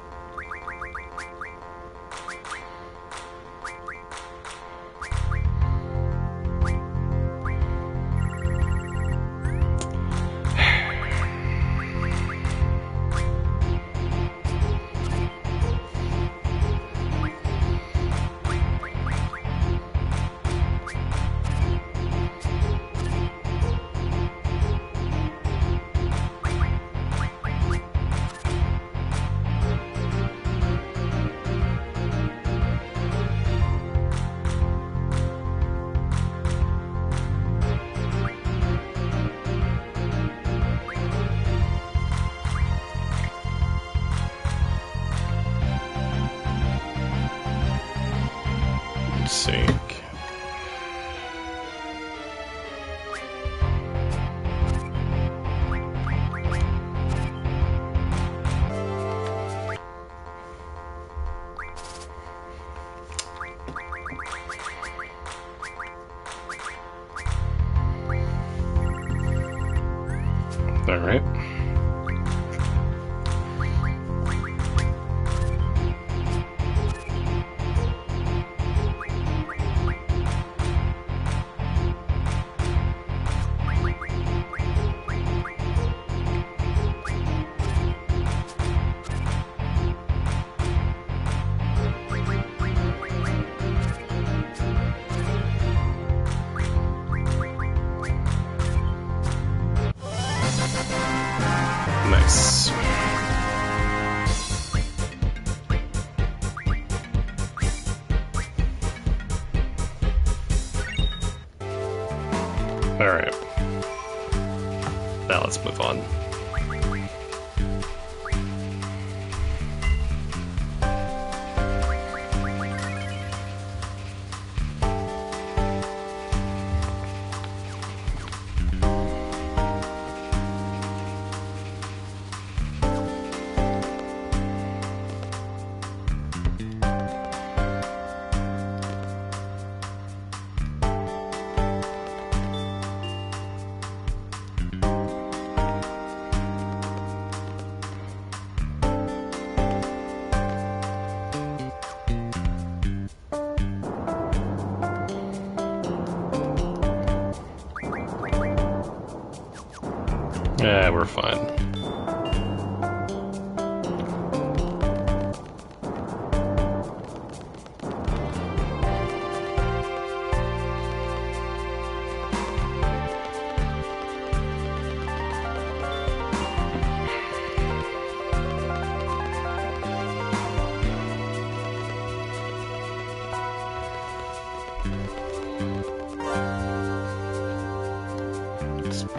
Speaker 1: Sink. All right. Nice. All right. Now let's move on. We're fine.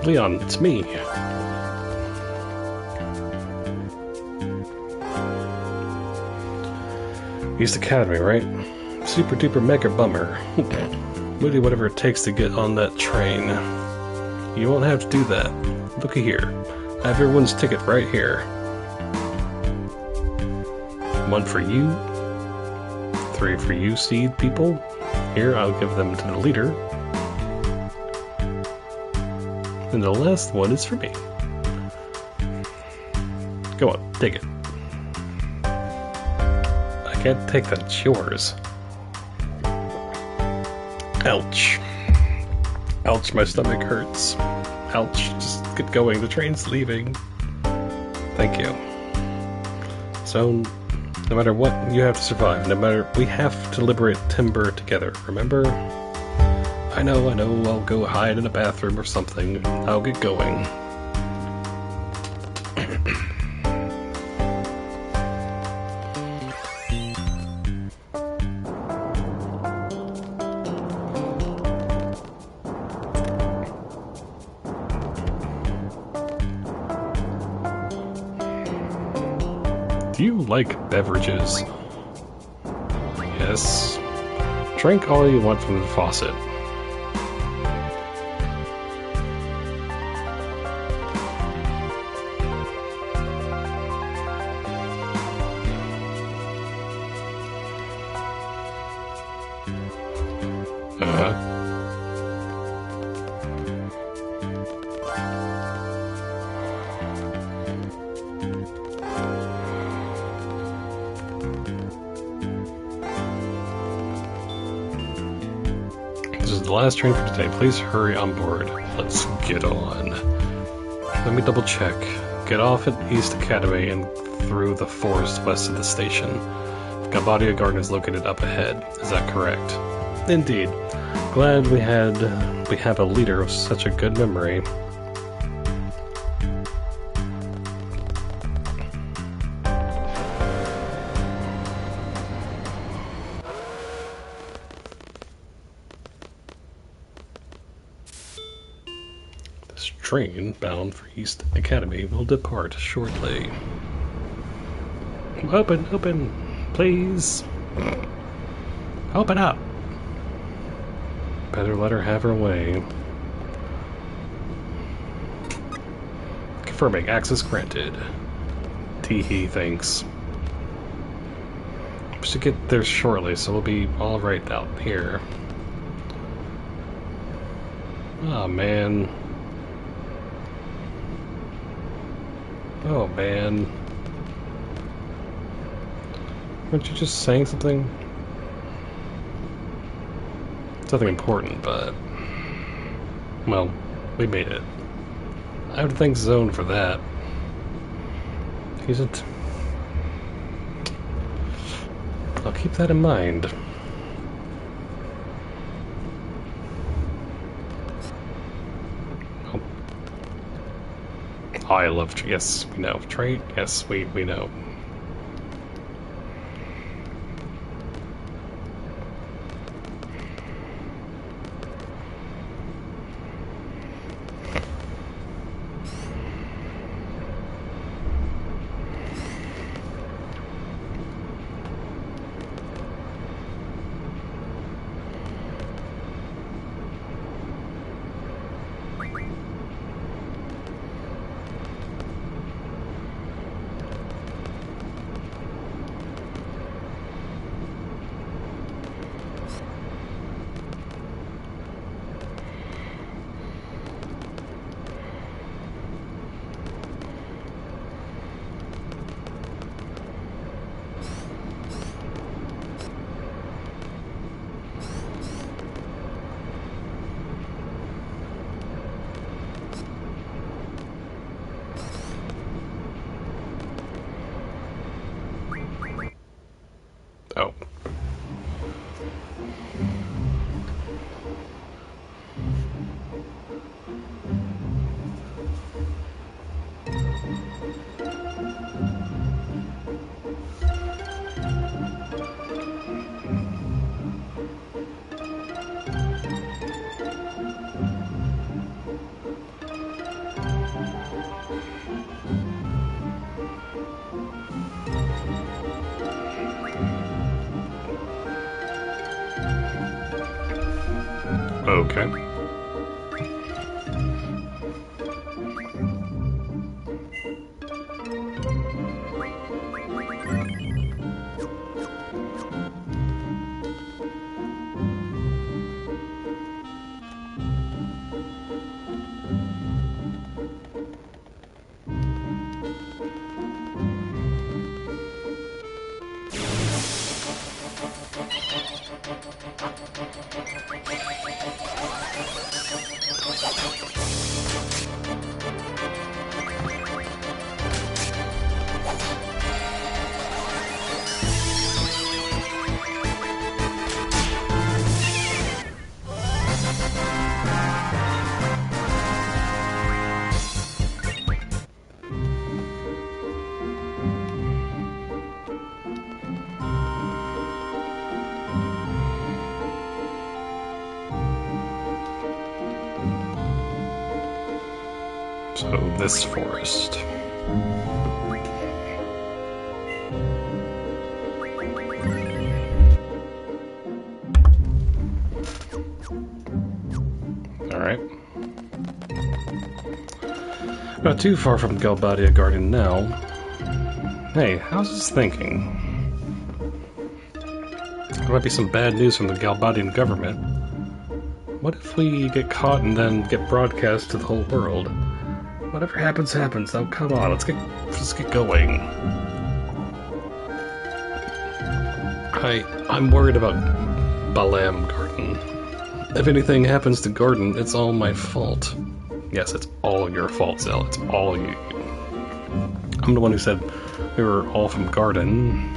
Speaker 1: Leon, it's me. East Academy, right? Super duper mega bummer. We'll do whatever it takes to get on that train. You won't have to do that. Looky here. I have everyone's ticket right here. 1 for you. 3 for you, seed people. Here, I'll give them to the leader. And the last one is for me. Go on, take it. I can't take that, it's yours. Ouch. Ouch, my stomach hurts. Ouch, just get going, the train's leaving. Thank you. So, no matter what, you have to survive. No matter, we have to liberate Timber together, remember? I know, I'll go hide in a bathroom or something. I'll get going. Do you like beverages? Yes. Drink all you want from the faucet. This is the last train for today. Please hurry on board. Let's get on. Let me double check. Get off at East Academy and through the forest west of the station. Gambadia Garden is located up ahead. Is that correct? Indeed. Glad we have a leader with such a good memory. This train bound for East Academy will depart shortly. Open, please. Open up. Better let her have her way. Confirming access granted. Teehee, thanks. We should get there shortly, so we'll be alright out here. Oh man. Oh man. Weren't you just saying something? It's nothing important, but... well, we made it. I have to thank Zone for that. He's it. I'll keep that in mind. Oh. I love... yes, we know. Trait? Yes, we know. Oh. Okay. So this forest. Alright. Not too far from Galbadia Garden now. Hey, how's this thinking? There might be some bad news from the Galbadian government. What if we get caught and then get broadcast to the whole world? Whatever happens, happens. Now, come on, let's get going. I'm worried about Balam Garden. If anything happens to Garden, it's all my fault. Yes, it's all your fault, Zell. It's all you. I'm the one who said we were all from Garden.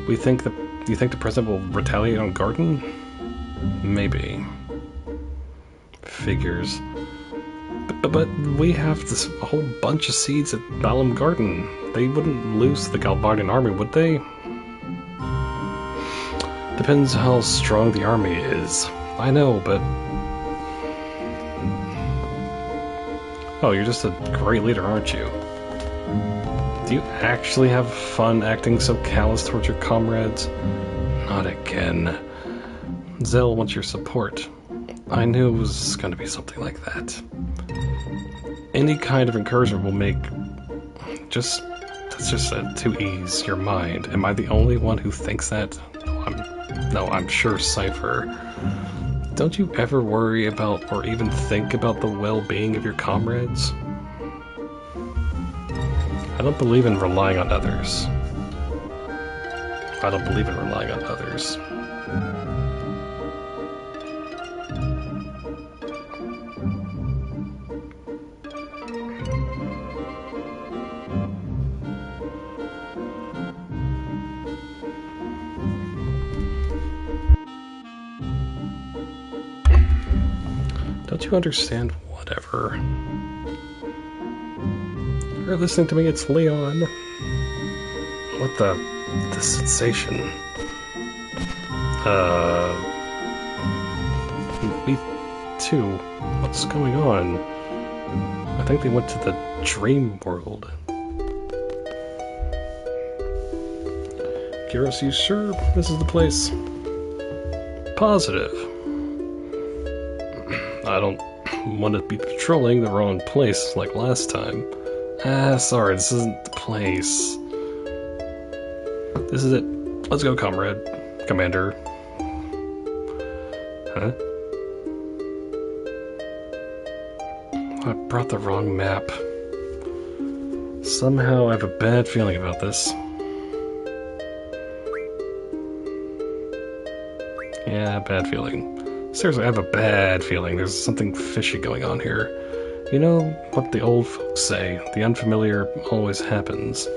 Speaker 1: You think the president will retaliate on Garden? Maybe. Figures. But we have this whole bunch of seeds at Balam Garden. They wouldn't lose to the Galbardian army, would they? Depends how strong the army is. I know, but... Oh, you're just a great leader, aren't you? Do you actually have fun acting so callous towards your comrades? Not again. Zell wants your support. I knew it was going to be something like that. Any kind of encouragement will make... That's just to ease your mind. Am I the only one who thinks that? No, I'm sure Cypher. Don't you ever worry about or even think about the well-being of your comrades? I don't believe in relying on others. I don't believe in relying on others. Don't you understand? Whatever. You're listening to me, it's Leon. What the sensation? Me too. What's going on? I think they went to the dream world. Gyros, you sure this is the place? Positive. I don't want to be patrolling the wrong place like last time. Sorry, this isn't the place. This is it. Let's go, comrade. Commander. Huh? I brought the wrong map. Somehow I have a bad feeling about this. Yeah, bad feeling. Seriously, I have a bad feeling. There's something fishy going on here. You know what the old folks say, the unfamiliar always happens.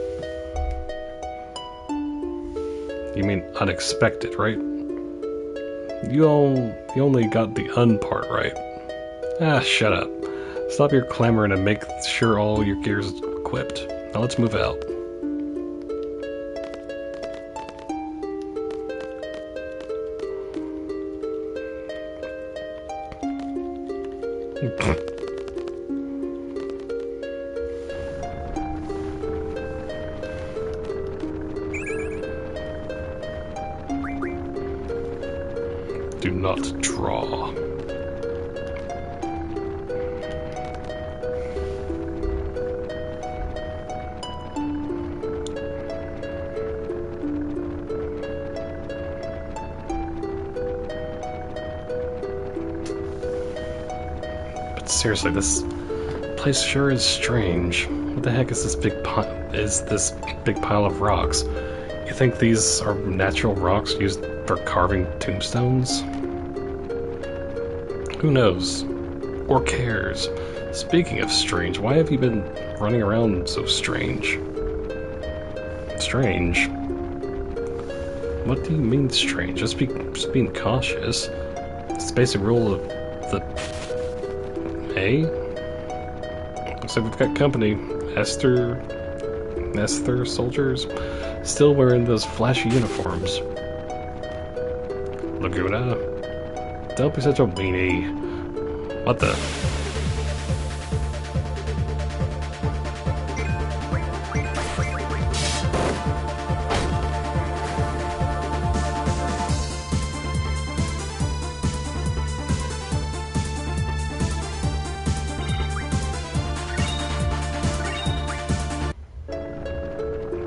Speaker 1: You mean unexpected, right? You only got the un part right. Ah, shut up. Stop your clamoring and make sure all your gear's equipped. Now let's move out. Do not draw. But seriously, this place sure is strange. What the heck is this big pile of rocks? You think these are natural rocks used for carving tombstones? Who knows? Or cares? Speaking of strange, why have you been running around so strange? Strange? What do you mean strange? Just being cautious. It's the basic rule of the... Hey? Looks like we've got company. Esther soldiers? Still wearing those flashy uniforms. Laguna? Don't be such a weenie. What the?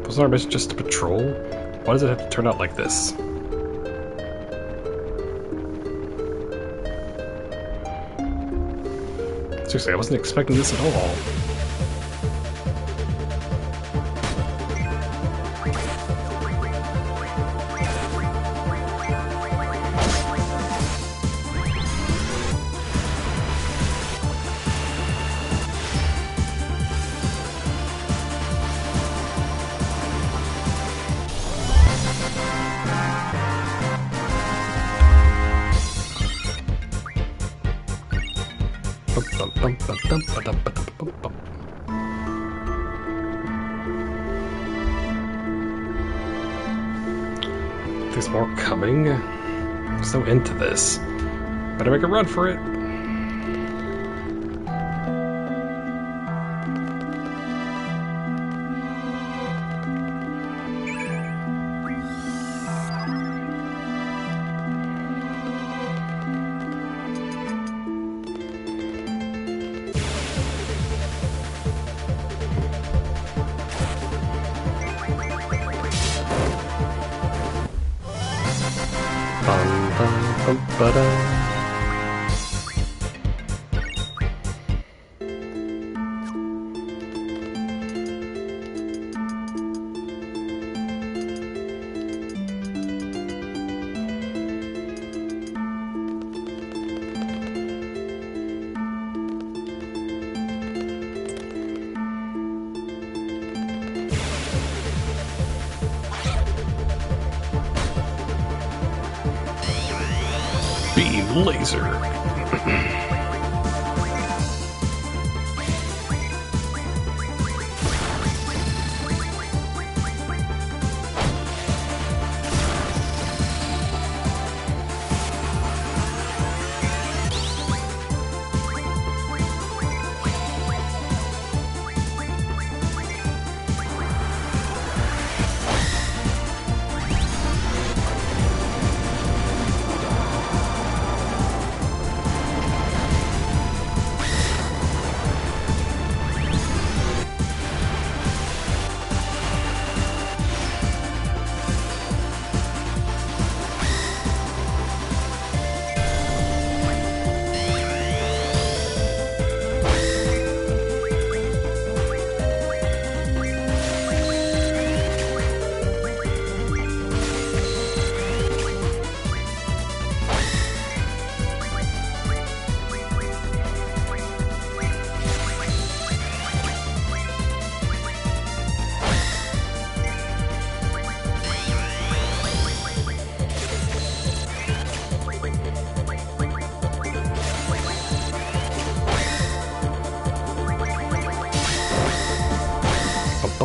Speaker 1: Wasn't our mission just to patrol? Why does it have to turn out like this? Seriously, I wasn't expecting this at all. There's more coming. I'm so into this. Better make a run for it. Beam laser.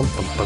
Speaker 1: Okay.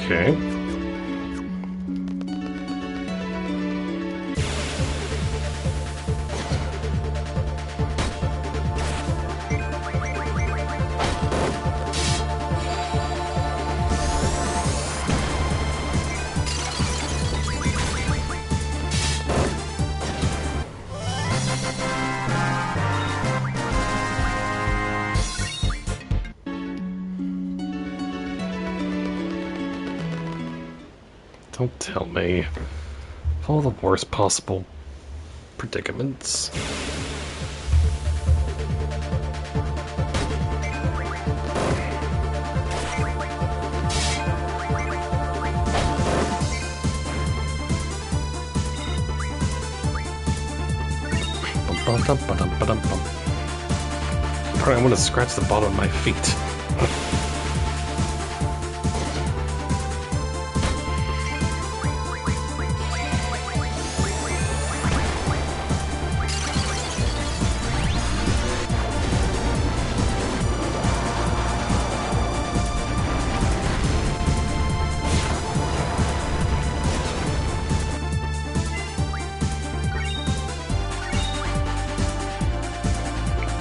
Speaker 1: Okay. Don't tell me. Of all the worst possible predicaments. Probably want to scratch the bottom of my feet.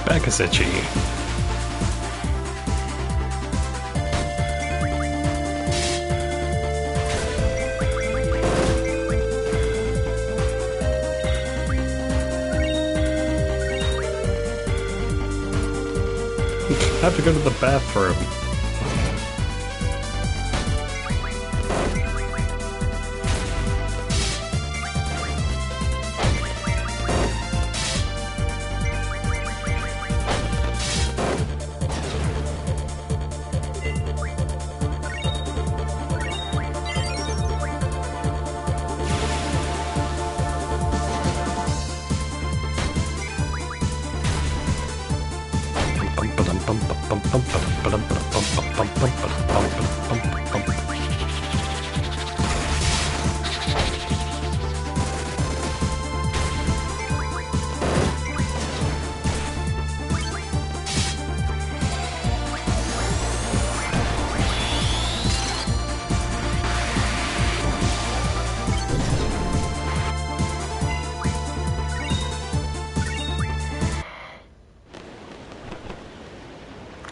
Speaker 1: Back is itchy. have to go to the bathroom.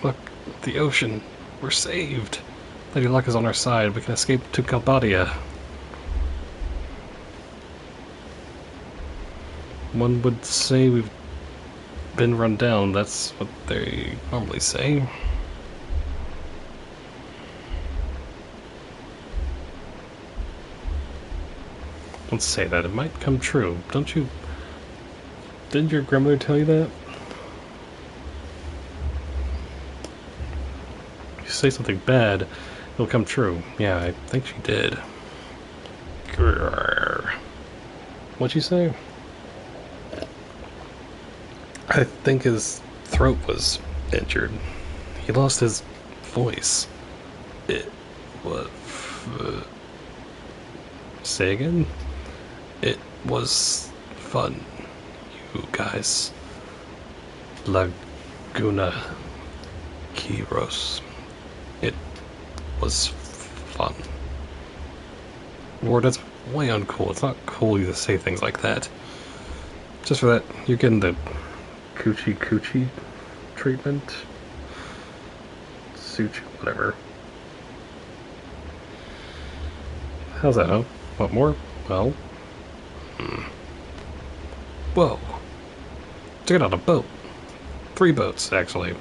Speaker 1: Look, the ocean. We're saved. Lady Luck is on our side. We can escape to Galbadia. One would say we've been run down. That's what they normally say. Don't say that. It might come true. Don't you... Didn't your grandmother tell you that? Say something bad, it'll come true. Yeah, I think she did. Grrr. What'd you say? I think his throat was injured. He lost his voice. It was... Say again? It was fun, you guys. Laguna Kiros. It was fun. Lord, that's way uncool. It's not cool you to say things like that. Just for that, you're getting the coochie treatment. Suchi, whatever. How's that, huh? Want more? Well... Whoa. Check it out, a boat. 3 boats, actually.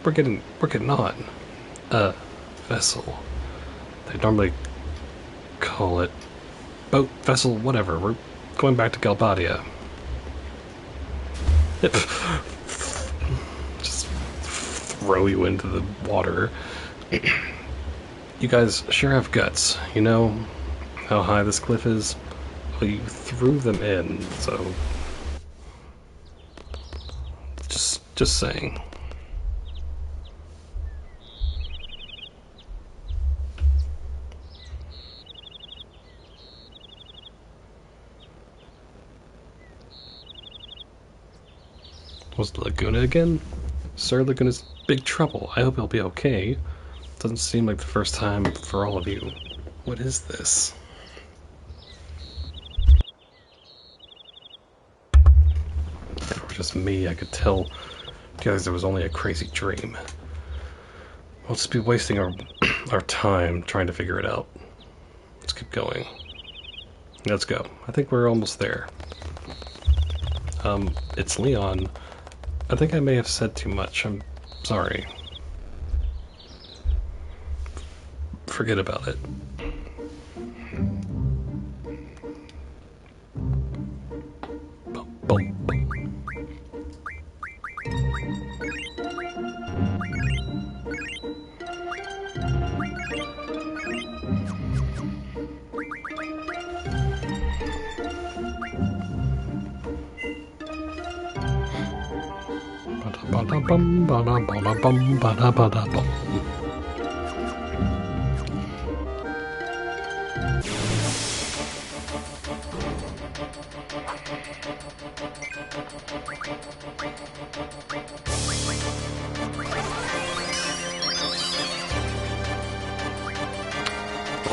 Speaker 1: We're getting on. Vessel. They normally call it boat, vessel, whatever. We're going back to Galbadia. Just throw you into the water. You guys sure have guts. You know how high this cliff is? Well, you threw them in, so... Just saying. Was the Laguna again? Sir, Laguna's big trouble. I hope he'll be okay. Doesn't seem like the first time for all of you. What is this? If it were just me, I could tell you guys it was only a crazy dream. We'll just be wasting our time trying to figure it out. Let's keep going. Let's go. I think we're almost there. It's Leon. I think I may have said too much. I'm sorry. Forget about it.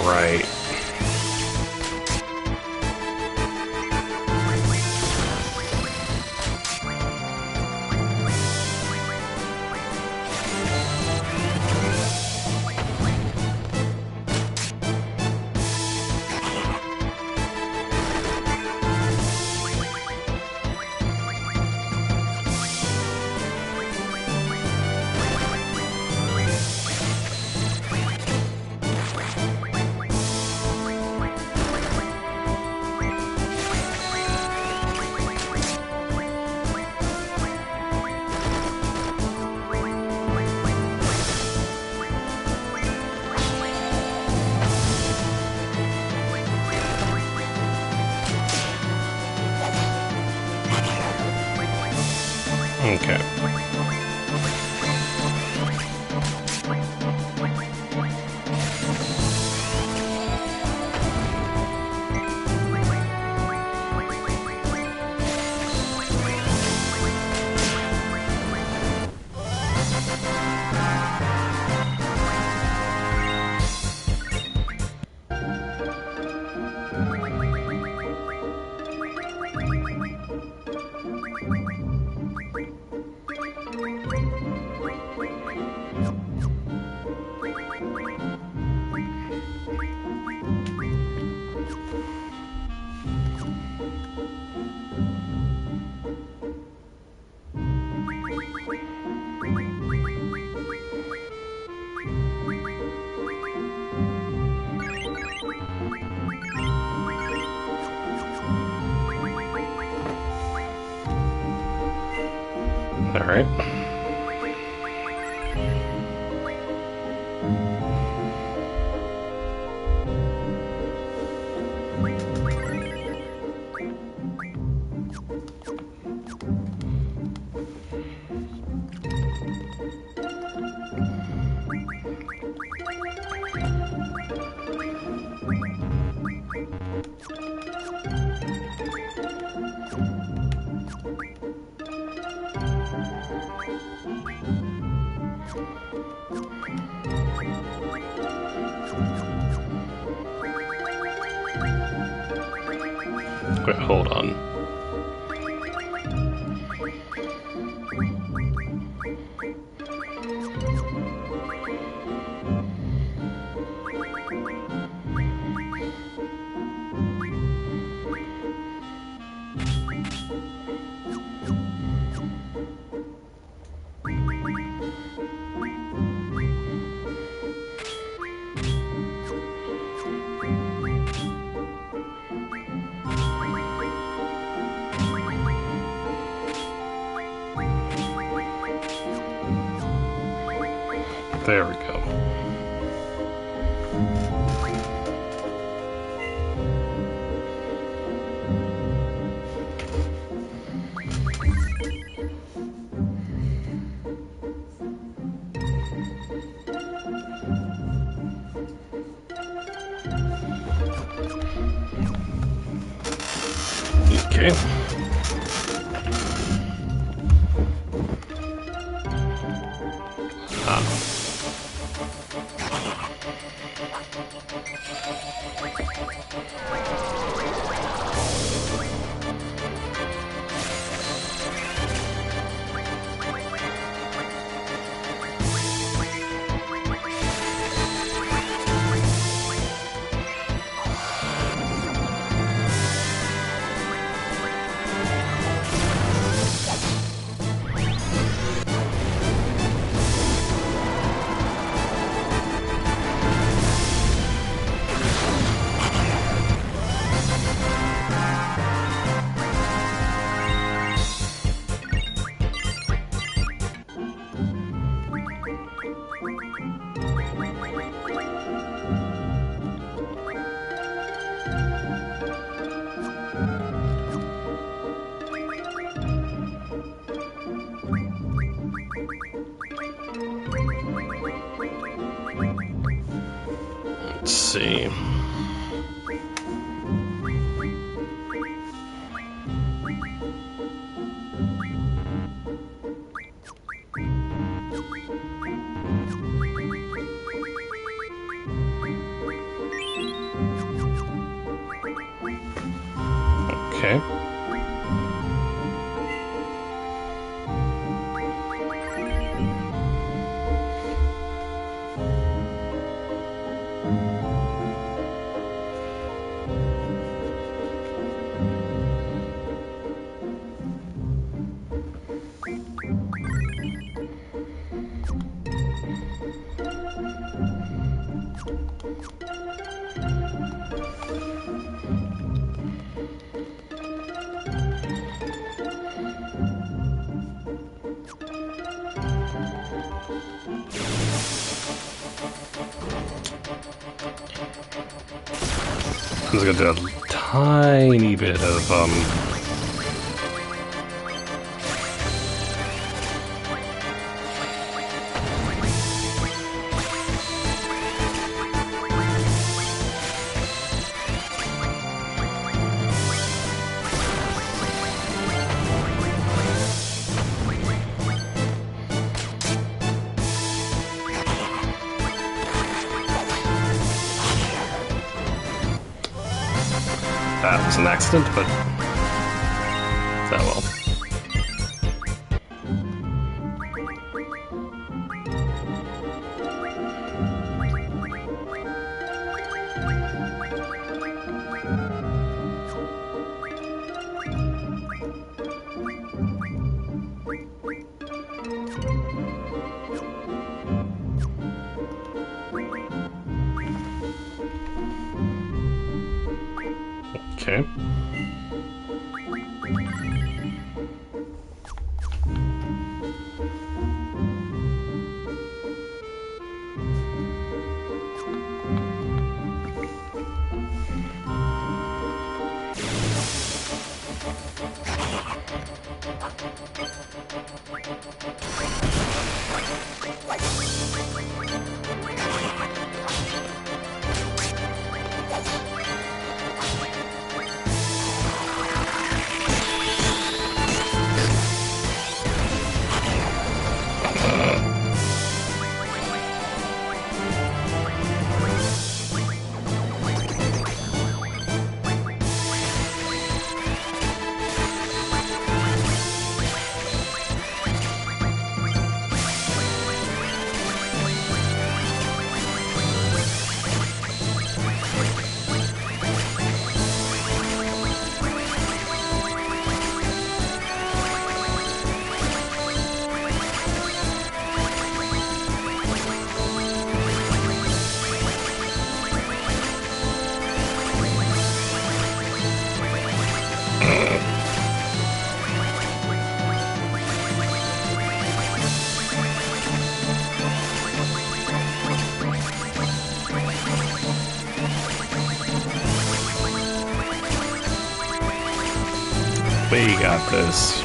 Speaker 1: Right. Okay. All right. Wait, hold on. There we go. Okay. Let's see. Okay. I'm just gonna do a tiny bit of that was an accident, but that well. Okay. We got this.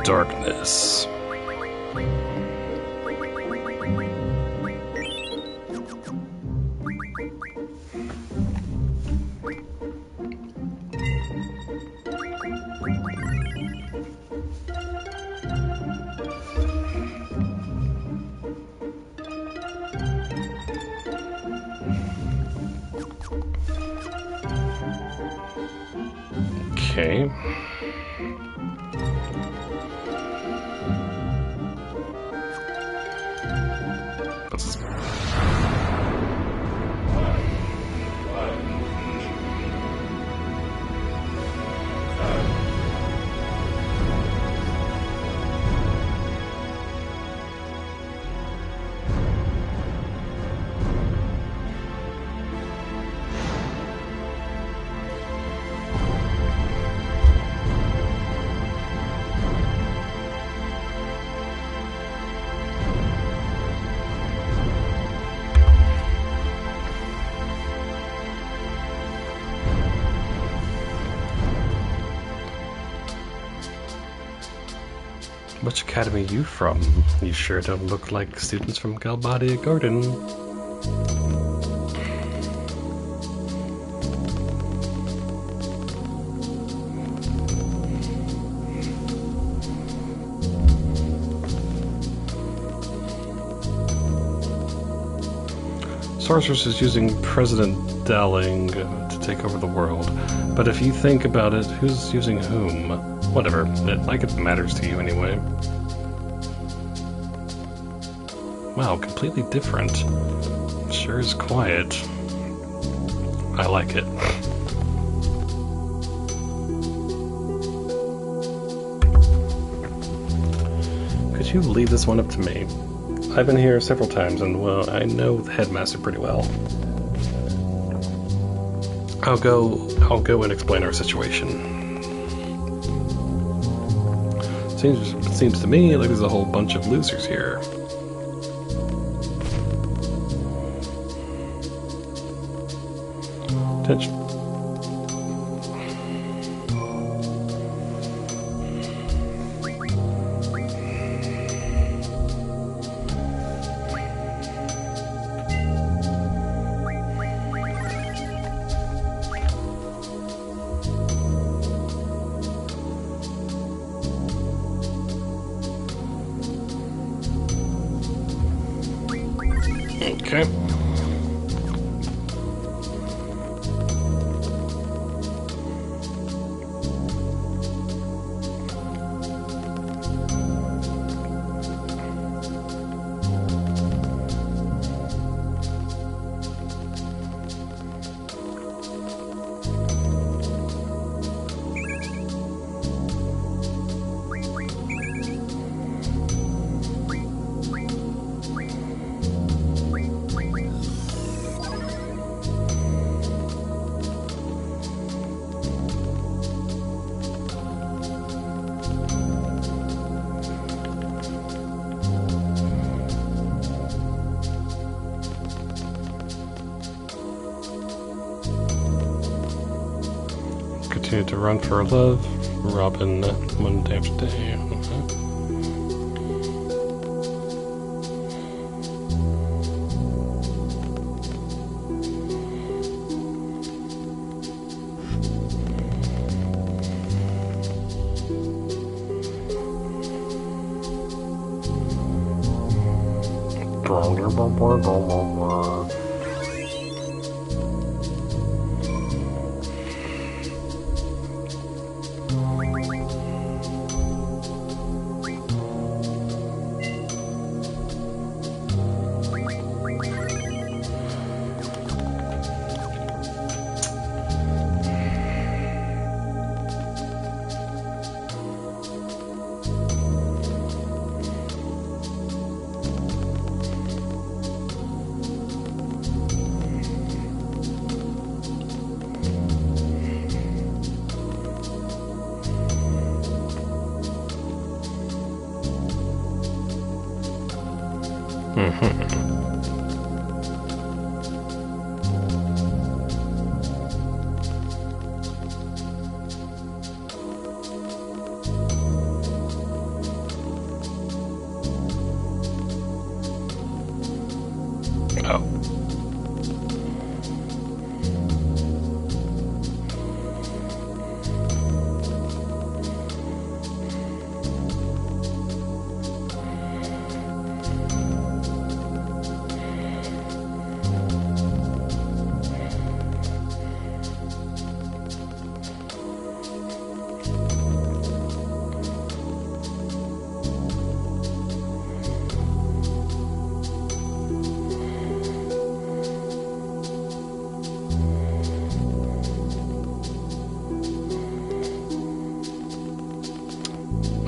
Speaker 1: Darkness. Okay. Which academy are you from? You sure don't look like students from Galbadia Garden. Sorceress is using President Dowling to take over the world. But if you think about it, who's using whom? Whatever, like it matters to you anyway. Wow, completely different. Sure is quiet. I like it. you leave this one up to me? I've been here several times, and, well, I know the headmaster pretty well. I'll go and explain our situation. Seems to me like there's a whole bunch of losers here. Attention. Okay. Continue to run for love, Robin, one day after day.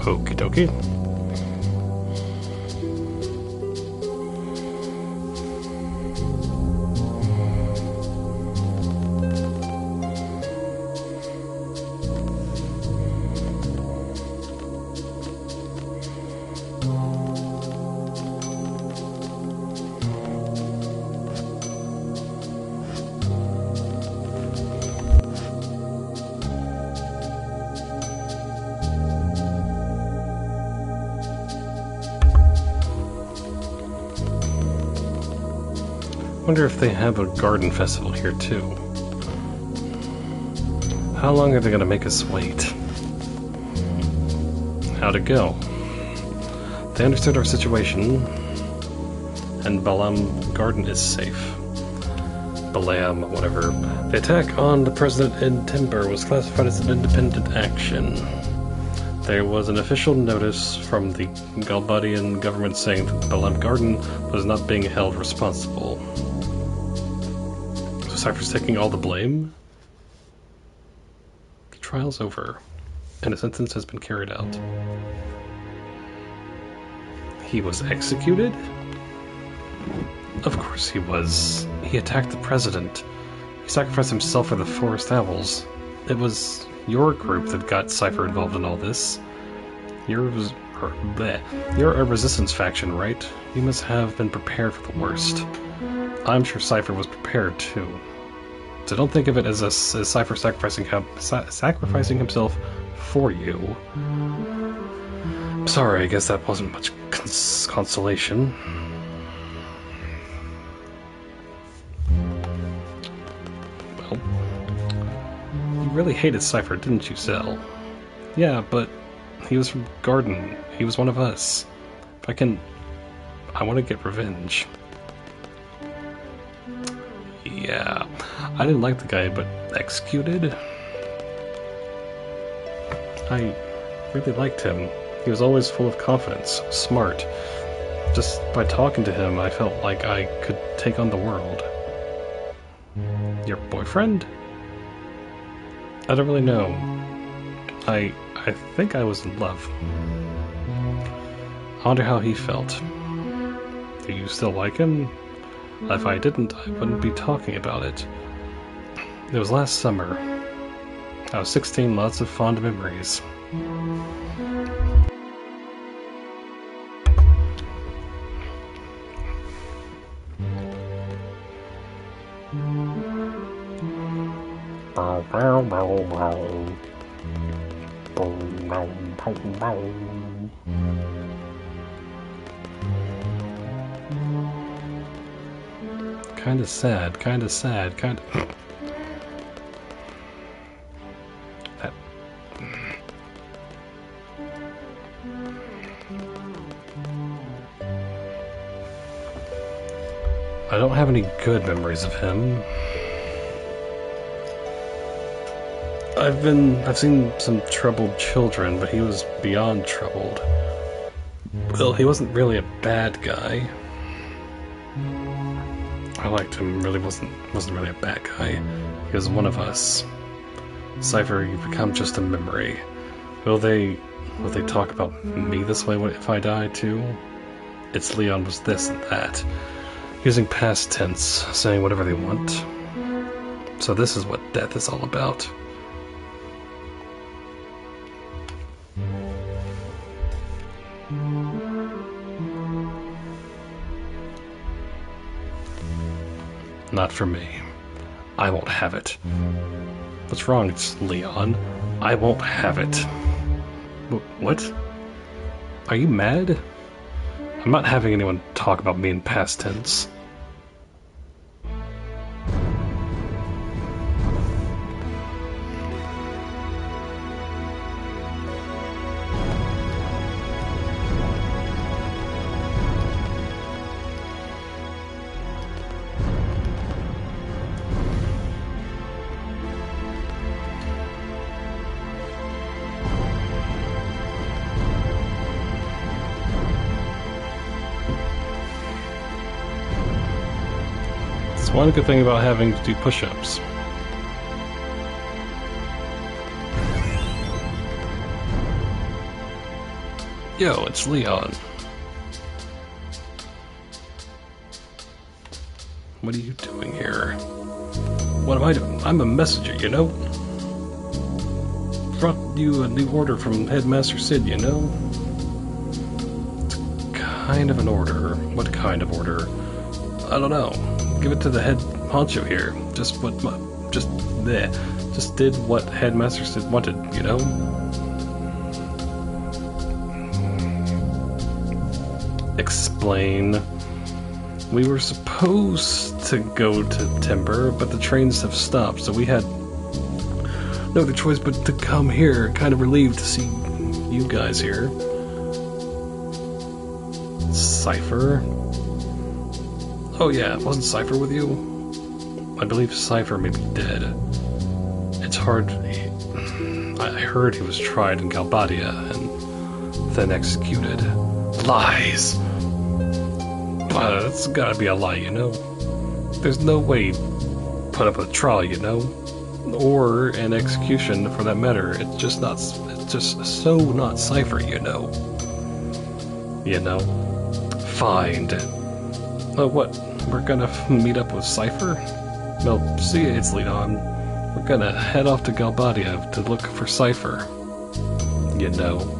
Speaker 1: Okie dokie. Wonder if they have a garden festival here too. How long are they gonna make us wait? How'd it go? They understood our situation, and Balam Garden is safe. Balam, whatever. The attack on the president in Timber was classified as an independent action. There was an official notice from the Galbadian government saying that Balam Garden was not being held responsible. So Cypher's taking all the blame? The trial's over, and a sentence has been carried out. He was executed? Of course he was. He attacked the president. He sacrificed himself for the Forest Owls. It was your group that got Cypher involved in all this. You're a resistance faction, right? You must have been prepared for the worst. I'm sure Cypher was prepared too. So don't think of it as Cypher sacrificing himself for you. Sorry, I guess that wasn't much consolation. Well, you really hated Cypher, didn't you, Zell? Yeah, but he was from Garden. He was one of us. I want to get revenge. Yeah, I didn't like the guy, but executed? I really liked him. He was always full of confidence, smart. Just by talking to him, I felt like I could take on the world. Your boyfriend? I don't really know. I think I was in love. I wonder how he felt. Do you still like him? If I didn't, I wouldn't be talking about it. It was last summer. I was 16, lots of fond memories. Kinda sad, kinda sad, kinda... I don't have any good memories of him. I've seen some troubled children, but he was beyond troubled. Well, he wasn't really a bad guy. I liked him, really wasn't really a bad guy. He was one of us. Cypher, you've become just a memory. Will they talk about me this way if I die too? It's Leon was this and that. Using past tense, saying whatever they want. So this is what death is all about. Not for me. I won't have it. What's wrong? It's Leon. I won't have it. What? Are you mad? I'm not having anyone talk about me in past tense. One good thing about having to do push-ups. Yo, it's Leon. What are you doing here? What am I doing? I'm a messenger, you know? Brought you a new order from Headmaster Sid, you know? It's kind of an order. What kind of order? I don't know. Give it to the head honcho here. Just did what Headmaster Sid wanted, you know? Explain. We were supposed to go to Timber, but the trains have stopped, so we had no other choice but to come here. Kind of relieved to see you guys here. Cypher? Oh yeah, wasn't Cypher with you? I believe Cypher may be dead. It's hard... I heard he was tried in Galbadia and then executed. Lies! That's gotta be a lie, you know? There's no way put up a trial, you know? Or an execution, for that matter. It's just so not Cypher, you know? You know? find. Oh, what? We're gonna meet up with Cypher? Well, see you, it's Leon. We're gonna head off to Galbadia to look for Cypher. You know.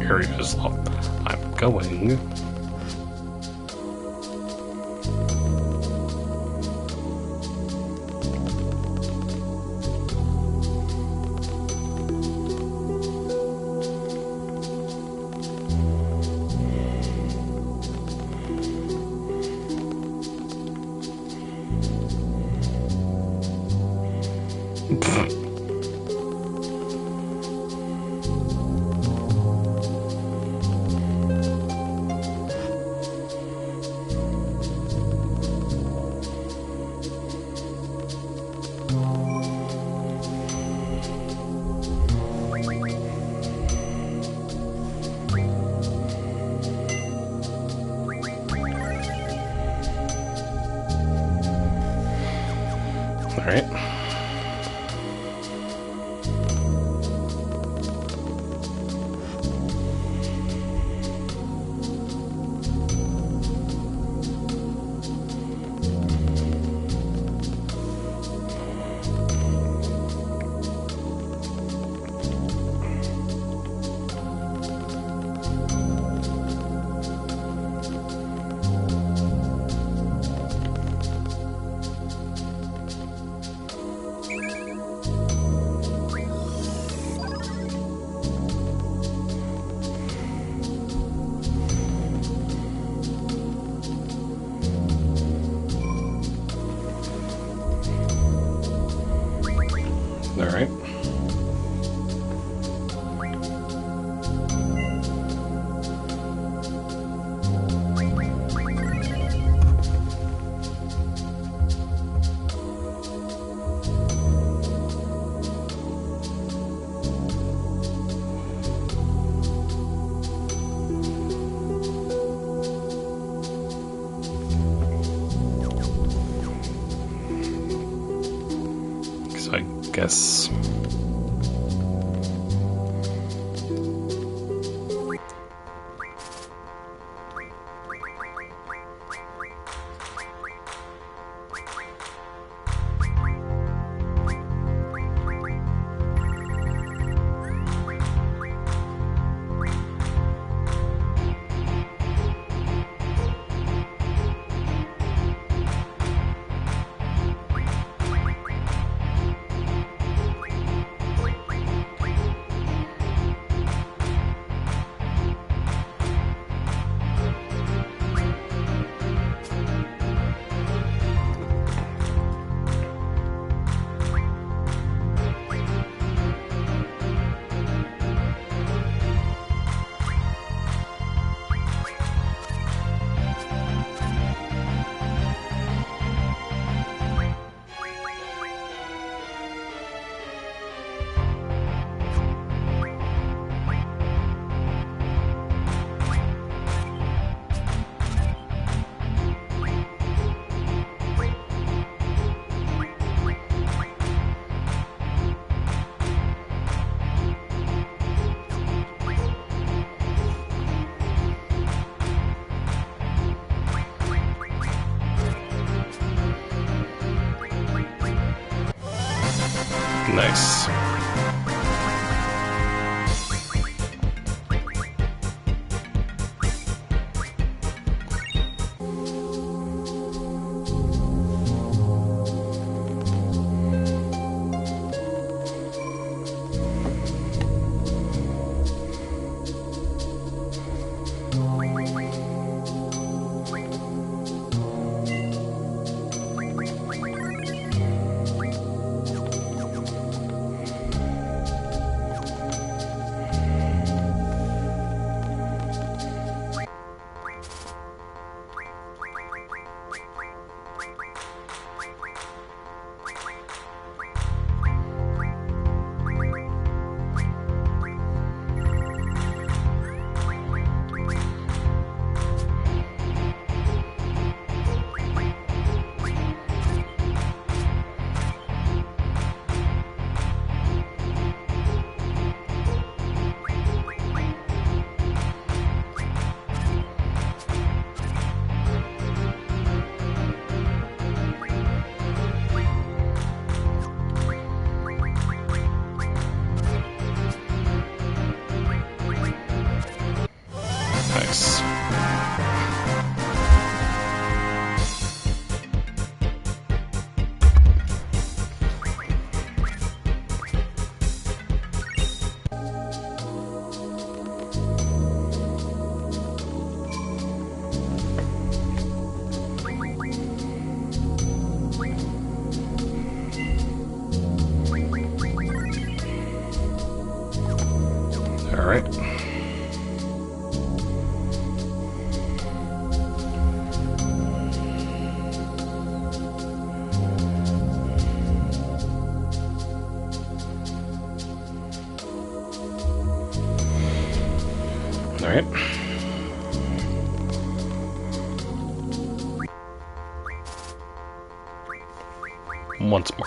Speaker 1: Areas I'm going. Alright. Alright. So I guess... Nice. Alright. Alright. Once more.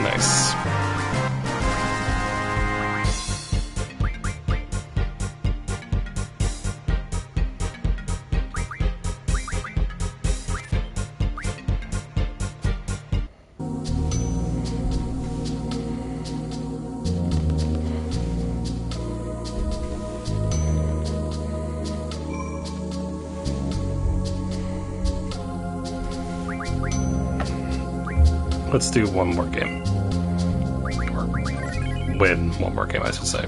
Speaker 1: Nice. Let's do one more game. Or win one more game, I should say.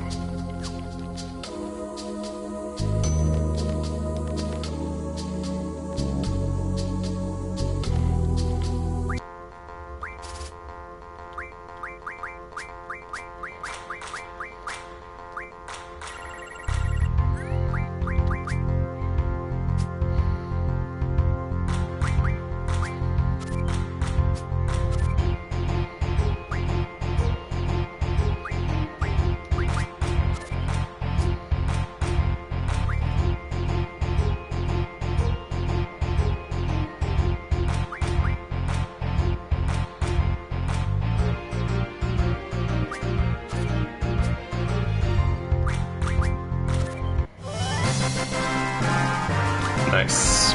Speaker 1: Nice.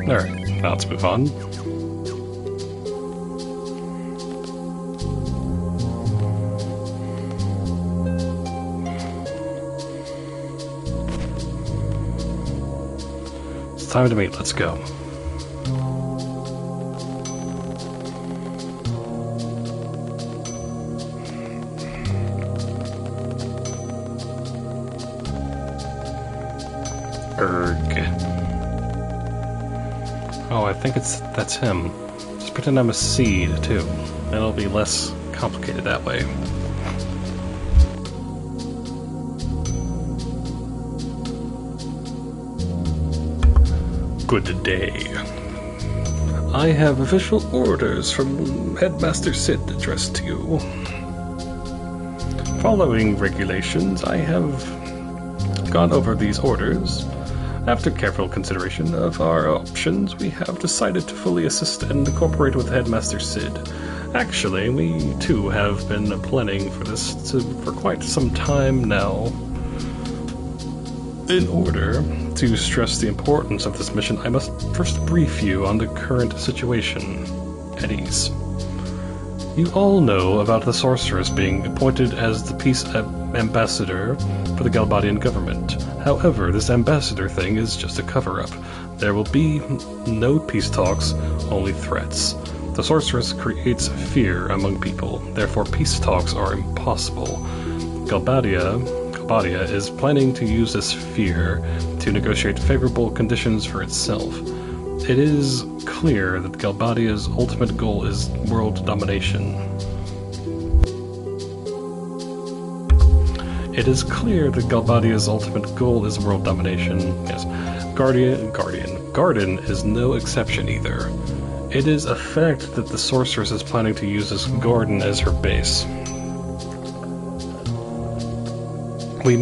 Speaker 1: Alright, now let's move on. It's time to meet, let's go. Oh, I think that's him. Just pretend I'm a seed, too. It'll be less complicated that way. Good day. I have official orders from Headmaster Sid addressed to you. Following regulations, I have gone over these orders. After careful consideration of our options, we have decided to fully assist and cooperate with Headmaster Sid. Actually, we too have been planning for this for quite some time now. In order to stress the importance of this mission, I must first brief you on the current situation at ease. You all know about the sorceress being appointed as the peace ambassador for the Galbadian government. However, this ambassador thing is just a cover-up. There will be no peace talks, only threats. The sorceress creates fear among people, therefore peace talks are impossible. Galbadia is planning to use this fear to negotiate favorable conditions for itself. It is clear that Galbadia's ultimate goal is world domination. It is clear that Galbadia's ultimate goal is world domination. Yes. Garden is no exception either. It is a fact that the sorceress is planning to use this garden as her base. We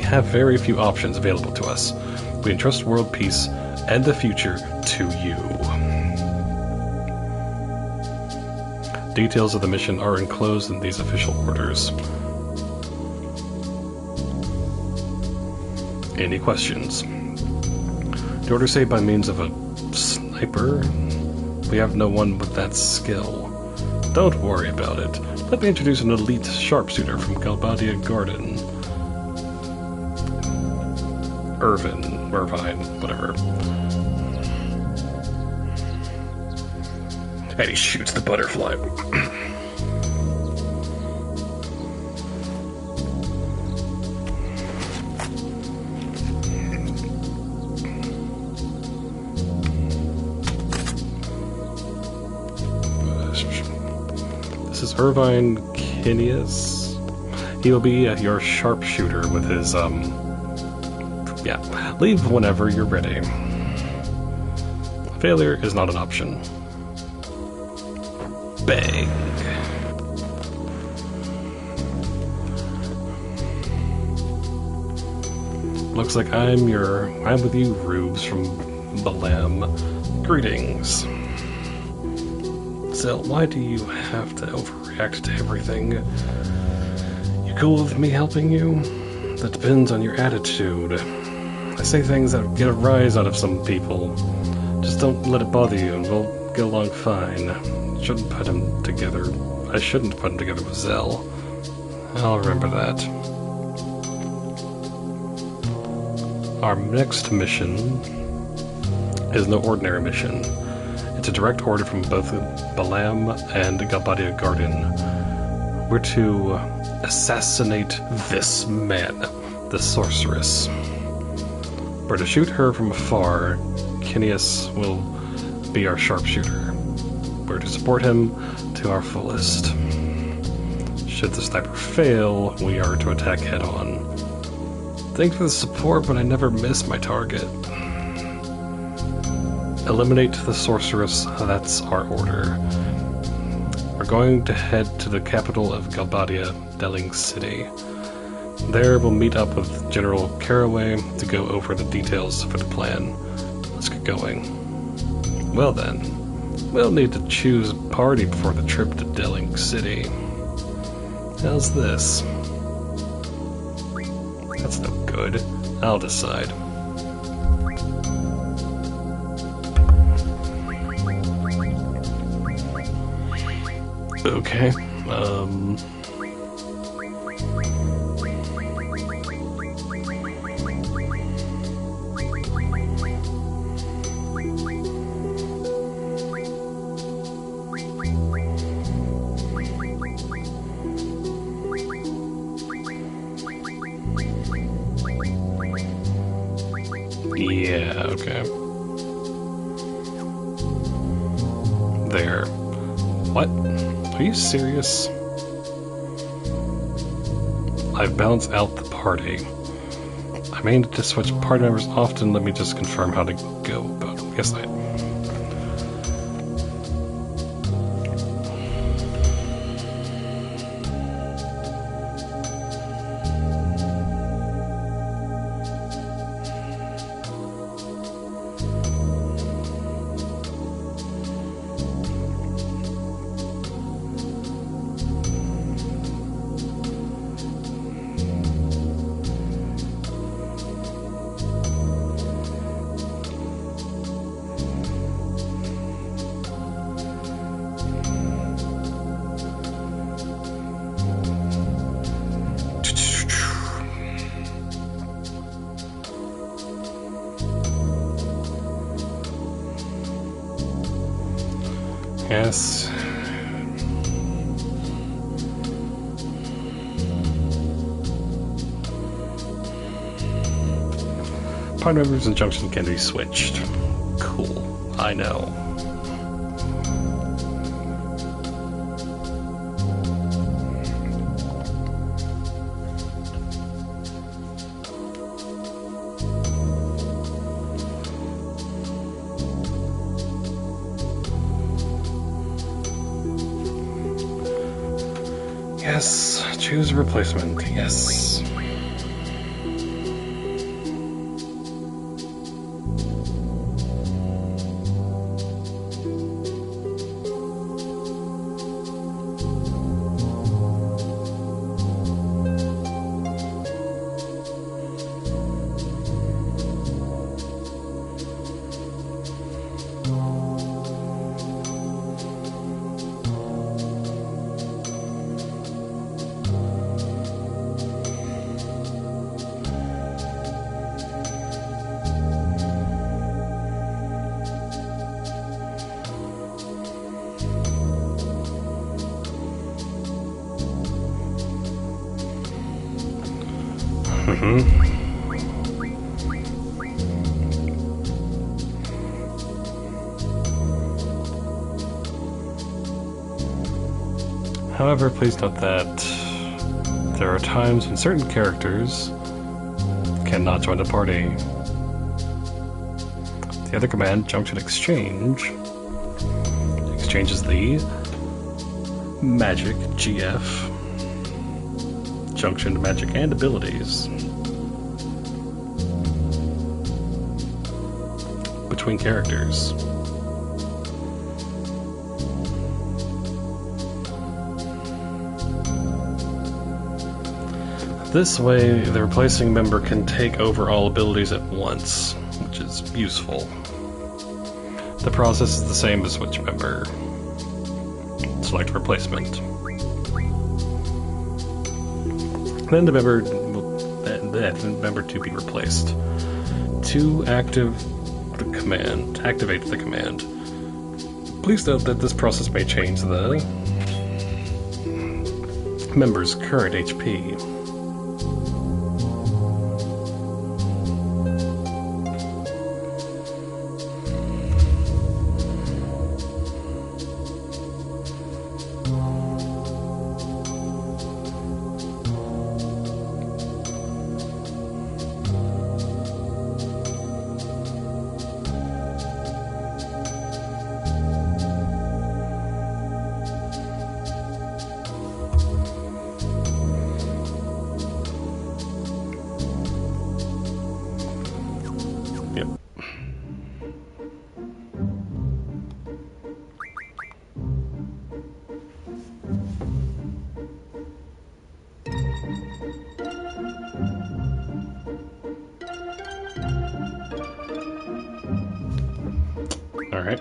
Speaker 1: have very few options available to us. We entrust world peace and the future to you. Details of the mission are enclosed in these official orders. Any questions? The orders say by means of a sniper? We have no one with that skill. Don't worry about it. Let me introduce an elite sharpshooter from Galbadia Garden. Irvine, whatever. And he shoots the butterfly. This is Irvine Kinius. He will be your sharpshooter with his, yeah. Leave whenever you're ready. Failure is not an option. Bang. Looks like I'm with you, Rubes from Balam. Greetings. Zell, why do you have to overreact to everything? You cool with me helping you? That depends on your attitude. I say things that get a rise out of some people. Just don't let it bother you and we'll get along fine. I shouldn't put him together with Zell. I'll remember that. Our next mission is no ordinary mission. It's a direct order from both Balam and Galbadia Garden. We're to assassinate this man, the sorceress. We're to shoot her from afar. Kinius will be our sharpshooter. We're to support him to our fullest. Should the sniper fail, we are to attack head-on. Thanks for the support, but I never miss my target. Eliminate the sorceress, that's our order. We're going to head to the capital of Galbadia, Delling City. There we'll meet up with General Caraway to go over the details for the plan. Let's get going. Well then, we'll need to choose a party before the trip to Delling City. How's this? That's no good. I'll decide. Okay, yeah, okay. There. What? Are you serious? I've balanced out the party. I may need to switch party members often. Let me just confirm how to go about it. Yes, I... Yes. Party members and junction can be switched. Cool. I know. Yes, choose a replacement. Yes. However, please note that there are times when certain characters cannot join the party. The other command, Junction Exchange, exchanges the magic GF, junction magic and abilities between characters. This way, the replacing member can take over all abilities at once, which is useful. The process is the same as switch member. Select replacement. Then the member to be replaced. To activate the command. Please note that this process may change the member's current HP. Alright.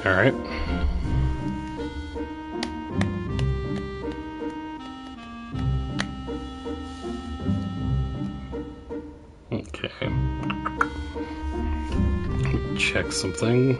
Speaker 1: Alright. Okay. Check something.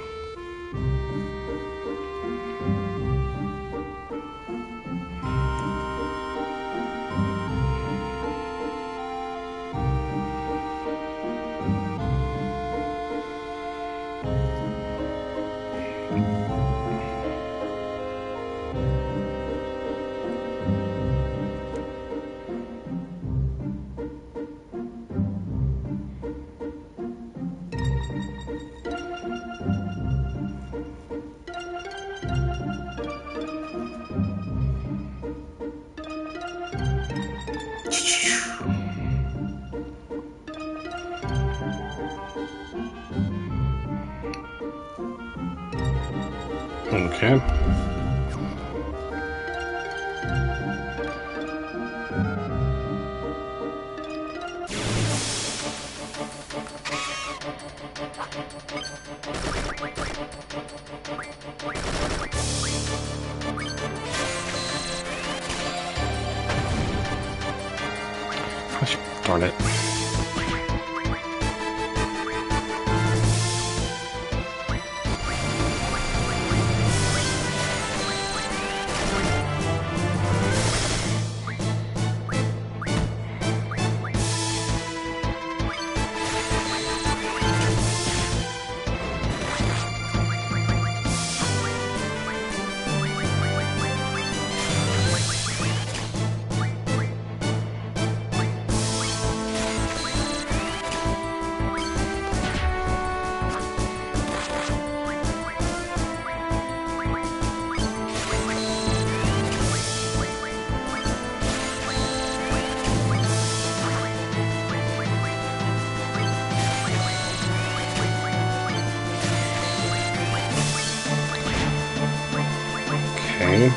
Speaker 1: Okay. Gosh, darn it. Okay.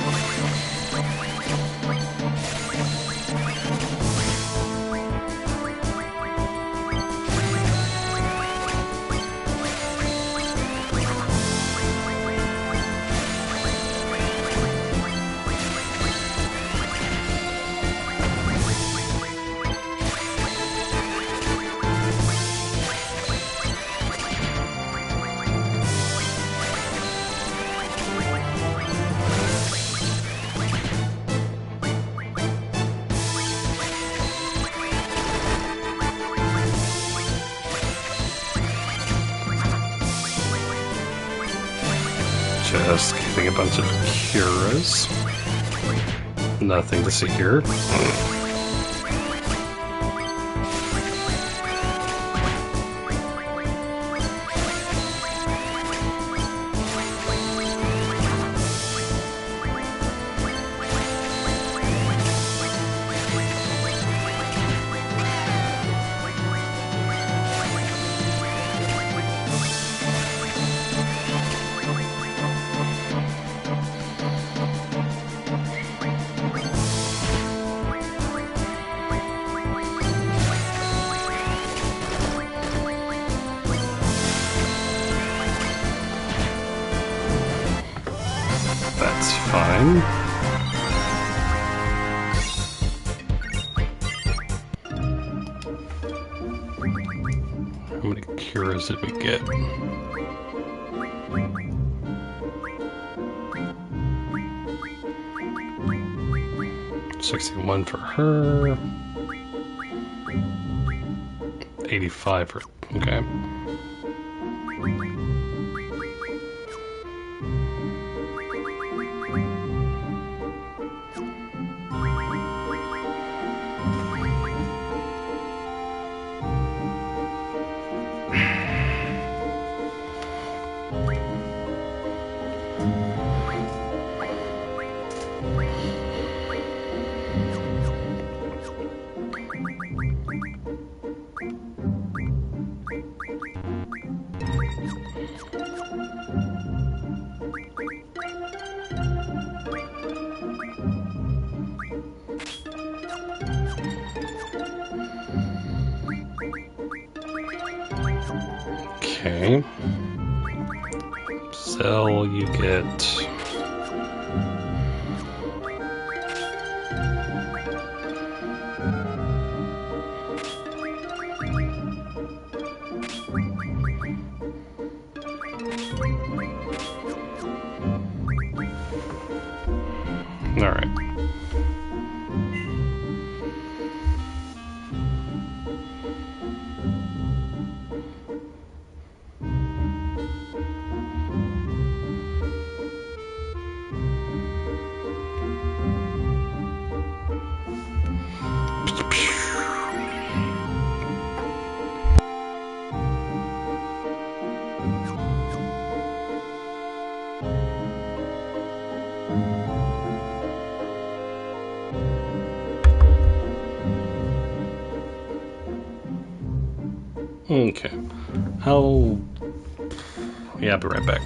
Speaker 1: Just getting a bunch of curas. Nothing to see here. That's fine. How many curas did we get? $61 for her. 85 for... okay. Okay. Sell, you get... All right. Okay. How... yeah, I'll be right back.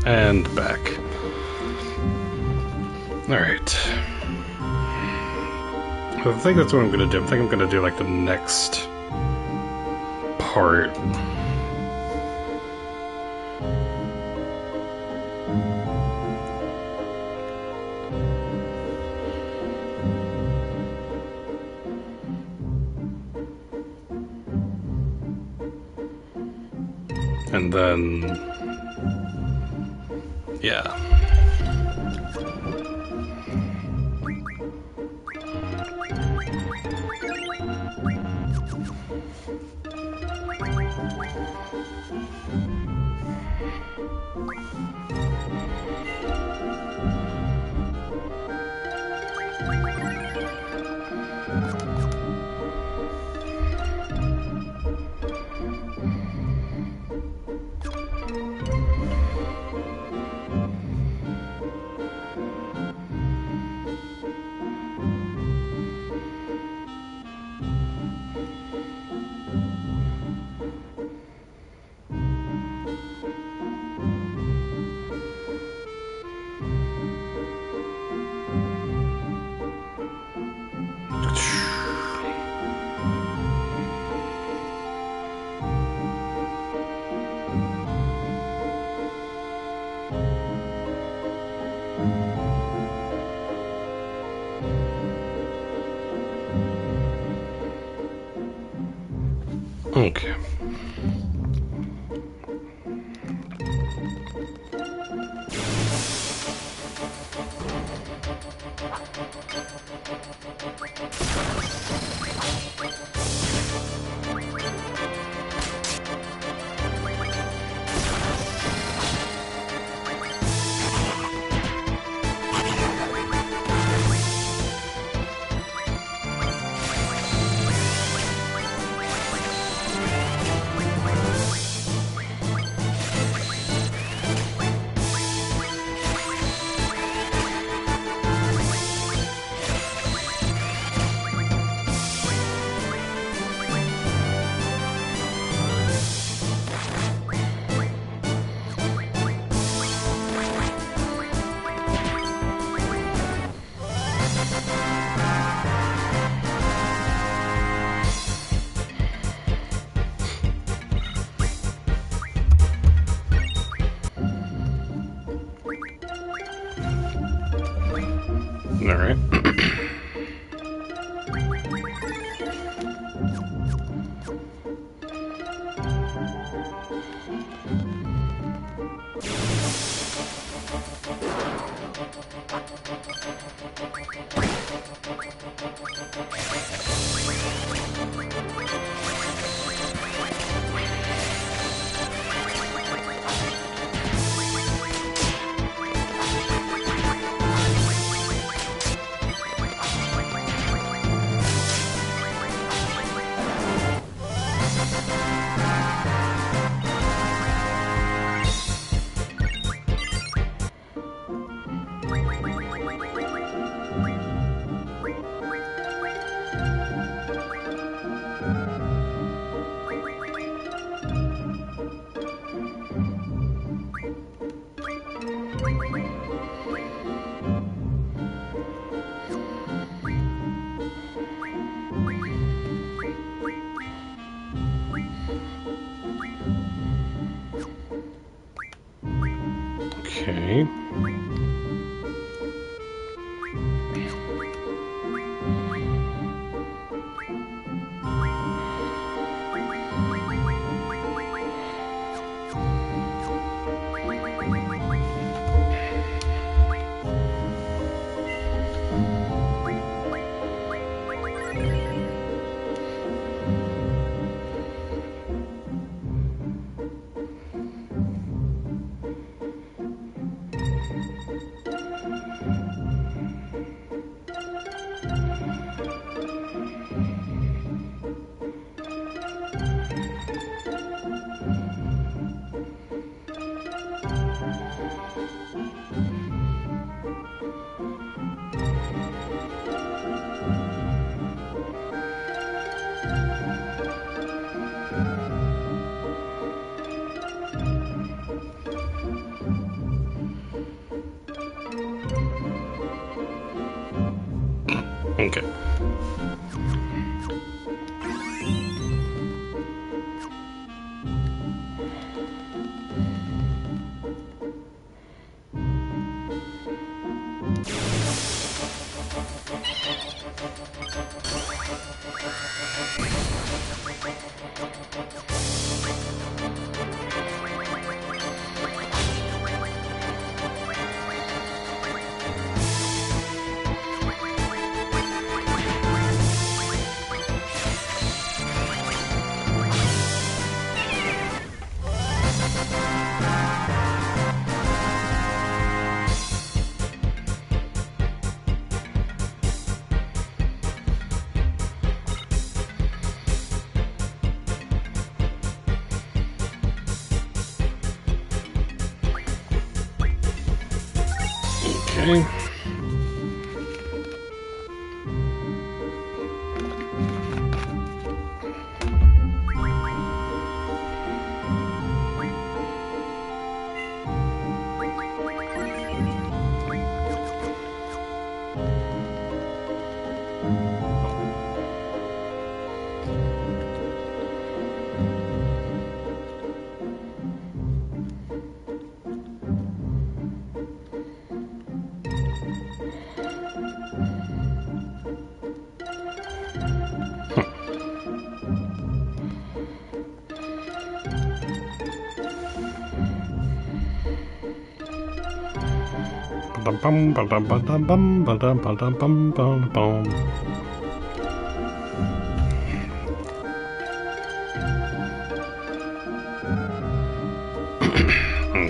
Speaker 1: And back. Alright. I think that's what I'm gonna do. I think I'm gonna do like the next part. And then, yeah. Okay. All right. Okay. Okay. Okay.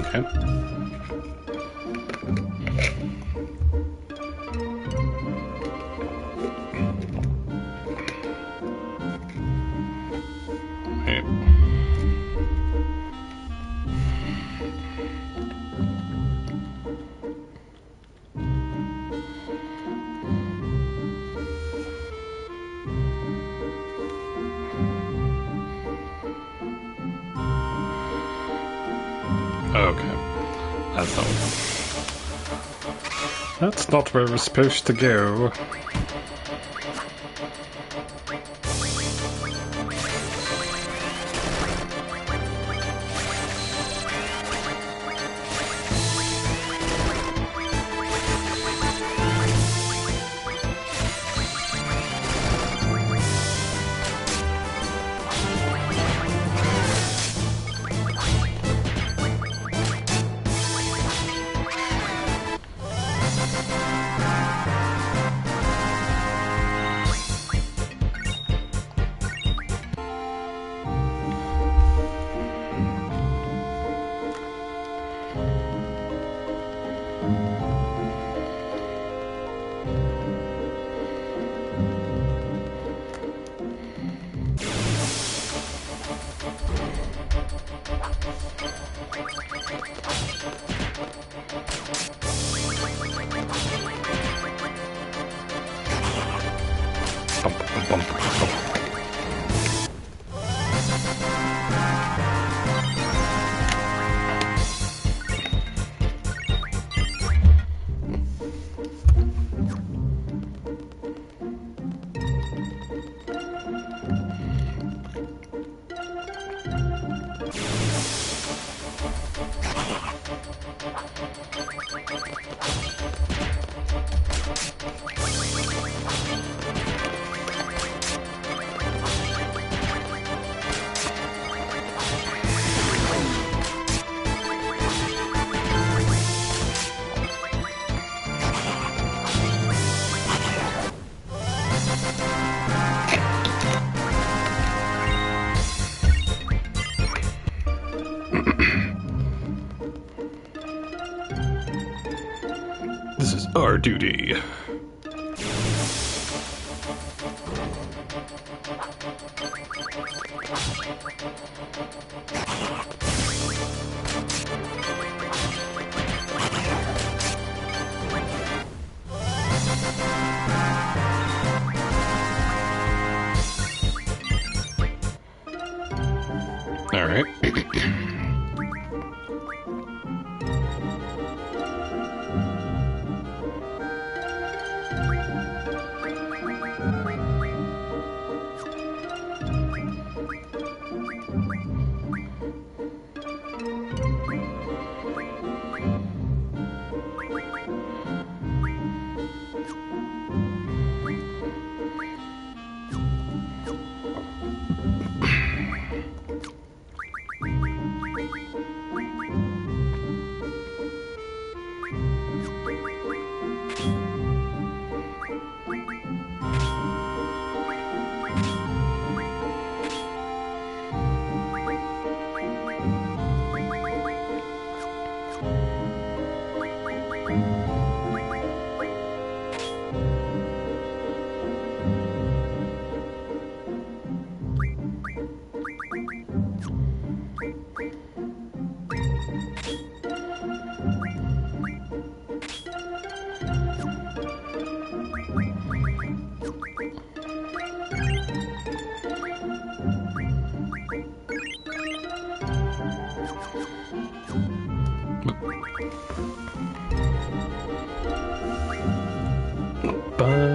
Speaker 1: Okay. Right. Okay. That's not where we're supposed to go. This is our duty. All right.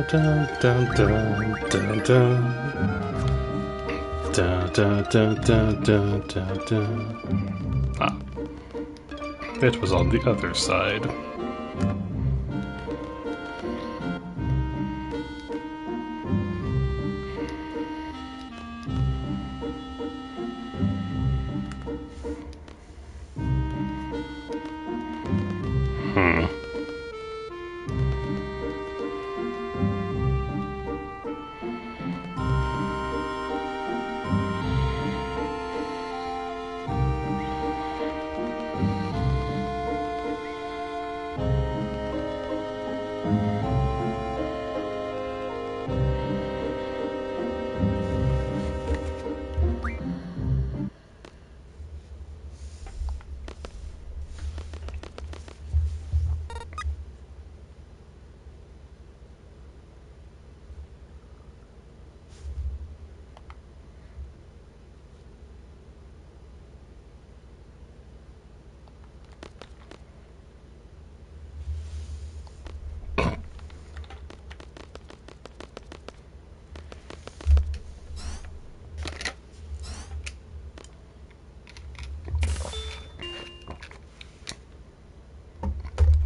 Speaker 1: dun dun dun dun dun. Dun dun dun dun dun dun dun. Ah. It was on the other side.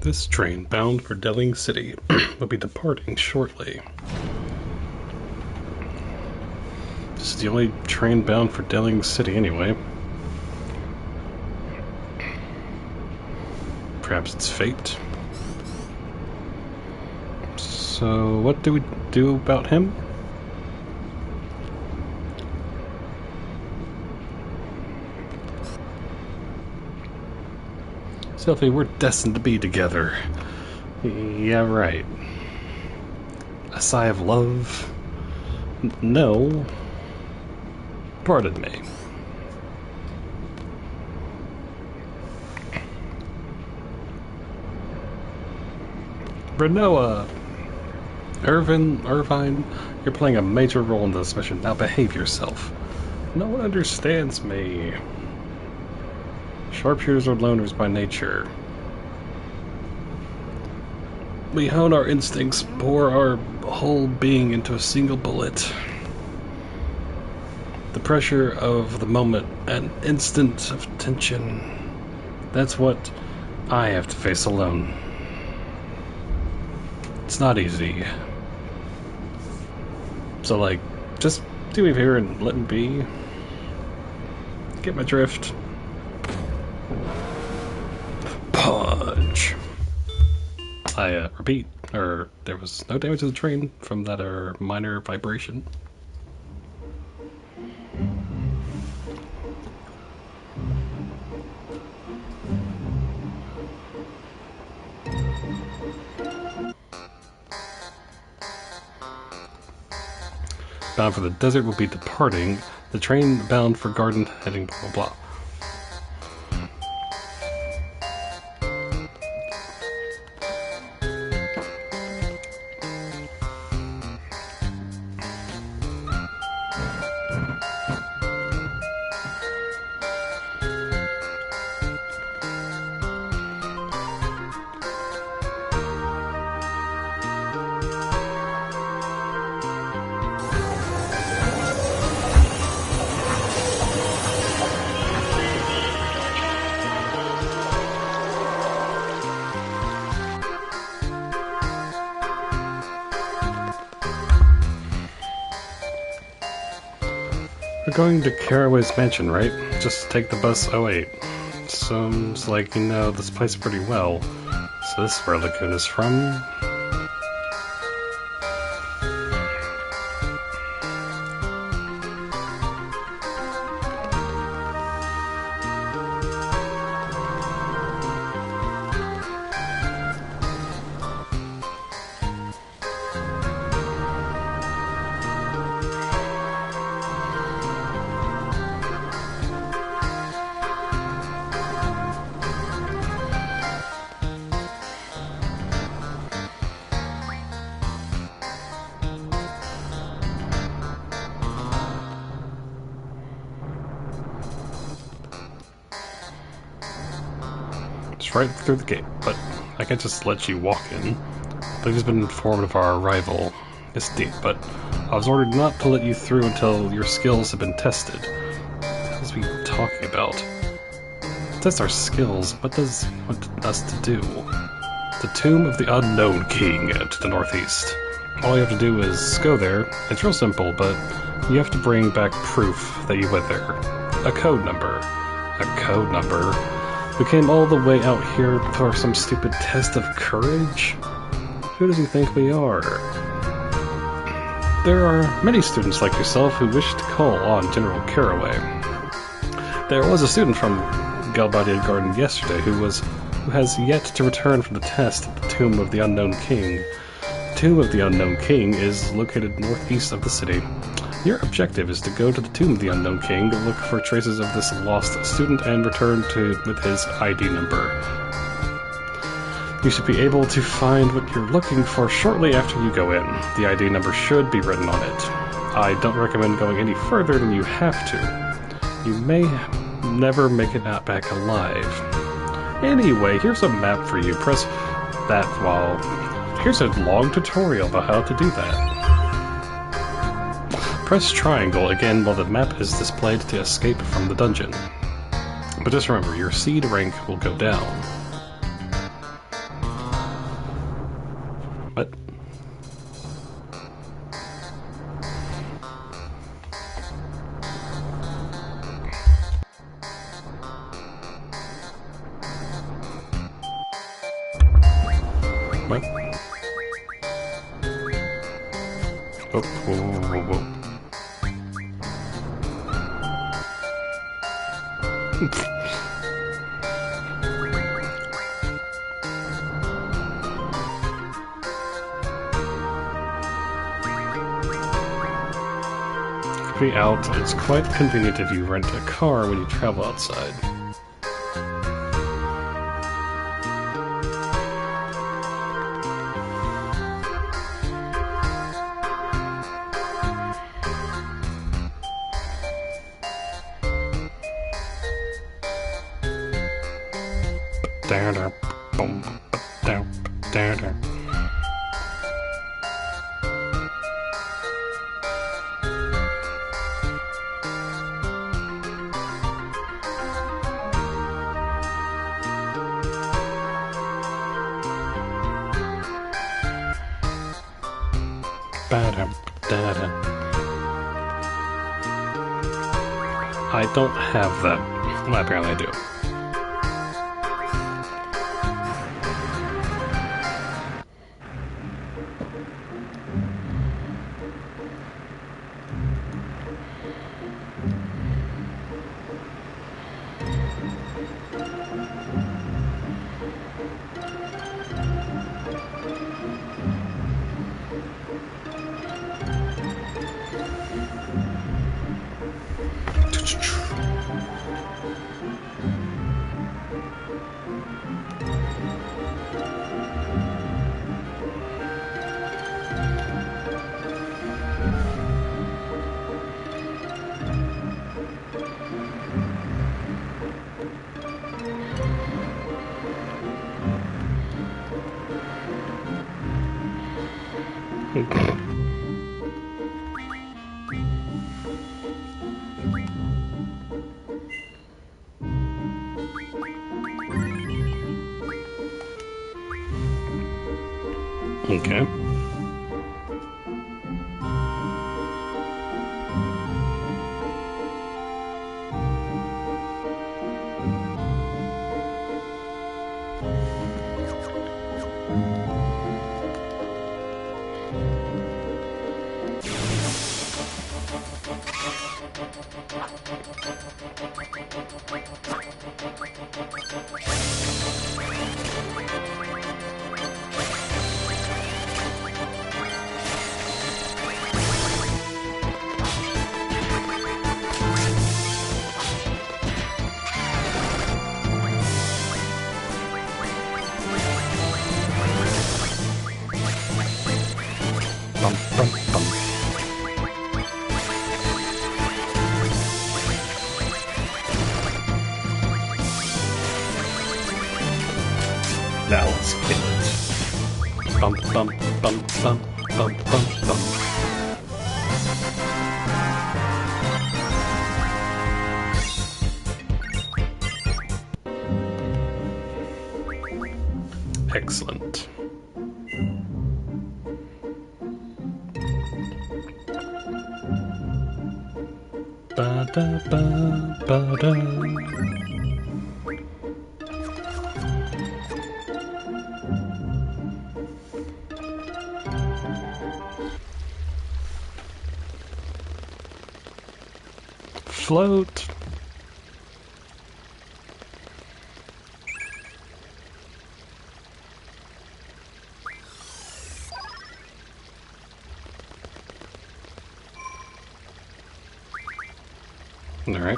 Speaker 1: This train bound for Delling City will be departing shortly. This is the only train bound for Delling City anyway. Perhaps it's fate. So what do we do about him? Sophie, we're destined to be together. Yeah, right. A sigh of love? No. Pardon me. Renoa! Irvine, you're playing a major role in this mission. Now behave yourself. No one understands me. Sharpshooters are loners by nature. We hone our instincts, pour our whole being into a single bullet. The pressure of the moment, an instant of tension. That's what I have to face alone. It's not easy. So, like, just do me a favor and let me be. Get my drift. Punch. I repeat, there was no damage to the train from that minor vibration. Bound for the desert will be departing. The train bound for Garden heading blah blah blah. We're going to Caraway's mansion, right? Just take the bus 08. Sounds like you know this place pretty well. So this is where Lagoon is from. Right through the gate, but I can't just let you walk in. They've just been informed of our arrival. It's deep, but I was ordered not to let you through until your skills have been tested. What the hell is we talking about? Test our skills? What does he want us to do? The Tomb of the Unknown King to the northeast. All you have to do is go there. It's real simple, but you have to bring back proof that you went there. A code number. A code number? We came all the way out here for some stupid test of courage? Who does he think we are? There are many students like yourself who wish to call on General Caraway. There was a student from Galbadian Garden yesterday who has yet to return from the test at the Tomb of the Unknown King. The Tomb of the Unknown King is located northeast of the city. Your objective is to go to the Tomb of the Unknown King to look for traces of this lost student and return with his ID number. You should be able to find what you're looking for shortly after you go in. The ID number should be written on it. I don't recommend going any further than you have to. You may never make it out back alive. Anyway, here's a map for you. Press that while... Here's a long tutorial about how to do that. Press triangle again while the map is displayed to escape from the dungeon. But just remember, your seed rank will go down. What? What? Oh, whoa, whoa, whoa. Be out. It's quite convenient if you rent a car when you travel outside. I don't have that. Well, apparently I do. Okay. Bum, bum, bum. Now let's get it. Bum, bum, bum, bum, bum, bum, bum. Excellent. Ba da ba ba da. Float. All right.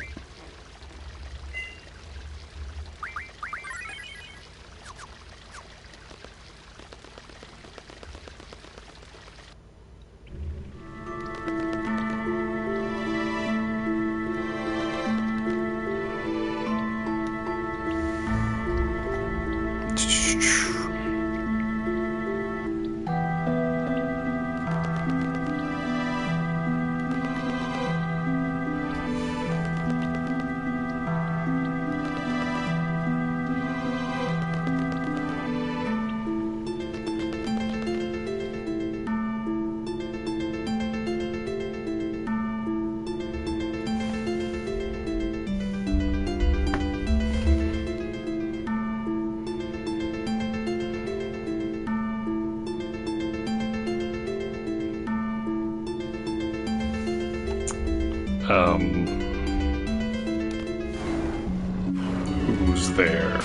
Speaker 1: Who's there?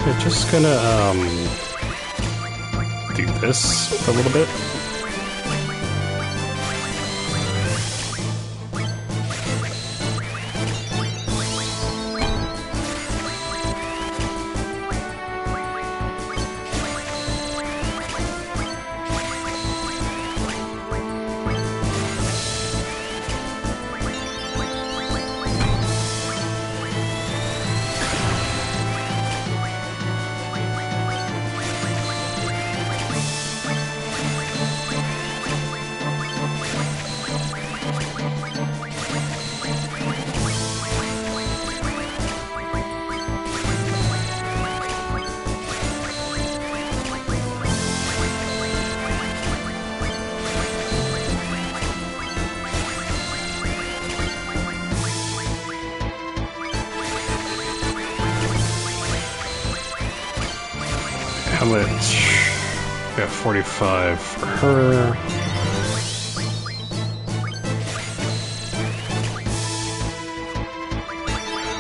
Speaker 1: I'm just gonna do this for a little bit. How much? We got 45 for her.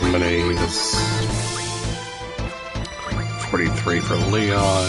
Speaker 1: How many is 43 for Leon?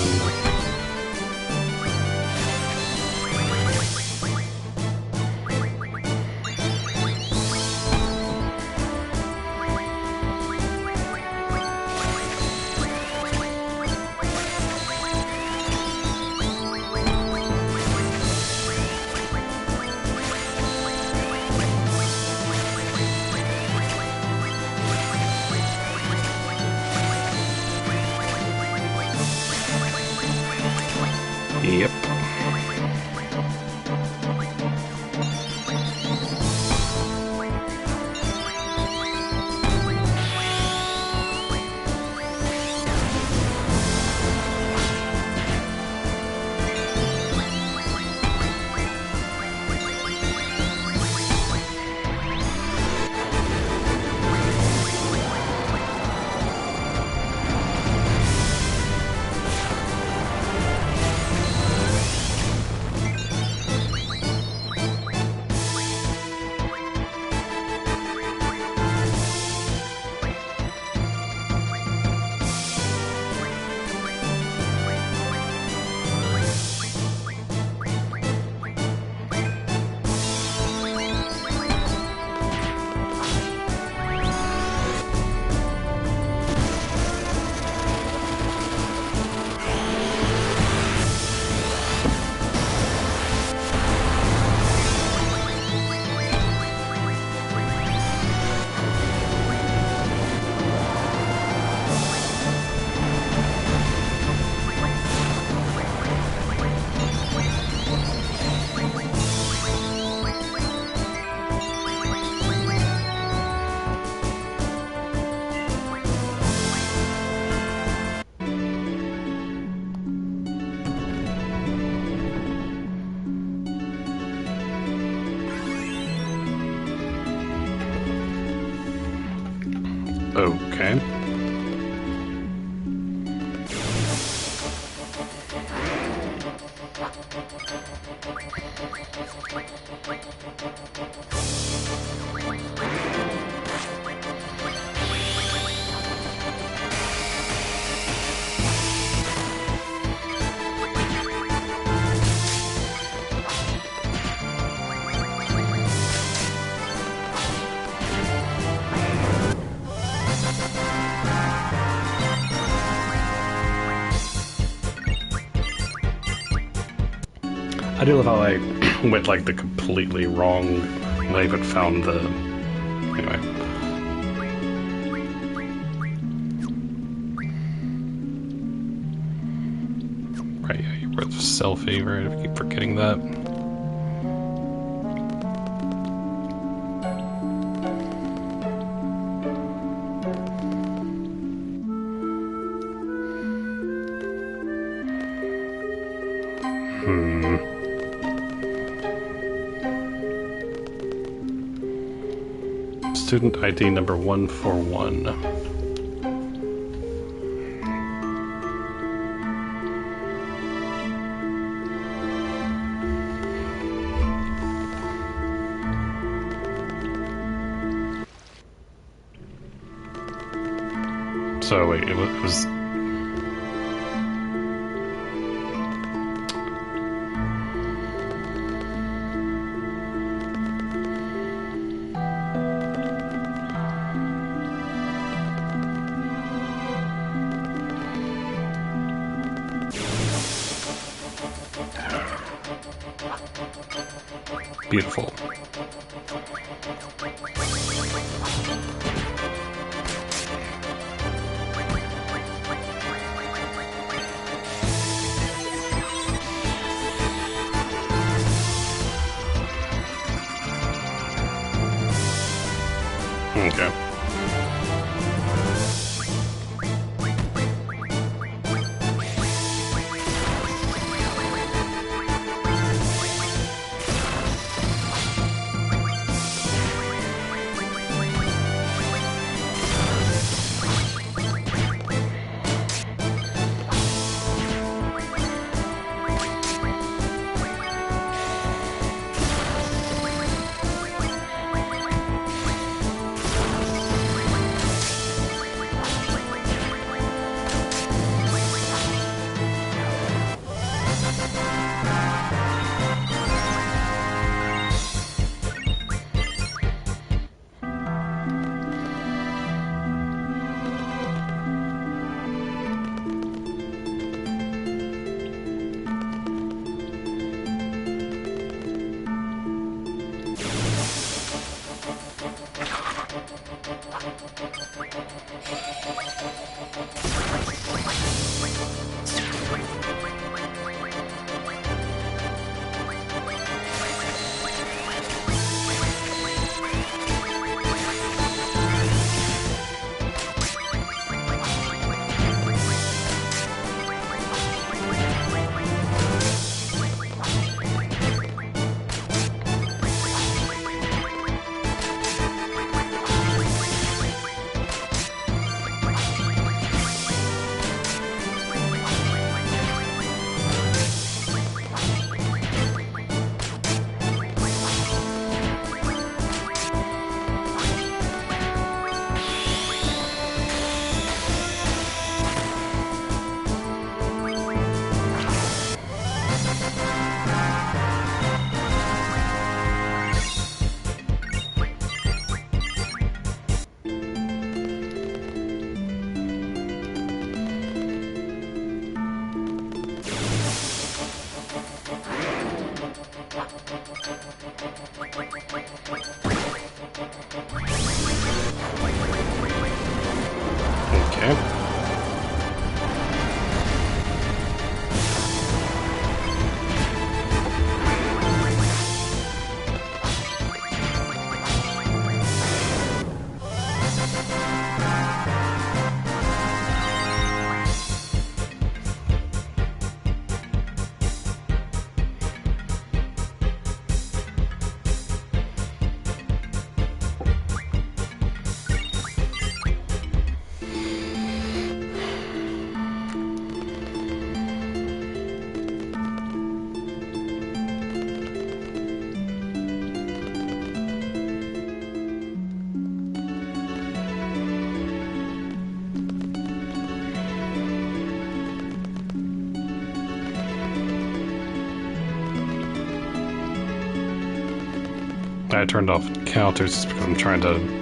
Speaker 1: Okay. I do love how I went like the completely wrong way, but found the... Anyway. Right, yeah, you were the cell favorite. I keep forgetting that. Student ID number 141. So wait, it was beautiful. Okay. I turned off counters just because I'm trying to...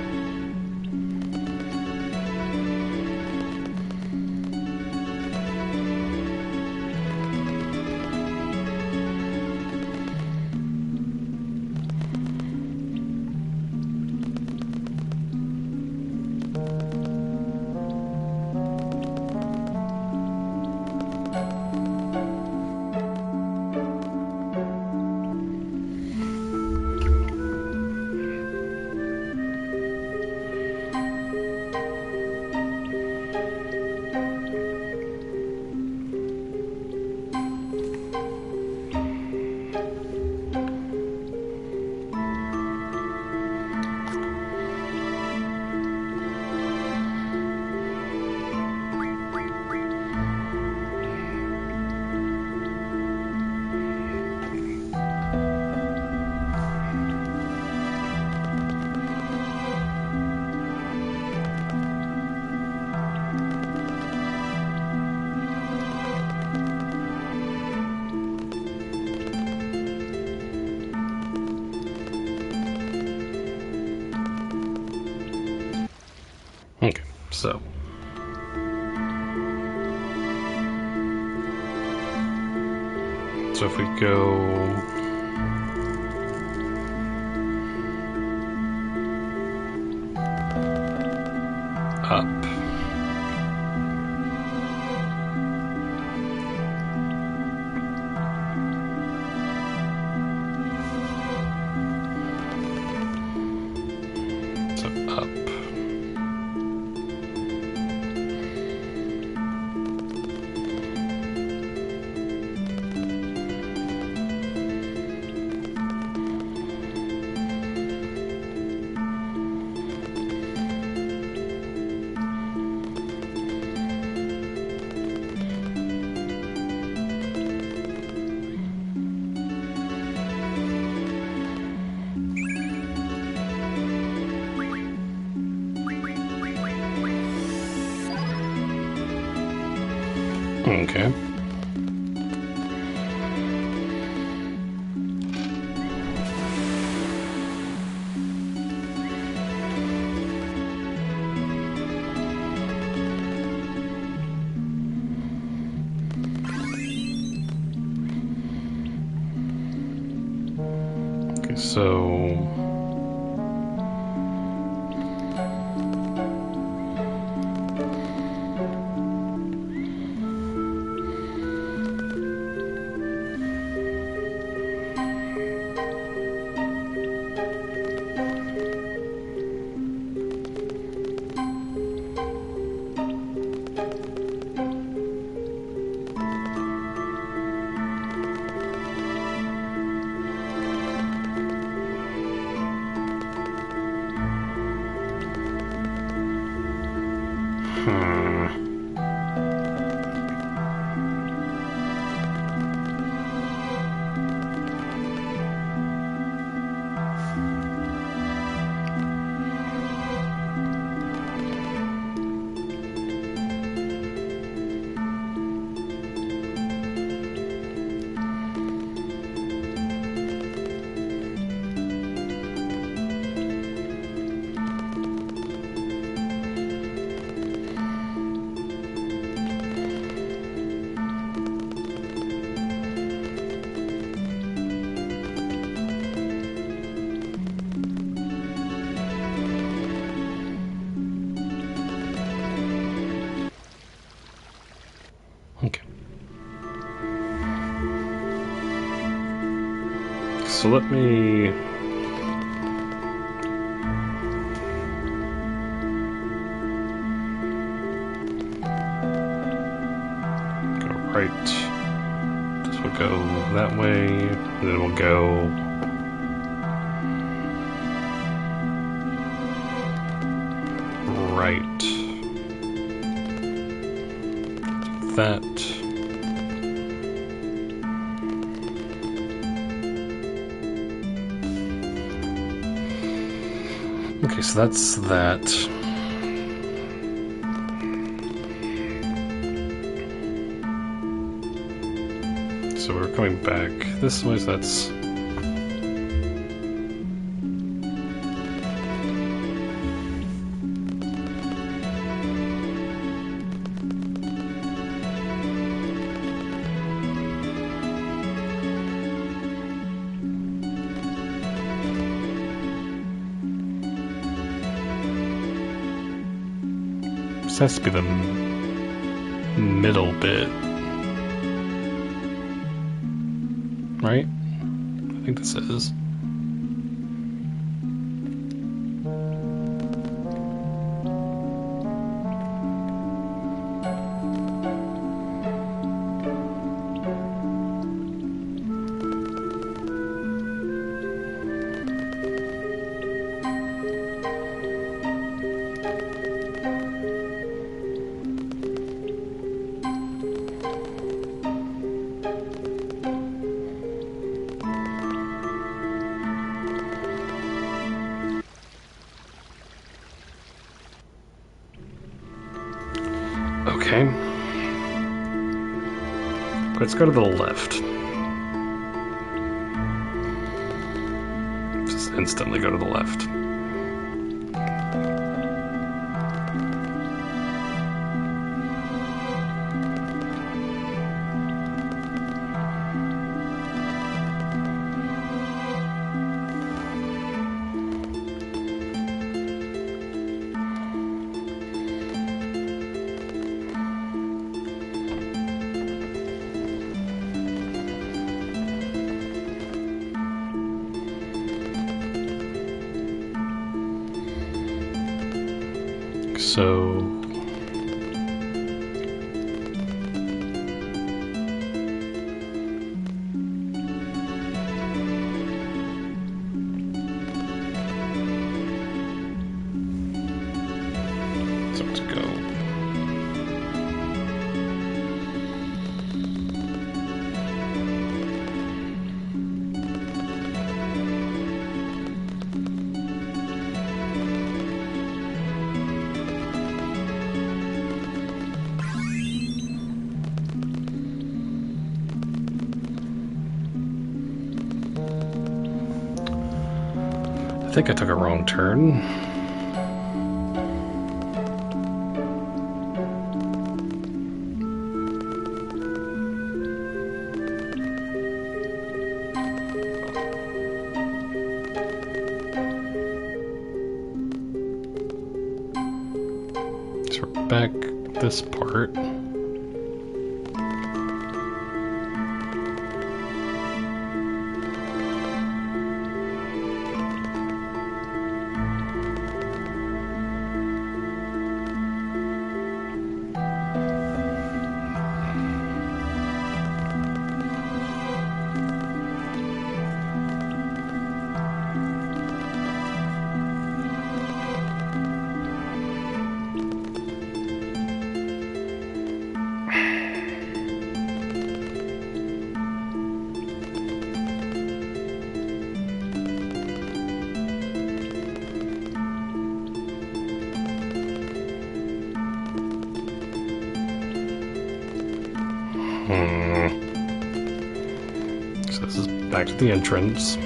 Speaker 1: Okay, so... So if we go... up... So up... Okay. Okay, so... Okay. So let me... go right. This will go that way, and then we'll go... right. That. Okay, so that's that. So we're coming back this way, so that's This has to be the middle bit. Right? I think this is. Okay. Let's go to the left. Just instantly go to the left. So let's go. I think I took a wrong turn. So we're back this part. So this is back to the entrance.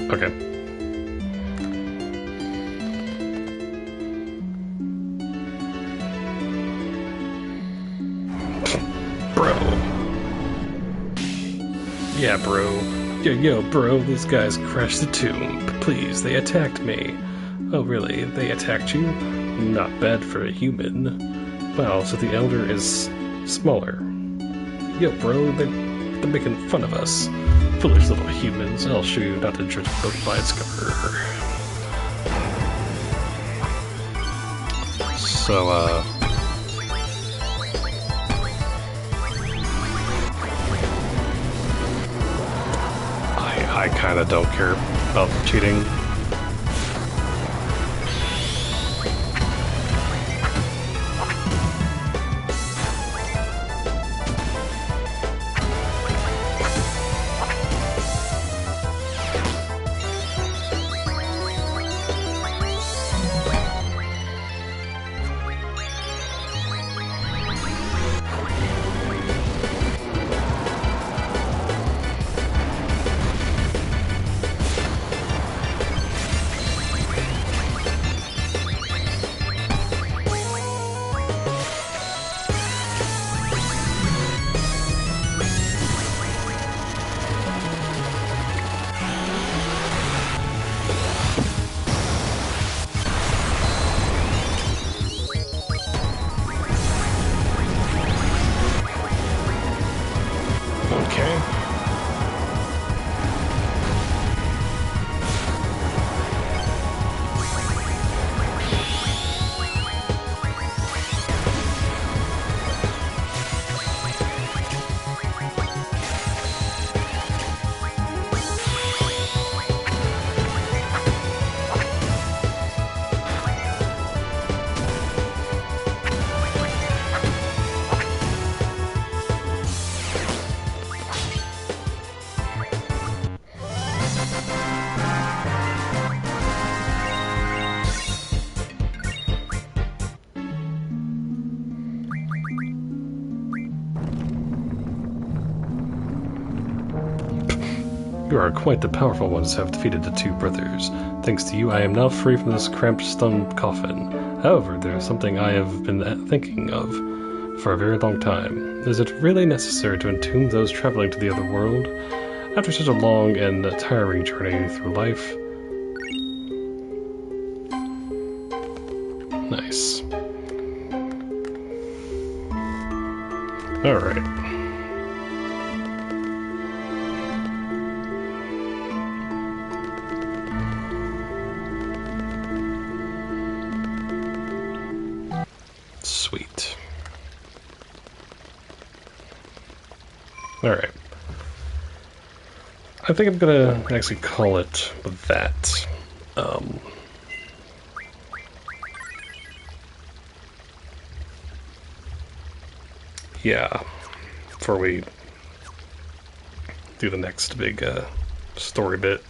Speaker 1: Okay. Bro. Yeah, bro. Yo, bro, these guys crashed the tomb. Please, they attacked me. Oh, really? They attacked you? Not bad for a human. Wow, so the Elder is smaller. Yo, bro, they're making fun of us. Foolish little humans, I'll show you not to judge a book by its cover. So, I kinda don't care about cheating. You are quite the powerful ones who have defeated the two brothers. Thanks to you, I am now free from this cramped stone coffin. However, there is something I have been thinking of for a very long time. Is it really necessary to entomb those traveling to the other world? After such a long and tiring journey through life... Nice. Alright. Sweet. Alright. I think I'm gonna actually call it that. Yeah, before we do the next big story bit,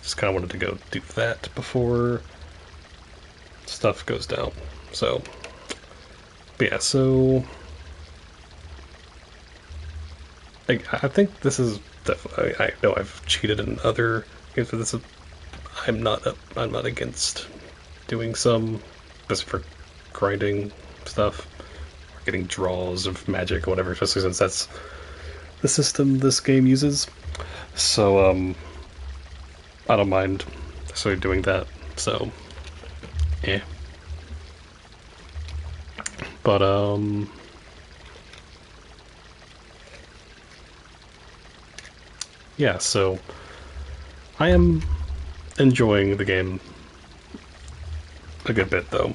Speaker 1: just kind of wanted to go do that before stuff goes down. So, but yeah, so I think this is definitely. I know I've cheated in other games, but this is. I'm not against doing some, just for grinding stuff. Getting draws of magic or whatever, especially since that's the system this game uses. So, I don't mind necessarily doing that, so, yeah. But, yeah, so, I am enjoying the game a good bit, though.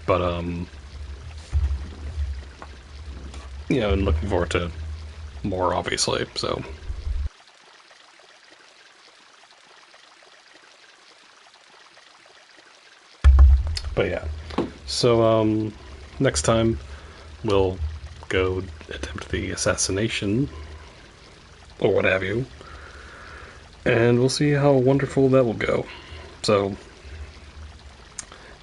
Speaker 1: But, you know, and looking forward to more, obviously, so. But yeah, so, next time we'll go attempt the assassination, or what have you, and we'll see how wonderful that will go. So,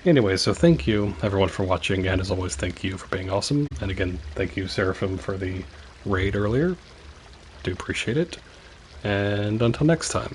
Speaker 1: anyway, so thank you everyone for watching, and as always, thank you for being awesome. And again, thank you Seraphim for the raid earlier. Do appreciate it. And until next time.